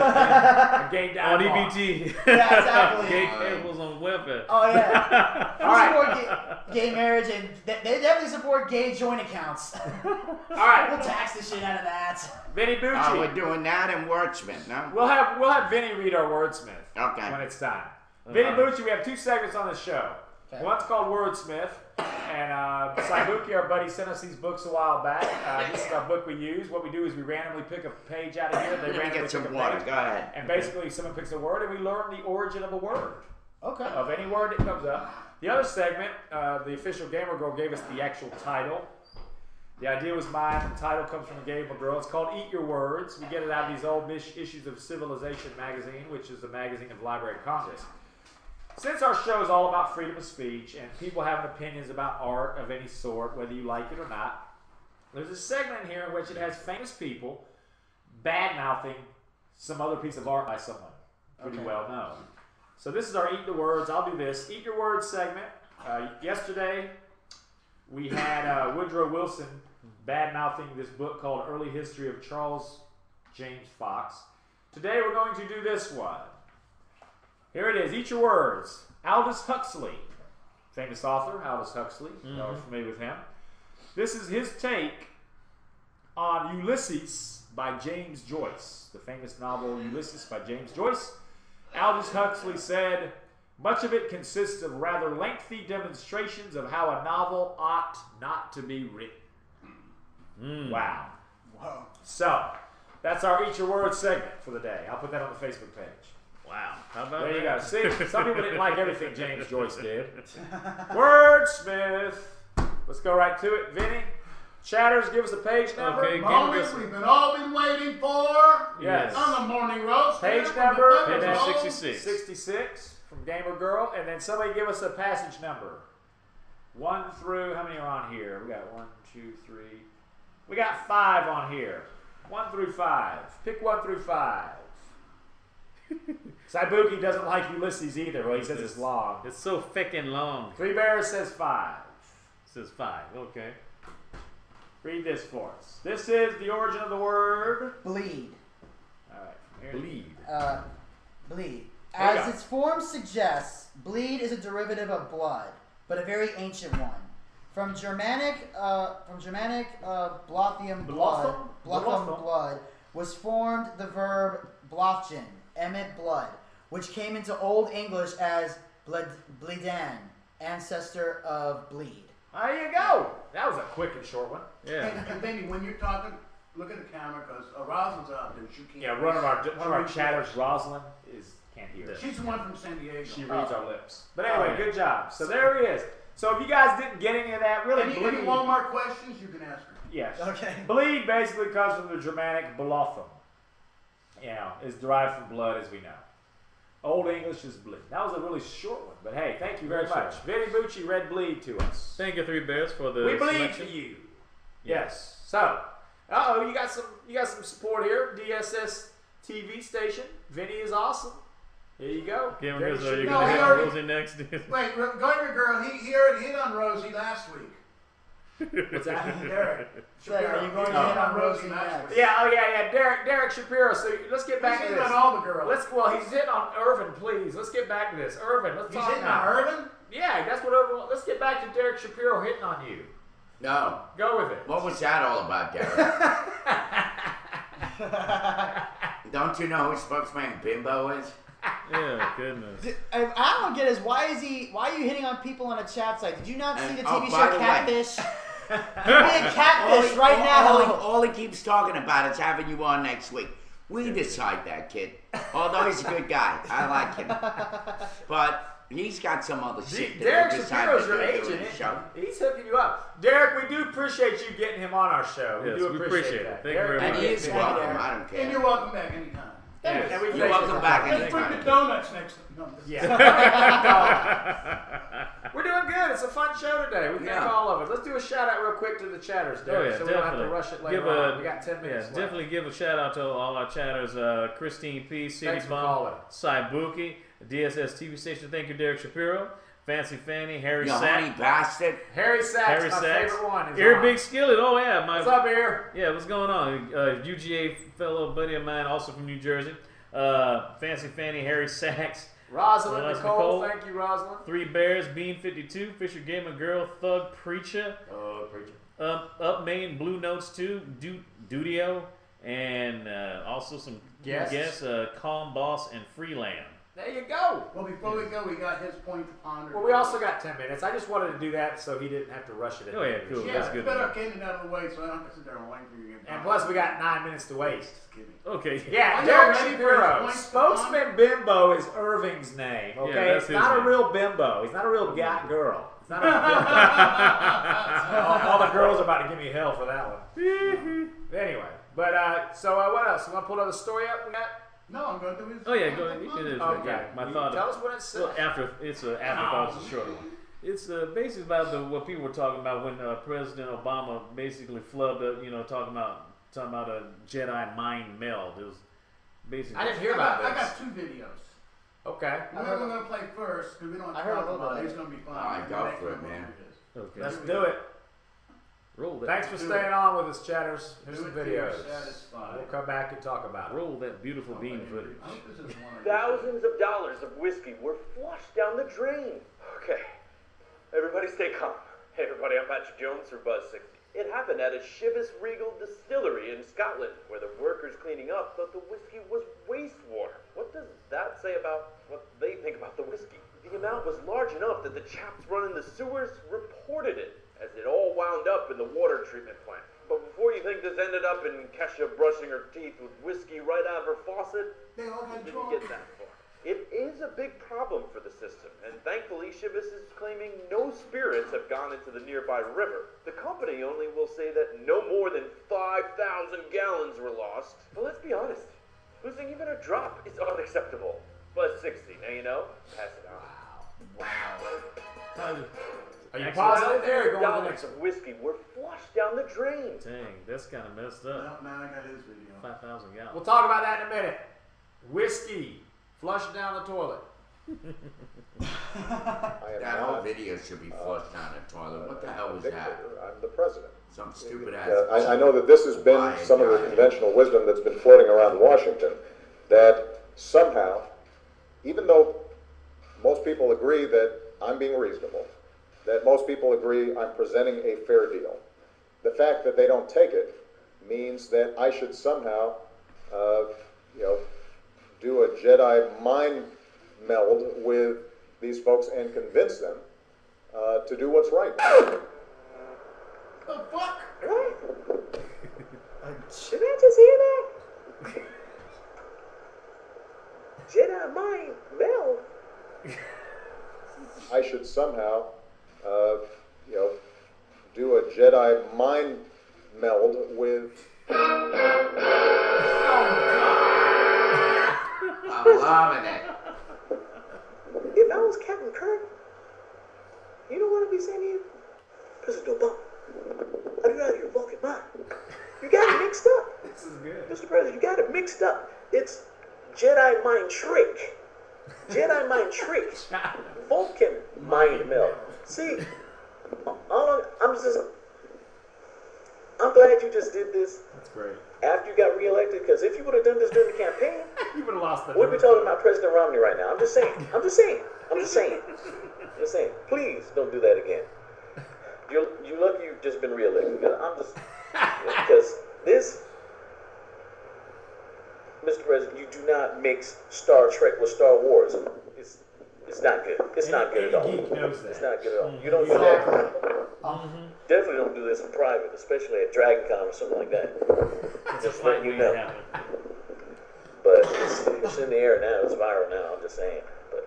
[SPEAKER 1] On
[SPEAKER 3] dialogue.
[SPEAKER 1] EBT.
[SPEAKER 2] Yeah, exactly.
[SPEAKER 1] Gay couples on welfare.
[SPEAKER 2] Oh yeah.
[SPEAKER 3] All right.
[SPEAKER 2] Support gay marriage, and they definitely support gay joint accounts.
[SPEAKER 3] All right.
[SPEAKER 2] We'll tax the shit out of that.
[SPEAKER 3] Vinny Bucci.
[SPEAKER 4] we're doing that in wordsmith, no?
[SPEAKER 3] We'll have Vinny read our wordsmith
[SPEAKER 4] Okay.
[SPEAKER 3] when it's time. Vinny Bucci, we have 2 segments on this show.
[SPEAKER 2] Okay.
[SPEAKER 3] One's called Wordsmith, and Saibuki, our buddy, sent us these books a while back. This is our book we use. What we do is we randomly pick a page out of here. They
[SPEAKER 4] Let me
[SPEAKER 3] randomly
[SPEAKER 4] get some
[SPEAKER 3] pick a
[SPEAKER 4] water.
[SPEAKER 3] page,
[SPEAKER 4] Go ahead.
[SPEAKER 3] and basically someone picks a word, and we learn the origin of a word.
[SPEAKER 2] Okay.
[SPEAKER 3] Of any word that comes up. The other segment, the official Gamer Girl gave us the actual title. The idea was mine. The title comes from a Gamer Girl. It's called Eat Your Words. We get it out of these old issues of Civilization magazine, which is the magazine of Library of Congress. Since our show is all about freedom of speech and people having opinions about art of any sort, whether you like it or not, there's a segment in here in which it has famous people bad-mouthing some other piece of art by someone pretty well known. So this is our Eat the Words. I'll do this. Eat Your Words segment. Yesterday, we had Woodrow Wilson bad-mouthing this book called Early History of Charles James Fox. Today we're going to do this one. Here it is. Eat Your Words. Aldous Huxley. Famous author, Aldous Huxley. You all are familiar with him. This is his take on Ulysses by James Joyce. The famous novel Ulysses by James Joyce. Aldous Huxley said, much of it consists of rather lengthy demonstrations of how a novel ought not to be written. Wow.
[SPEAKER 2] Whoa.
[SPEAKER 3] So, that's our Eat Your Words segment for the day. I'll put that on the Facebook page.
[SPEAKER 1] Wow. How about
[SPEAKER 3] There you
[SPEAKER 1] that?
[SPEAKER 3] go. See, some people didn't like everything James Joyce did. Wordsmith. Let's go right to it. Vinny, Chatters, give us a page number.
[SPEAKER 1] Okay,
[SPEAKER 5] Moment we've all been waiting for.
[SPEAKER 3] Yes.
[SPEAKER 5] On the morning roast.
[SPEAKER 3] Page
[SPEAKER 5] here from
[SPEAKER 3] number.
[SPEAKER 5] the
[SPEAKER 1] Page
[SPEAKER 5] Pepper Zone.
[SPEAKER 1] 66.
[SPEAKER 3] 66 from Gamer Girl. And then somebody give us a passage number. 1 through, how many are on here? We got 1, 2, 3. We got 5 on here. 1 through 5. Pick 1 through 5. Saibuki doesn't like Ulysses either. Well, he says it's long.
[SPEAKER 1] It's so fucking long.
[SPEAKER 3] 3 Bears says 5.
[SPEAKER 1] It says 5. Okay.
[SPEAKER 3] Read this for us. This is the origin of the word.
[SPEAKER 2] Bleed.
[SPEAKER 3] All right. Here it is.
[SPEAKER 1] Bleed.
[SPEAKER 2] Bleed.
[SPEAKER 3] There you
[SPEAKER 2] As
[SPEAKER 3] go.
[SPEAKER 2] its form suggests, bleed is a derivative of blood, but a very ancient one. From Germanic, blothium blood,
[SPEAKER 3] Blothum?
[SPEAKER 2] blood was formed the verb blothgen, emit blood, which came into Old English as bleedan, ancestor of bleed.
[SPEAKER 3] There you go. That was a quick and short one.
[SPEAKER 1] Yeah.
[SPEAKER 5] And Vinny, when you're talking, look at the camera because Rosalind's out there. She can't.
[SPEAKER 3] Yeah, one of our chatters, Rosalind, can't hear.
[SPEAKER 5] She's the one from San Diego.
[SPEAKER 3] She reads our lips. But anyway, good job. So there he is. So if you guys didn't get any of that, really,
[SPEAKER 5] Any
[SPEAKER 3] bleed.
[SPEAKER 5] Walmart questions, you can ask her.
[SPEAKER 3] Yes.
[SPEAKER 2] Okay.
[SPEAKER 3] Bleed basically comes from the Germanic blothum. You know, is derived from blood, as we know. Old English is bleed. That was a really short one, but hey, thank you very
[SPEAKER 1] Very
[SPEAKER 3] much.
[SPEAKER 1] short.
[SPEAKER 3] Vinny Bucci read bleed to us.
[SPEAKER 1] Thank you, 3 Bears, for the
[SPEAKER 3] We bleed
[SPEAKER 1] selection.
[SPEAKER 3] for you. Yes. So, you got some support here. DSS TV station. Vinny is awesome. Here you go.
[SPEAKER 1] Gamer
[SPEAKER 3] Vinny
[SPEAKER 1] Girls, are
[SPEAKER 3] should
[SPEAKER 1] you
[SPEAKER 3] be
[SPEAKER 5] No,
[SPEAKER 1] going to
[SPEAKER 5] he
[SPEAKER 1] hit
[SPEAKER 5] already-
[SPEAKER 1] Rosie next?
[SPEAKER 5] Wait, Garner Girl, he already hit on Rosie last week.
[SPEAKER 3] What's that?
[SPEAKER 5] Derek.
[SPEAKER 2] Said, are you going to
[SPEAKER 5] He
[SPEAKER 2] hit on Rosie
[SPEAKER 5] last
[SPEAKER 2] next?
[SPEAKER 5] week.
[SPEAKER 3] Yeah, Derek Shapiro. So let's get back
[SPEAKER 5] He's
[SPEAKER 3] to
[SPEAKER 5] hitting
[SPEAKER 3] this.
[SPEAKER 5] on all the girls.
[SPEAKER 3] He's hitting on Irvin, please. Let's get back to this. Irvin, let's
[SPEAKER 5] He's
[SPEAKER 3] talk
[SPEAKER 5] hitting
[SPEAKER 3] now.
[SPEAKER 5] on Irvin?
[SPEAKER 3] Yeah, that's what Irvin. Let's get back to Derek Shapiro hitting on you.
[SPEAKER 4] No.
[SPEAKER 3] Go with it.
[SPEAKER 4] What was that all about, Derek? Don't you know who spokesman Bimbo is?
[SPEAKER 1] Yeah, goodness.
[SPEAKER 2] I don't get is why are you hitting on people on a chat site? Did you not see the
[SPEAKER 4] Oh,
[SPEAKER 2] TV
[SPEAKER 4] by
[SPEAKER 2] show
[SPEAKER 4] the way.
[SPEAKER 2] Catfish? You're being catfish right now.
[SPEAKER 4] All he keeps talking about is having you on next week. We decide that, kid. Although he's a good guy. I like him. But he's got some other shit
[SPEAKER 3] Derek
[SPEAKER 4] that we decided
[SPEAKER 3] Shapiro's
[SPEAKER 4] to
[SPEAKER 3] your
[SPEAKER 4] do
[SPEAKER 3] agent,
[SPEAKER 4] in the
[SPEAKER 3] isn't
[SPEAKER 4] show.
[SPEAKER 3] he? He's hooking you up. Derek, we do appreciate you getting him on our show.
[SPEAKER 1] Yes,
[SPEAKER 3] do
[SPEAKER 1] we
[SPEAKER 3] appreciate
[SPEAKER 1] appreciate
[SPEAKER 3] that.
[SPEAKER 1] it. Thank you very
[SPEAKER 4] And
[SPEAKER 1] much.
[SPEAKER 4] he is
[SPEAKER 3] Derek,
[SPEAKER 4] welcome. I don't
[SPEAKER 5] And
[SPEAKER 4] care.
[SPEAKER 5] you're welcome back anytime.
[SPEAKER 3] And we
[SPEAKER 4] You're welcome back
[SPEAKER 5] Let's bring
[SPEAKER 4] anytime.
[SPEAKER 5] the donuts next time. No,
[SPEAKER 3] Yeah. We're doing good. It's a fun show today. We thank all of it. Let's do a shout out real quick to the chatters, Derek, so we don't have to rush it later on. We got 10 minutes left.
[SPEAKER 1] Definitely give a shout out to all our chatters. Christine P, City Bum, Bucci, DSS TV station. Thank you, Derek Shapiro. Fancy Fanny, Harry Sachs.
[SPEAKER 4] Honey bastard.
[SPEAKER 3] Harry Sachs, my favorite one.
[SPEAKER 1] Ear Big Skillet, oh yeah.
[SPEAKER 3] What's up, Ear?
[SPEAKER 1] Yeah, what's going on? UGA fellow buddy of mine, also from New Jersey. Fancy Fanny, Harry Sachs.
[SPEAKER 3] Rosalind Nicole, thank you, Rosalind.
[SPEAKER 1] 3 Bears, Bean 52, Fisher Gamer Girl, Thug Preacher. Up Main, Blue Notes 2, Dudio, and also some guests, Calm Boss and Freeland.
[SPEAKER 3] There you go.
[SPEAKER 5] Well, before we go, we got his point to ponder.
[SPEAKER 3] Well, we also got 10 minutes. I just wanted to do that so he didn't have to rush it.
[SPEAKER 1] Oh, yeah, cool.
[SPEAKER 5] Yeah,
[SPEAKER 1] that's good.
[SPEAKER 5] Better getting it out of the way so I don't have to sit there and wait for you to get
[SPEAKER 3] And plus, we got 9 minutes to waste.
[SPEAKER 5] Just kidding.
[SPEAKER 1] Okay.
[SPEAKER 3] Yeah, Derek Shapiro. Spokesman Bimbo is Irving's name, okay?
[SPEAKER 1] Yeah,
[SPEAKER 3] it's not a real bimbo. He's not a real girl. It's not a bimbo. all the girls are about to give me hell for that one. Anyway, but, so what else? You want to pull another story up we got?
[SPEAKER 5] No, I'm going to do his.
[SPEAKER 1] Oh yeah, go ahead. You can do it.
[SPEAKER 3] Okay.
[SPEAKER 1] My thought.
[SPEAKER 3] Tell us what it says.
[SPEAKER 1] Well, it's a shorter one. It's basically about what people were talking about when President Obama basically flubbed up. Talking about a Jedi mind meld. It was basically.
[SPEAKER 3] I didn't hear about this.
[SPEAKER 5] I got 2 videos.
[SPEAKER 3] Okay.
[SPEAKER 5] We're going to play first because we don't have to talk about it. It's going to be fun.
[SPEAKER 4] All right, go for it, man.
[SPEAKER 1] Okay.
[SPEAKER 3] Let's do it.
[SPEAKER 1] Roll that.
[SPEAKER 3] Thanks for staying on with us, chatters. Here's some videos.
[SPEAKER 5] Satisfied.
[SPEAKER 3] We'll come back and talk about it.
[SPEAKER 1] Roll that beautiful bean footage.
[SPEAKER 15] Thousands of dollars of whiskey were flushed down the drain. Okay, everybody stay calm. Hey everybody, I'm Patrick Jones for Buzz 60. It happened at a Chivas Regal distillery in Scotland, where the workers cleaning up thought the whiskey was wastewater. What does that say about what they think about the whiskey? The amount was large enough that the chaps running the sewers reported it, as it all wound up in the water treatment plant. But before you think this ended up in Kesha brushing her teeth with whiskey right out of her faucet,
[SPEAKER 5] they all got
[SPEAKER 15] didn't get that far. It is a big problem for the system, and thankfully Chivas is claiming no spirits have gone into the nearby river. The company only will say that no more than 5,000 gallons were lost. But let's be honest, losing even a drop is unacceptable. Buzz 60, now you know, pass it on.
[SPEAKER 1] Wow.
[SPEAKER 3] Are you positive there? Or going to the next
[SPEAKER 15] of whiskey were flushed down the drain.
[SPEAKER 1] Dang, that's kind of messed up.
[SPEAKER 5] No, I got his video.
[SPEAKER 1] 5,000 gallons.
[SPEAKER 3] We'll talk about that in a minute. Whiskey flushed down the toilet.
[SPEAKER 4] That whole video should be flushed down the toilet. What the hell was that?
[SPEAKER 16] I'm the president.
[SPEAKER 4] Some stupid ass.
[SPEAKER 16] I know that this has been some of the conventional wisdom that's been floating around Washington, that somehow, even though most people agree that I'm being reasonable, that most people agree I'm presenting a fair deal, the fact that they don't take it means that I should somehow, do a Jedi mind meld with these folks and convince them to do what's right.
[SPEAKER 5] The fuck?
[SPEAKER 15] Did I just hear that? Jedi mind meld.
[SPEAKER 16] I should somehow, do a Jedi mind meld with.
[SPEAKER 4] I'm loving it.
[SPEAKER 15] If I was Captain Kirk, you know what I'd be saying to you? President Obama, are you out of your fucking mind? You got it mixed up.
[SPEAKER 3] This is good.
[SPEAKER 15] Mr. President, you got it mixed up. It's Jedi mind trick. Jedi mind trick. Vulcan mind meld. See, I'm glad you just did this.
[SPEAKER 3] That's great.
[SPEAKER 15] After you got reelected, because if you would have done this during the campaign,
[SPEAKER 3] you would have lost that.
[SPEAKER 15] We'd be talking about President Romney right now. I'm just saying. Please don't do that again. You're lucky you've just been reelected. Because this, Mr. President, you do not mix Star Trek with Star Wars. It's not good. It's not good at all. It's not good at all. You don't do that. Definitely don't do this in private, especially at DragonCon or something like that. Just letting you know. But it's in the air now. It's viral now. I'm just saying. But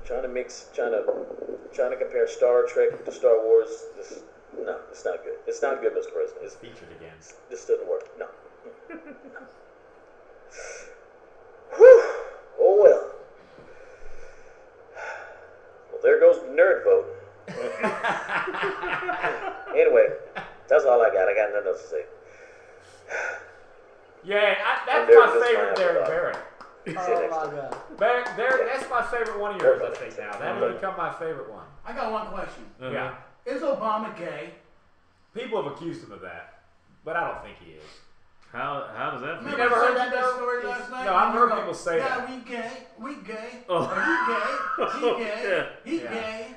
[SPEAKER 15] trying to compare Star Trek to Star Wars. No, it's not good. It's not good, Mr. President. It's
[SPEAKER 3] featured again.
[SPEAKER 15] This doesn't work. No. Whew. Oh well.
[SPEAKER 17] all I got. I got nothing else to say.
[SPEAKER 3] Yeah, that's
[SPEAKER 17] There's
[SPEAKER 3] my
[SPEAKER 17] this
[SPEAKER 3] favorite
[SPEAKER 17] man,
[SPEAKER 3] Derek Barrett.
[SPEAKER 2] Oh my god.
[SPEAKER 3] That's my favorite one of yours, I think, now. That'll become my favorite one.
[SPEAKER 5] I got one question.
[SPEAKER 3] Yeah.
[SPEAKER 5] Is Obama gay?
[SPEAKER 3] People have accused him of that, but I don't think he is.
[SPEAKER 1] How does that feel?
[SPEAKER 3] You never heard that
[SPEAKER 5] story last night?
[SPEAKER 3] No, I've heard people say
[SPEAKER 5] yeah,
[SPEAKER 3] that.
[SPEAKER 5] we gay. We gay.
[SPEAKER 1] Oh.
[SPEAKER 5] He gay. He gay.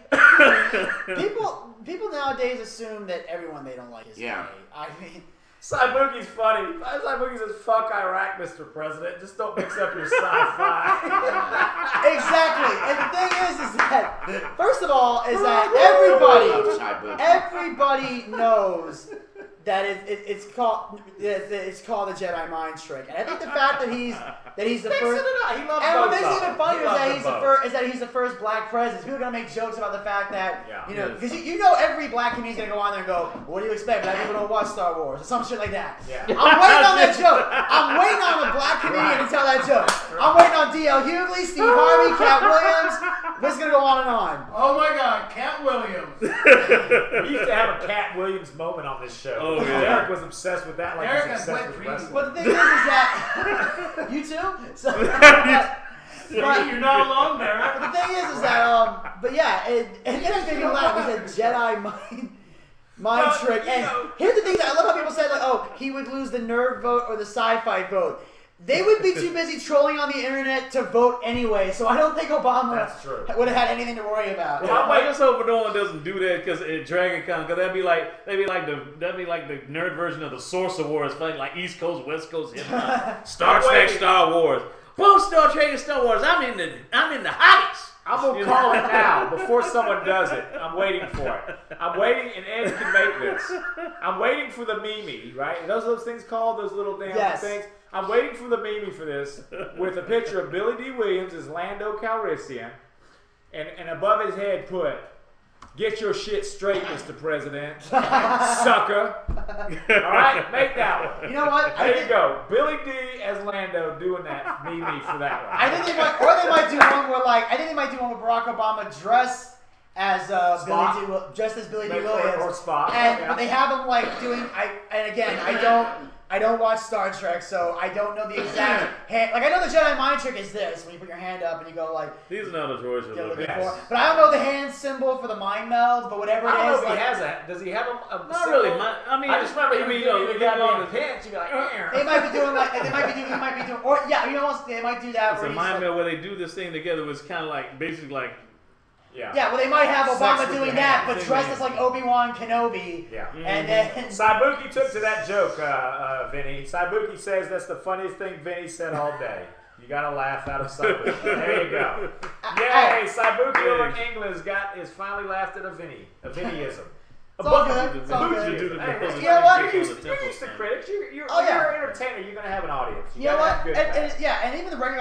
[SPEAKER 2] People nowadays assume that everyone they don't like is
[SPEAKER 4] Yeah.
[SPEAKER 2] gay. I mean,
[SPEAKER 3] Cybuki's funny. Cybuki says, "Fuck Iraq, Mr. President. Just don't mix up your sci-fi."
[SPEAKER 2] exactly. And the thing is that first of all, is that everybody knows that it's called the Jedi mind trick. And I think the fact that he's the first.
[SPEAKER 3] He loves
[SPEAKER 2] and what
[SPEAKER 3] both
[SPEAKER 2] makes it even
[SPEAKER 3] of them.
[SPEAKER 2] funnier
[SPEAKER 3] He loves them both.
[SPEAKER 2] is that he's the first black president. People are gonna make jokes about the fact that
[SPEAKER 3] Yeah.
[SPEAKER 2] because you know every black comedian's gonna go on there and go, "What do you expect? Black people don't watch Star Wars," or some shit like that.
[SPEAKER 3] Yeah.
[SPEAKER 2] I'm waiting on that joke. I'm waiting on a black comedian to tell that joke. I'm waiting on D.L. Hughley, Steve Harvey, Cat Williams. This is gonna go on and on.
[SPEAKER 5] Oh my God, Cat Williams.
[SPEAKER 3] We used to have a Cat Williams moment on this show.
[SPEAKER 1] Oh, yeah.
[SPEAKER 3] Derek was obsessed with that, like
[SPEAKER 5] Derek
[SPEAKER 3] he's
[SPEAKER 5] has
[SPEAKER 3] obsessed
[SPEAKER 5] wet
[SPEAKER 3] with
[SPEAKER 5] dreams.
[SPEAKER 3] wrestling.
[SPEAKER 2] But the thing is that you too. So,
[SPEAKER 5] You're not alone there.
[SPEAKER 2] But the thing is that but yeah, and then I think it was a Jedi mind trick. And here's the thing that I love how people say like, oh, he would lose the nerd vote or the sci-fi vote. They would be too busy trolling on the internet to vote anyway, so I don't think Obama would have had anything to worry about.
[SPEAKER 1] Well, I just hope no one doesn't do that because at Dragon Con, because that'd be like the nerd version of the Source Awards, fighting like East Coast, West Coast, Star Trek, Star Wars. Both Star Trek and Star Wars. I'm in the hottest.
[SPEAKER 3] I'm gonna call it now before someone does it. I'm waiting for it. I'm waiting, and Ed can make this. I'm waiting for the Mimi, right? Those things called those little damn things. I'm waiting for the Mimi for this with a picture of Billy D. Williams as Lando Calrissian, and above his head put, "Get your shit straight, Mr. President, sucker." All right, make that one.
[SPEAKER 2] You know what?
[SPEAKER 3] There you go. Billy D. as Lando doing that Mimi for that one.
[SPEAKER 2] I think they might do one where Barack Obama dressed as Billy D. Williams
[SPEAKER 3] or Spock,
[SPEAKER 2] but they have him like doing. I don't watch Star Trek, so I don't know the exact hand. Like I know the Jedi mind trick is this when you put your hand up and you go like.
[SPEAKER 1] These are not the choices.
[SPEAKER 2] But I don't know the hand symbol for the mind meld, but whatever it is.
[SPEAKER 3] I don't know if he has that. Does he have a
[SPEAKER 1] not really. I mean,
[SPEAKER 3] I just remember you got on the pants. You be like,
[SPEAKER 2] they might be doing like they might be doing, or yeah, you know what? They might do that.
[SPEAKER 1] It's a mind meld where they do this thing together. Was kind of like basically like.
[SPEAKER 2] Yeah, well, they might have Obama doing that, but dressed as like Obi-Wan Kenobi.
[SPEAKER 3] Yeah.
[SPEAKER 2] And then
[SPEAKER 3] Cybuki took to that joke, Vinny. Cybuki says that's the funniest thing Vinny said all day. You gotta laugh out of Cybuki. There you go. Yay! Cybuki over in England has finally laughed at a Vinnyism.
[SPEAKER 2] It's all good. It's all good. You know what?
[SPEAKER 3] You're used to critics. You're an entertainer. You're gonna have an audience.
[SPEAKER 2] You know what? And even the regular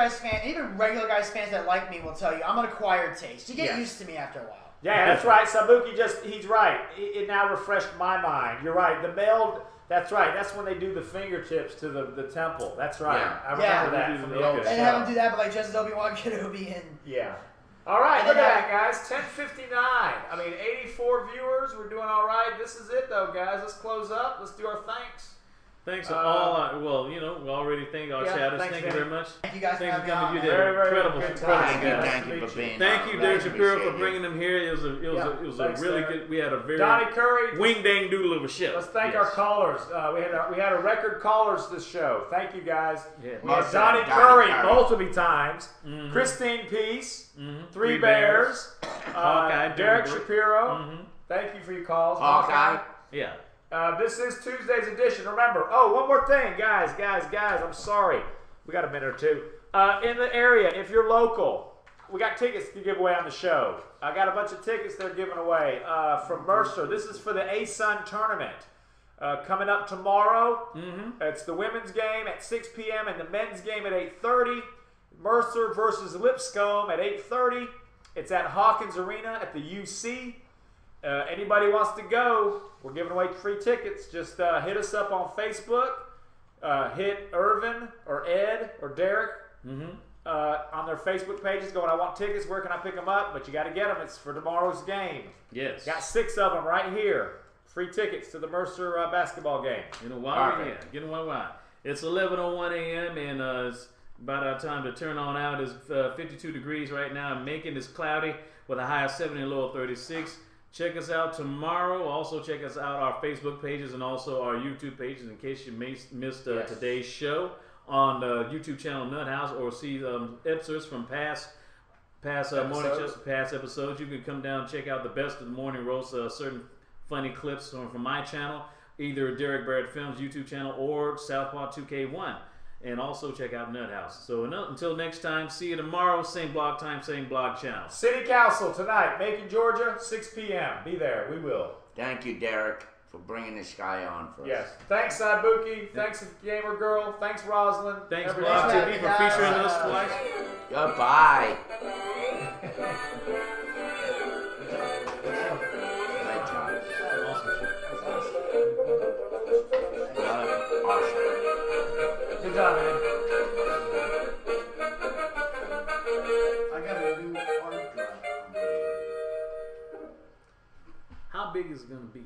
[SPEAKER 2] guys fans that like me will tell you I'm an acquired taste. You get used to me after a while.
[SPEAKER 3] Yeah, that's right. Cybuki he's right. It now refreshed my mind. You're right. The meld. That's right. That's when they do the fingertips to the temple. That's right.
[SPEAKER 2] Yeah.
[SPEAKER 3] I remember that from the old show.
[SPEAKER 2] And have them do that, but like just as Obi-Wan Kenobi and
[SPEAKER 3] All right, look at that, guys. 10:59. I mean, 84 viewers. We're doing all right. This is it, though, guys. Let's close up. Let's do our thanks.
[SPEAKER 1] Thanks to all. Well, we already thank our chatters. Thank you very much.
[SPEAKER 2] Thank you guys
[SPEAKER 1] for coming. You
[SPEAKER 3] did
[SPEAKER 1] incredible.
[SPEAKER 4] Thank you for being.
[SPEAKER 1] Thank you, Derek Shapiro, for bringing them here. It was a really good. We had a very
[SPEAKER 3] Donnie Curry,
[SPEAKER 1] wing dang doodle of a show.
[SPEAKER 3] Let's thank our callers. We had a record callers this show. Thank you, guys.
[SPEAKER 1] Yeah.
[SPEAKER 3] We had Donnie Curry multiple times. Christine Peace, Three Bears, Derek Shapiro. Thank you for your calls.
[SPEAKER 4] Hawkeye.
[SPEAKER 1] Yeah.
[SPEAKER 3] This is Tuesday's edition. Remember, one more thing, guys, I'm sorry. We got a minute or two. In the area, if you're local, we got tickets to give away on the show. I got a bunch of tickets they're giving away from Mercer. This is for the ASUN tournament. Coming up tomorrow. It's the women's game at 6 p.m. and the men's game at 8:30. Mercer versus Lipscomb at 8:30. It's at Hawkins Arena at the UC. Anybody wants to go, we're giving away free tickets. Just hit us up on Facebook. Hit Irvin or Ed or Derek on their Facebook pages going, I want tickets. Where can I pick them up? But you got to get them. It's for tomorrow's game.
[SPEAKER 1] Yes.
[SPEAKER 3] Got 6 of them right here. free tickets to the Mercer basketball game.
[SPEAKER 1] Get them while we're here. Get them while we're on. It's 11:01 a.m. and it's about our time to turn on out. It's 52 degrees right now. Macon is cloudy with a high of 70 and low of 36. Check us out tomorrow. Also check us out our Facebook pages and also our YouTube pages in case you missed today's show on the YouTube channel Nut House, or see excerpts from past episodes. You can come down and check out the best of the morning roast, certain funny clips from my channel, either Derek Barrett Films YouTube channel or Southpaw 2K1. And also check out Nut House. So until next time, see you tomorrow. Same blog time, same blog channel.
[SPEAKER 3] City Council tonight, Macon, Georgia, 6 p.m. Be there. We will.
[SPEAKER 4] Thank you, Derek, for bringing this guy on for us.
[SPEAKER 3] Yes. Thanks, Bucci. Thanks, Gamer Girl. Thanks, Rosalind.
[SPEAKER 1] Thanks, Blog TV, for featuring us twice.
[SPEAKER 4] Goodbye.
[SPEAKER 3] Good job, man.
[SPEAKER 5] I got a new hard drive.
[SPEAKER 1] How big is it going to be?